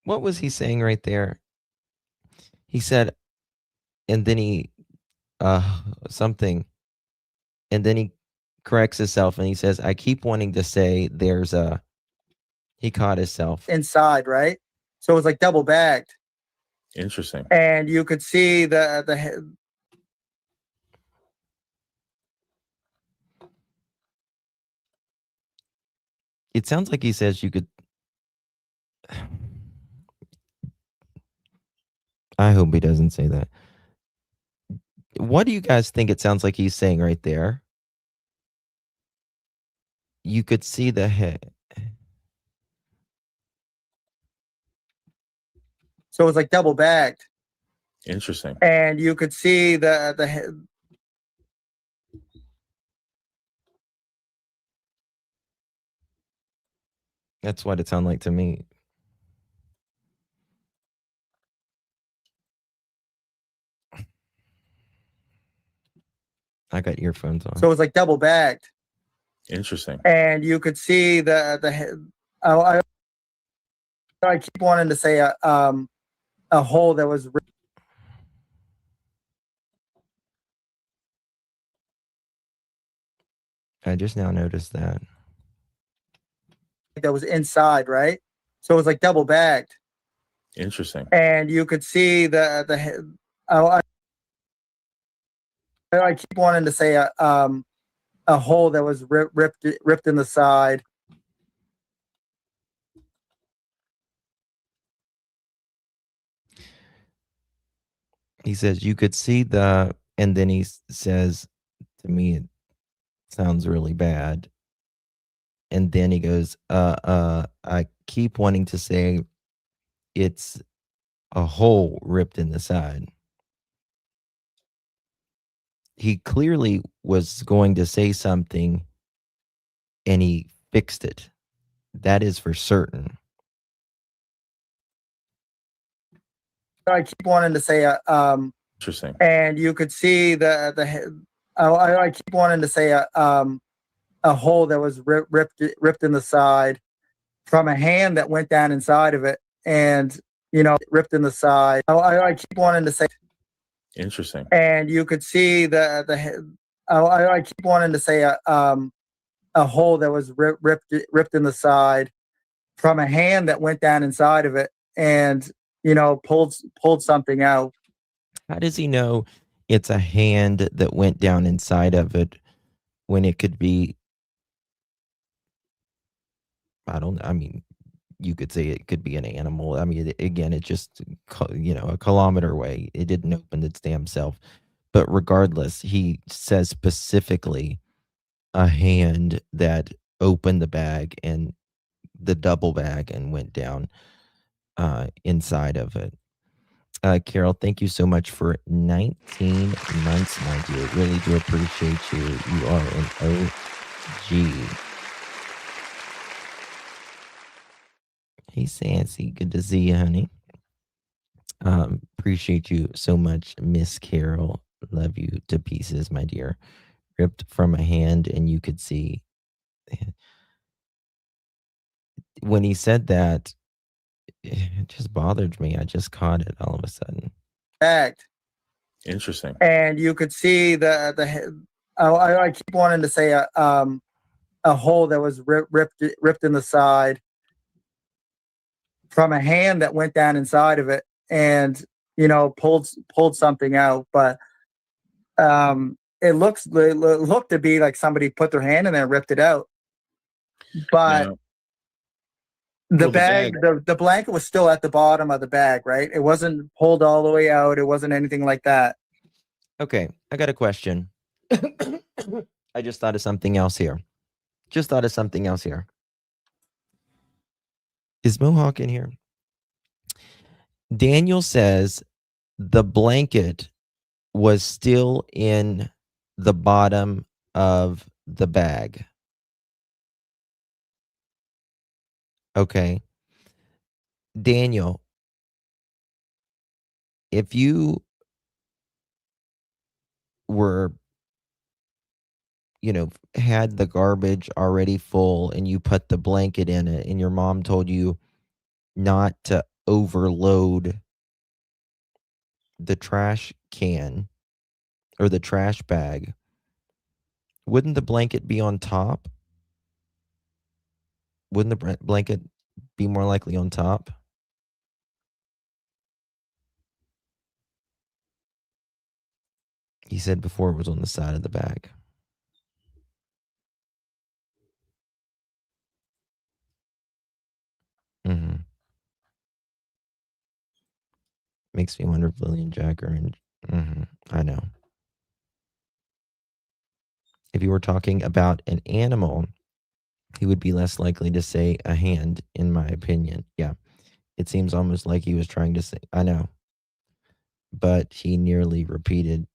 What was he saying right there? He said, and then he something, and then he corrects himself and he says, I keep wanting to say he caught himself inside, right? So it was like double bagged. Interesting. And you could see the It sounds like he says you could. I hope he doesn't say that. What do you guys think it sounds like he's saying right there? You could see the head. So it was like double bagged. Interesting. And you could see the That's what it sounded like to me. I got earphones on. So it was like double bagged. Interesting. And you could see I keep wanting to say a hole that was I just now noticed that. inside, right? So it was like double bagged. Interesting. And you could see I keep wanting to say a hole that was ripped in the side. He says you could see and then he says to me, it sounds really bad. And then he goes, I keep wanting to say it's a hole ripped in the side. He clearly was going to say something and he fixed it. That is for certain. I keep wanting to say Interesting. And you could see I keep wanting to say a hole that was ripped in the side from a hand that went down inside of it, and ripped in the side. I keep wanting to say. Interesting. And you could see I keep wanting to say a hole that was ripped in the side from a hand that went down inside of it, and pulled something out. How does he know it's a hand that went down inside of it when it could be? I mean, you could say it could be an animal. I mean, again, it's just, a kilometer away. It didn't open its damn self. But regardless, he says specifically a hand that opened the bag and the double bag and went down inside of it. Carol, thank you so much for 19 months, my dear. Really do appreciate you. You are an OG. Hey, Sassy. Good to see you, honey. Appreciate you so much, Miss Carol. Love you to pieces, my dear. Ripped from a hand, and you could see. When he said that, it just bothered me. I just caught it all of a sudden. Bagged. Interesting. And you could see I keep wanting to say a hole that was ripped in the side from a hand that went down inside of it, and pulled something out. But it looked to be like somebody put their hand in there and ripped it out. But Now, the bag, the blanket was still at the bottom of the bag, right? It wasn't pulled all the way out. It wasn't anything like that. Okay, I got a question. I just thought of something else here. Is Mohawk in here? Daniel says the blanket was still in the bottom of the bag. Okay. Daniel, if you were, had the garbage already full and you put the blanket in it and your mom told you not to overload the trash can or the trash bag, wouldn't the blanket be on top? Wouldn't the blanket be more likely on top? He said before it was on the side of the bag. Mm-hmm. Makes me wonder if Lily and Jack are in. Mm-hmm. I know. If you were talking about an animal, he would be less likely to say a hand, in my opinion. Yeah. It seems almost like he was trying to say, I know. But he nearly repeated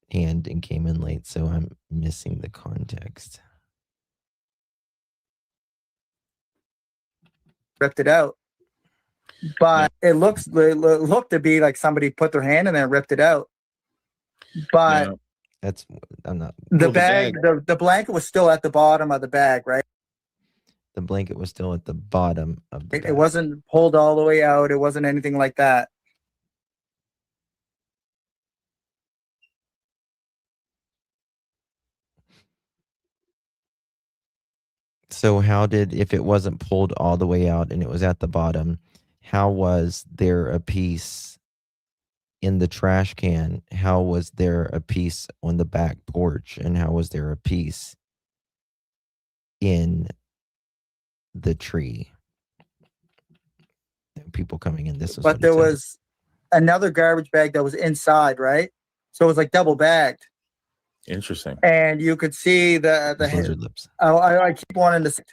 hand and came in late, so I'm missing the context. ripped it out. But it looked to be like somebody put their hand in there and ripped it out. But Now, That's I'm not. the Well, the bag, the blanket was still at the bottom of the bag, right? The blanket was still at the bottom of the It bag. wasn't pulled all the way out. It wasn't anything like that. So how did, if it wasn't pulled all the way out and it was at the bottom, how was there a piece in the trash can? How was there a piece on the back porch? And how was there a piece in the tree? People coming in. This is But what it there says. was another garbage bag that was inside, right? So it was like double bagged, interesting. and you could see the Lizard lips. I keep wanting to.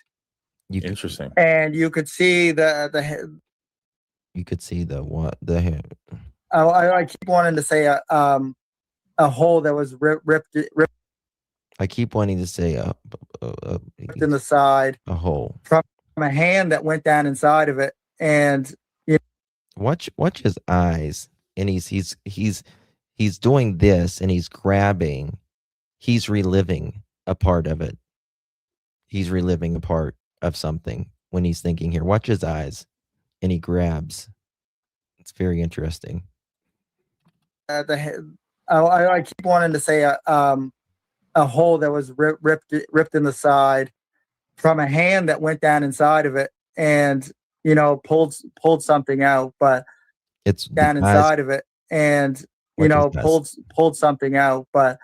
Interesting. And you could see the. You could see the what the. I keep wanting to say a hole that was ripped I keep wanting to say in the side a hole. from a hand that went down inside of it, and Watch his eyes, and he's doing this, and he's grabbing. He's reliving a part of it. He's reliving a part of something when he's thinking here. Watch his eyes, and he grabs. It's very interesting. I keep wanting to say a hole that was ripped in the side from a hand that went down inside of it, and pulled something out, but It's down the eyes. inside of it, and Watch his eyes. pulled something out, but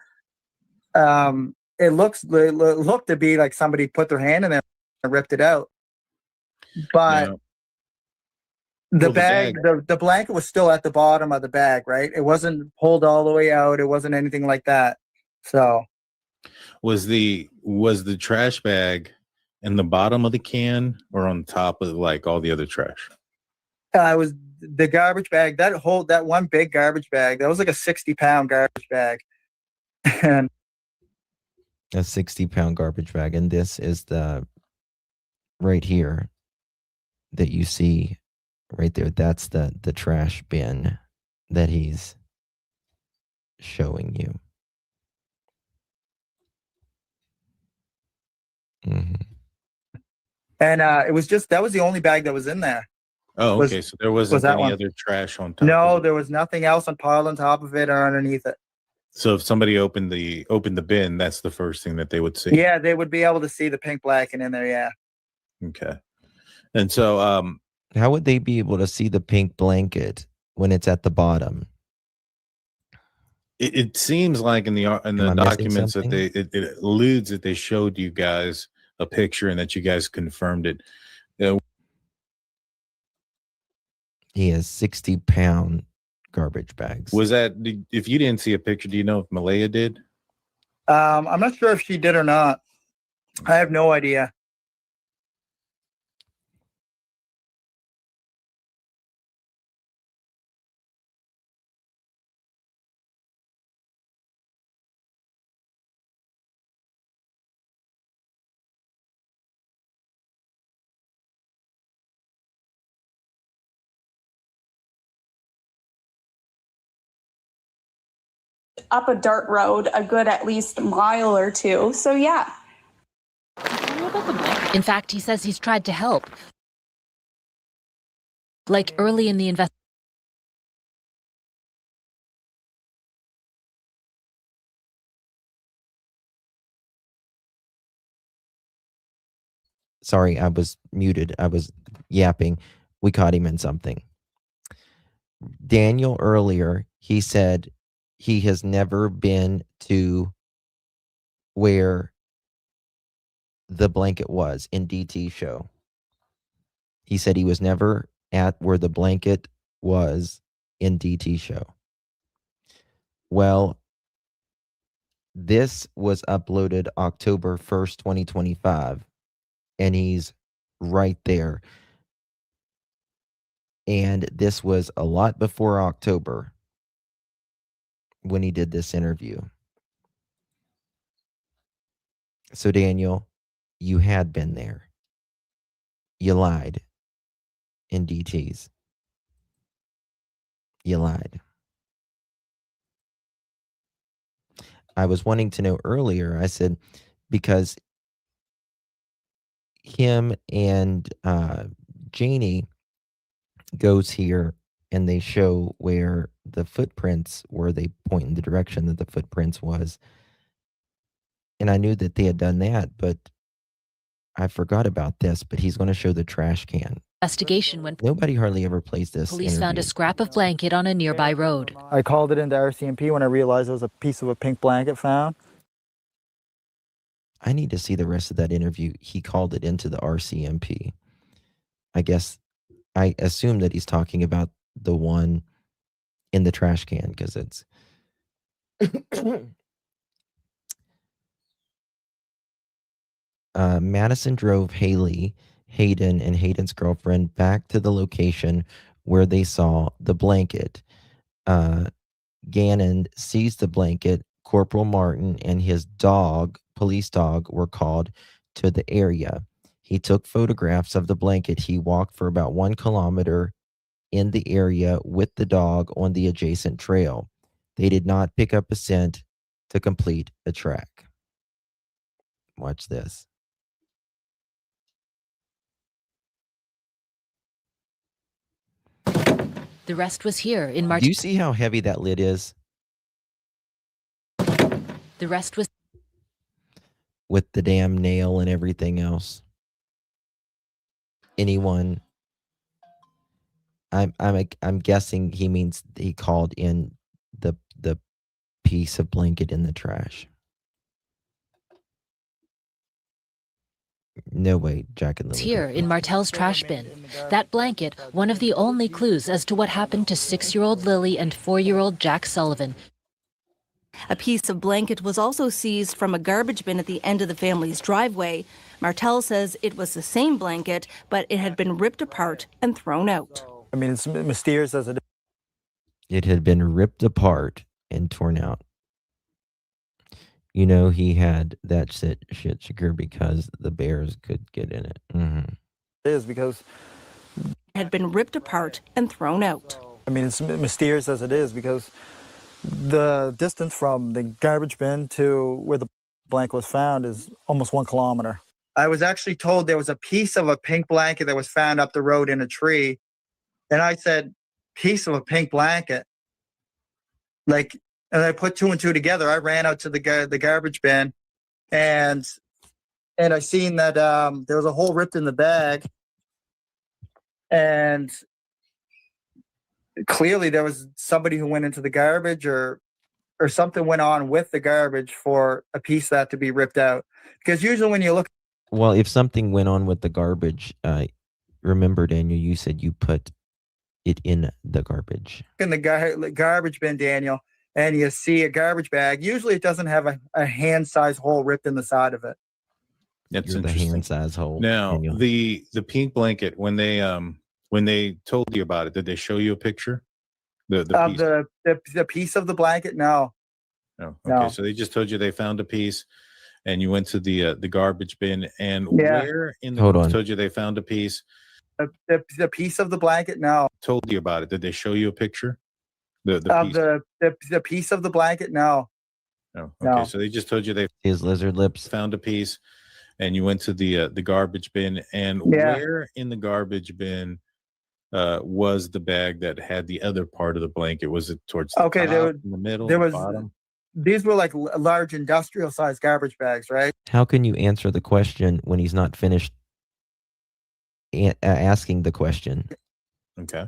it looked to be like somebody put their hand in there and ripped it out. But Now, the well, bag, the blanket was still at the bottom of the bag, right? It wasn't pulled all the way out. It wasn't anything like that. So was the trash bag in the bottom of the can or on top of like all the other trash? it was the garbage bag. That one big garbage bag. That was like a 60-pound garbage bag, and A 60-pound garbage bag, and this is the right here that you see right there. That's the trash bin that he's showing you. Mm-hmm. and it was just that was the only bag that was in there. Oh, Was- okay. So there wasn't that any one? other trash on top. No, of it. there was nothing else on pile on top of it or underneath it. So if somebody opened the bin, that's the first thing that they would see. Yeah, they would be able to see the pink blanket in there. Yeah. Okay. And so How would they be able to see the pink blanket when it's at the bottom? it seems like in the I missing documents that something? it alludes that they showed you guys a picture and that you guys confirmed it. He has 60-pound garbage bags. Was that, if you didn't see a picture, do you know if Malaya did? I'm not sure if she did or not. I have no idea. Up a dirt road a good at least mile or two. So yeah. In fact, he says he's tried to help. Like early in the investigation. Sorry, I was muted. I was yapping. We caught him in something. Daniel earlier, he said he has never been to where the blanket was in DT show. He said he was never at where the blanket was in DT show. Well, this was uploaded October 1st, 2025, and he's right there. And this was a lot before October when he did this interview. So, Daniel, you had been there. You lied. in DTs. You lied. I was wanting to know earlier, I said, because him and Janie goes here and they show where the footprints were. They point in the direction that the footprints was. And I knew that they had done that, but I forgot about this. But he's going to show the trash can. Investigation when Nobody hardly ever plays this. police found a interview. scrap of blanket on a nearby road. I called it into RCMP when I realized there was a piece of a pink blanket found. I need to see the rest of that interview. He called it into the RCMP. I guess I assume that he's talking about the one in the trash can because it's Madison drove Hayden, and Hayden's girlfriend back to the location where they saw the blanket. Gannon seized the blanket. Corporal Martin and his dog, police dog, were called to the area. He took photographs of the blanket. He walked for about 1 kilometer in the area with the dog on the adjacent trail. They did not pick up a scent to complete a track. Watch this. The rest was here in March. Do you see how heavy that lid is? The rest was With the damn nail and everything else. Anyone? I'm guessing he means he called in the piece of blanket in the trash. No way, Jack and It's Lily. here in Martell's trash bin. That blanket, one of the only clues as to what happened to 6-year-old Lily and 4-year-old Jack Sullivan. A piece of blanket was also seized from a garbage bin at the end of the family's driveway. Martell says it was the same blanket, but it had been ripped apart and thrown out. I mean, it's mysterious as it is. It had been ripped apart and torn out. You know, he had that shit secure because the bears could get in it. It is because It had been ripped apart and thrown out. I mean, it's mysterious as it is because the distance from the garbage bin to where the blanket was found is almost 1 kilometer. I was actually told there was a piece of a pink blanket that was found up the road in a tree. And I said, piece of a pink blanket? Like, and I put 2 and 2 together. I ran out to the garbage bin and I seen that there was a hole ripped in the bag. And clearly there was somebody who went into the garbage or something went on with the garbage for a piece of that to be ripped out. Because usually when you look... Well, if something went on with the garbage, remember, Daniel, you said you put it in the garbage. In the garbage bin, Daniel, and you see a garbage bag, usually it doesn't have a hand-sized hole ripped in the side of it. That's You're the interesting. hand-size hole. Now, Daniel. the pink blanket, when they told you about it, did they show you a picture? The piece? The piece of the blanket? No. Oh, okay. No. So they just told you they found a piece, and you went to the garbage bin. And Yeah. where in the Hold on. told you they found a piece? The piece of the blanket? No. Told you about it. Did they show you a picture? The piece? The piece of the blanket? No. Oh, okay. No. So they just told you they His lizard lips. found a piece, and you went to the garbage bin. And Yeah. where in the garbage bin was the bag that had the other part of the blanket? Was it towards the Okay, top, in the middle, there the was bottom? these were like large industrial sized garbage bags, right? How can you answer the question when he's not finished asking the question? Okay.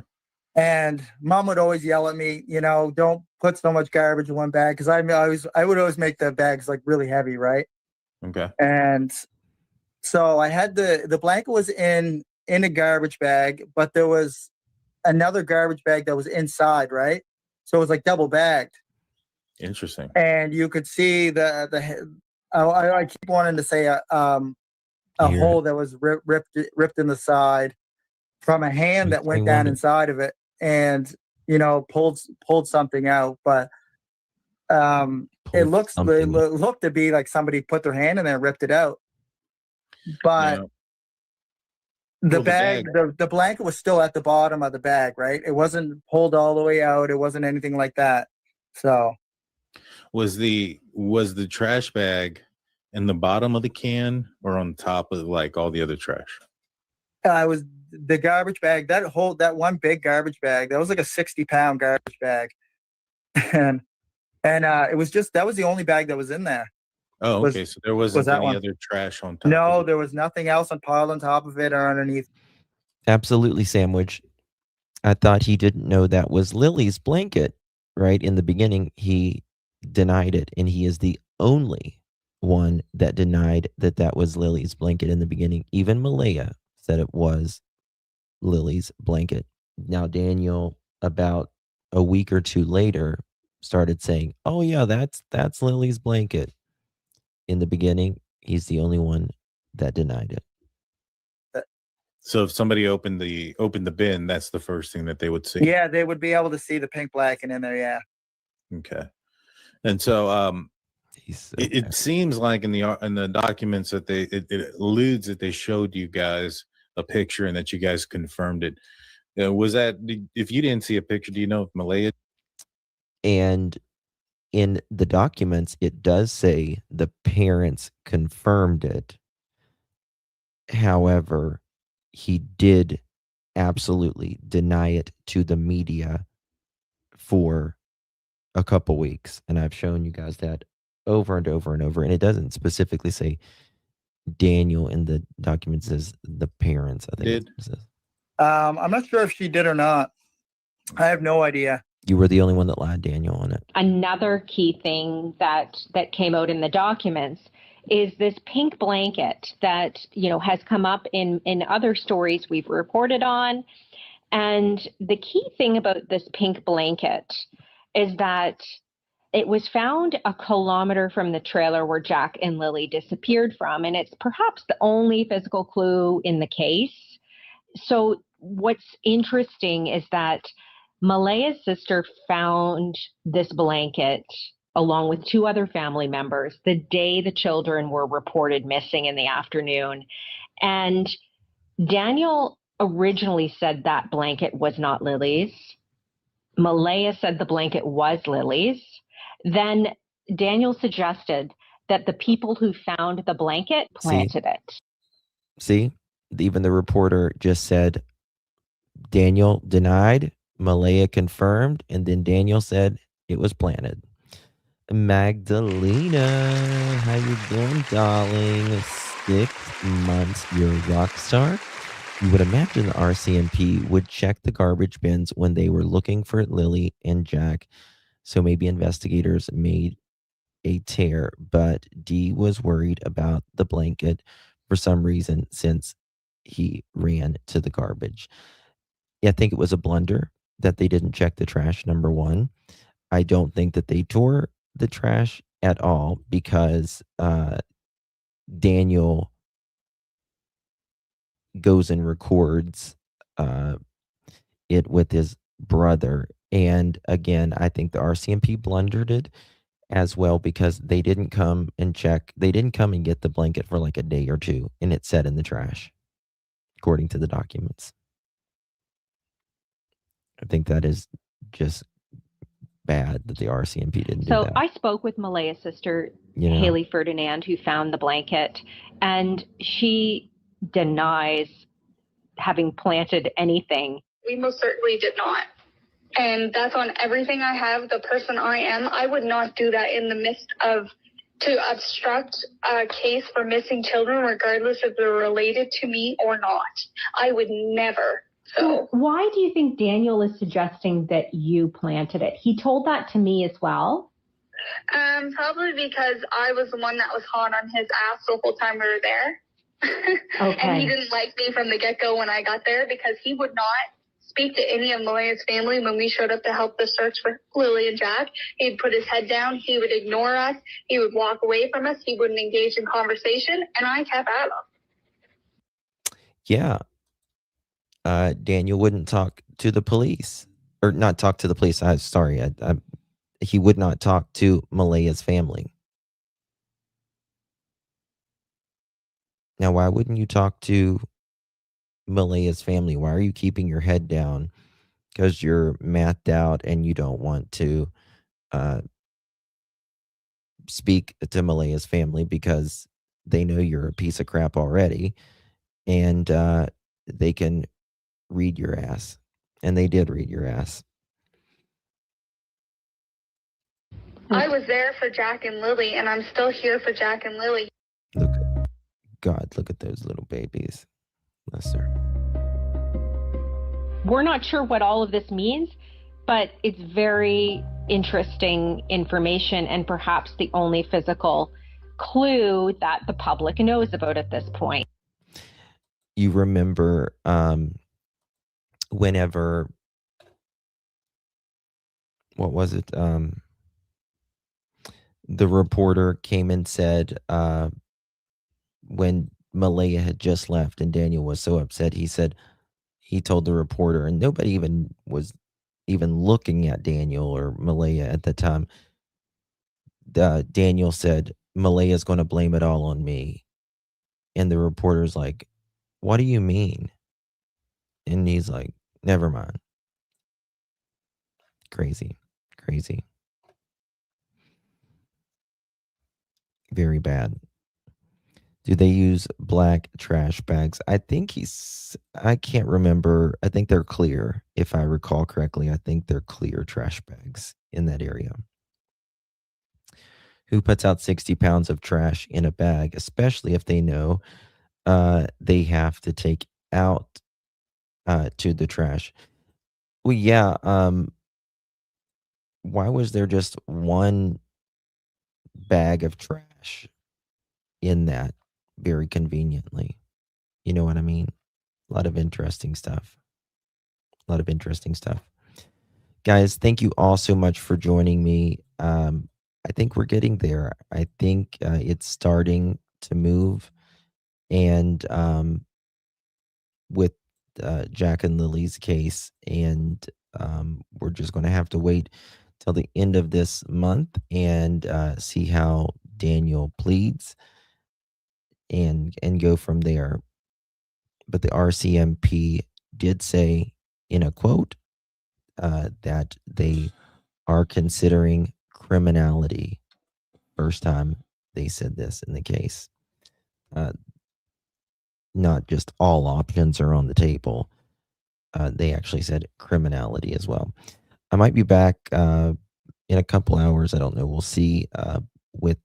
And mom would always yell at me, don't put so much garbage in one bag, because I would always make the bags like really heavy, right? Okay. And so I had the blanket was in a garbage bag, but there was another garbage bag that was inside, right? So it was like double bagged. Interesting. And you could see I keep wanting to say a Here. hole that was ripped in the side from a hand that went down inside of it and pulled something out. But it looked to be like somebody put their hand in there and ripped it out. But Now, The Well, the bag, the blanket was still at the bottom of the bag, right? It wasn't pulled all the way out. It wasn't anything like that. So Was the trash bag in the bottom of the can or on top of like all the other trash? it was the garbage bag. That one big garbage bag. That was like a 60-pound garbage bag, and it was just that was the only bag that was in there. Oh, Was- okay. So there wasn't that any one. other trash on top. No, of it. there was nothing else on piled on top of it or underneath. Absolutely, Sandwich. I thought he didn't know that was Lily's blanket, right? In the beginning, he denied it, and he is the only one that denied that was Lily's blanket in the beginning. Even Malaya said it was Lily's blanket. Now, Daniel, about a week or two later, started saying, "Oh yeah, that's Lily's blanket." In the beginning, he's the only one that denied it. So if somebody opened the bin, that's the first thing that they would see. Yeah, they would be able to see the pink blanket in there. Yeah. Okay. And so it seems like in the documents that it alludes that they showed you guys a picture and that you guys confirmed it. Was that, if you didn't see a picture, do you know if Malaya? And in the documents, it does say the parents confirmed it. However, he did absolutely deny it to the media for a couple weeks. And I've shown you guys that over and over and over. And it doesn't specifically say Daniel in the documents, says the parents, I think it says. I'm not sure if she did or not. I have no idea. You were the only one that lied, Daniel, on it. Another key thing that came out in the documents is this pink blanket that, has come up in other stories we've reported on. And the key thing about this pink blanket is that it was found a kilometer from the trailer where Jack and Lily disappeared from. And it's perhaps the only physical clue in the case. So what's interesting is that Malaya's sister found this blanket along with two other family members the day the children were reported missing in the afternoon. And Daniel originally said that blanket was not Lily's. Malaya said the blanket was Lily's. Then Daniel suggested that the people who found the blanket planted it. See, even the reporter just said Daniel denied, Malaya confirmed, and then Daniel said it was planted. Magdalena, how you doing, darling? 6 months, you're a rock star. You would imagine the RCMP would check the garbage bins when they were looking for Lily and Jack. So maybe investigators made a tear, but Dee was worried about the blanket for some reason since he ran to the garbage. I think it was a blunder that they didn't check the trash, number one. I don't think that they tore the trash at all because Daniel goes and records it with his brother. And again, I think the RCMP blundered it as well because they didn't come and check. They didn't come and get the blanket for like a day or two, and it sat in the trash, according to the documents. I think that is just bad that the RCMP didn't do So that. I spoke with Malaya's sister, Haley Ferdinand, who found the blanket, and she denies having planted anything. We most certainly did not. And that's on everything I have, the person I am. I would not do that in the midst of to obstruct a case for missing children, regardless if they're related to me or not. I would never. So why do you think Daniel is suggesting that you planted it? He told that to me as well. probably because I was the one that was hot on his ass the whole time we were there. Okay. And he didn't like me from the get-go when I got there because he would not speak to any of Malaya's family when we showed up to help the search for Lily and Jack. He'd put his head down. He would ignore us. He would walk away from us. He wouldn't engage in conversation. And I kept at him. Yeah. Daniel wouldn't talk to the police. Or not talk to the police. He would not talk to Malaya's family. Now, why wouldn't you talk to Malaya's family? Why are you keeping your head down? Because you're mathed out and you don't want to speak to Malaya's family because they know you're a piece of crap already, and they can read your ass. And they did read your ass. I was there for Jack and Lily, and I'm still here for Jack and Lily. God, look at those little babies. Bless her. We're not sure what all of this means, but it's very interesting information and perhaps the only physical clue that the public knows about at this point. You remember whenever, what was it? The reporter came and said, when Malaya had just left and Daniel was so upset, he told the reporter, and nobody even was looking at Daniel or Malaya at the time. Daniel said, Malaya's going to blame it all on me. And the reporter's like, what do you mean? And he's like, never mind. Crazy. Very bad. Do they use black trash bags? I can't remember. I think they're clear. If I recall correctly, I think they're clear trash bags in that area. Who puts out 60 pounds of trash in a bag, especially if they know they have to take out to the trash? Well, yeah. Why was there just one bag of trash in that very conveniently? You know what I mean? A lot of interesting stuff. Guys, thank you all so much for joining me. I think we're getting there. I think it's starting to move. And with Jack and Lily's case, and we're just going to have to wait till the end of this month and see how Daniel pleads and go from there. But the RCMP did say in a quote that they are considering criminality. First time they said this in the case. Not just all options are on the table. They actually said criminality as well. I might be back in a couple hours. I don't know. We'll see with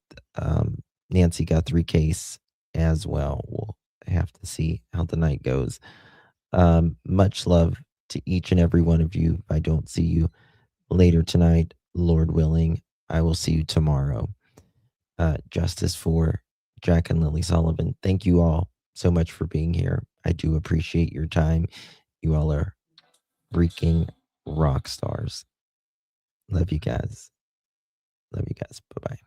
Nancy Guthrie case as well. We'll have to see how the night goes. Much love to each and every one of you. If I don't see you later tonight, Lord willing, I will see you tomorrow. Justice for Jack and Lilly Sullivan. Thank you all so much for being here. I do appreciate your time. You all are freaking rock stars. Love you guys. Bye-bye.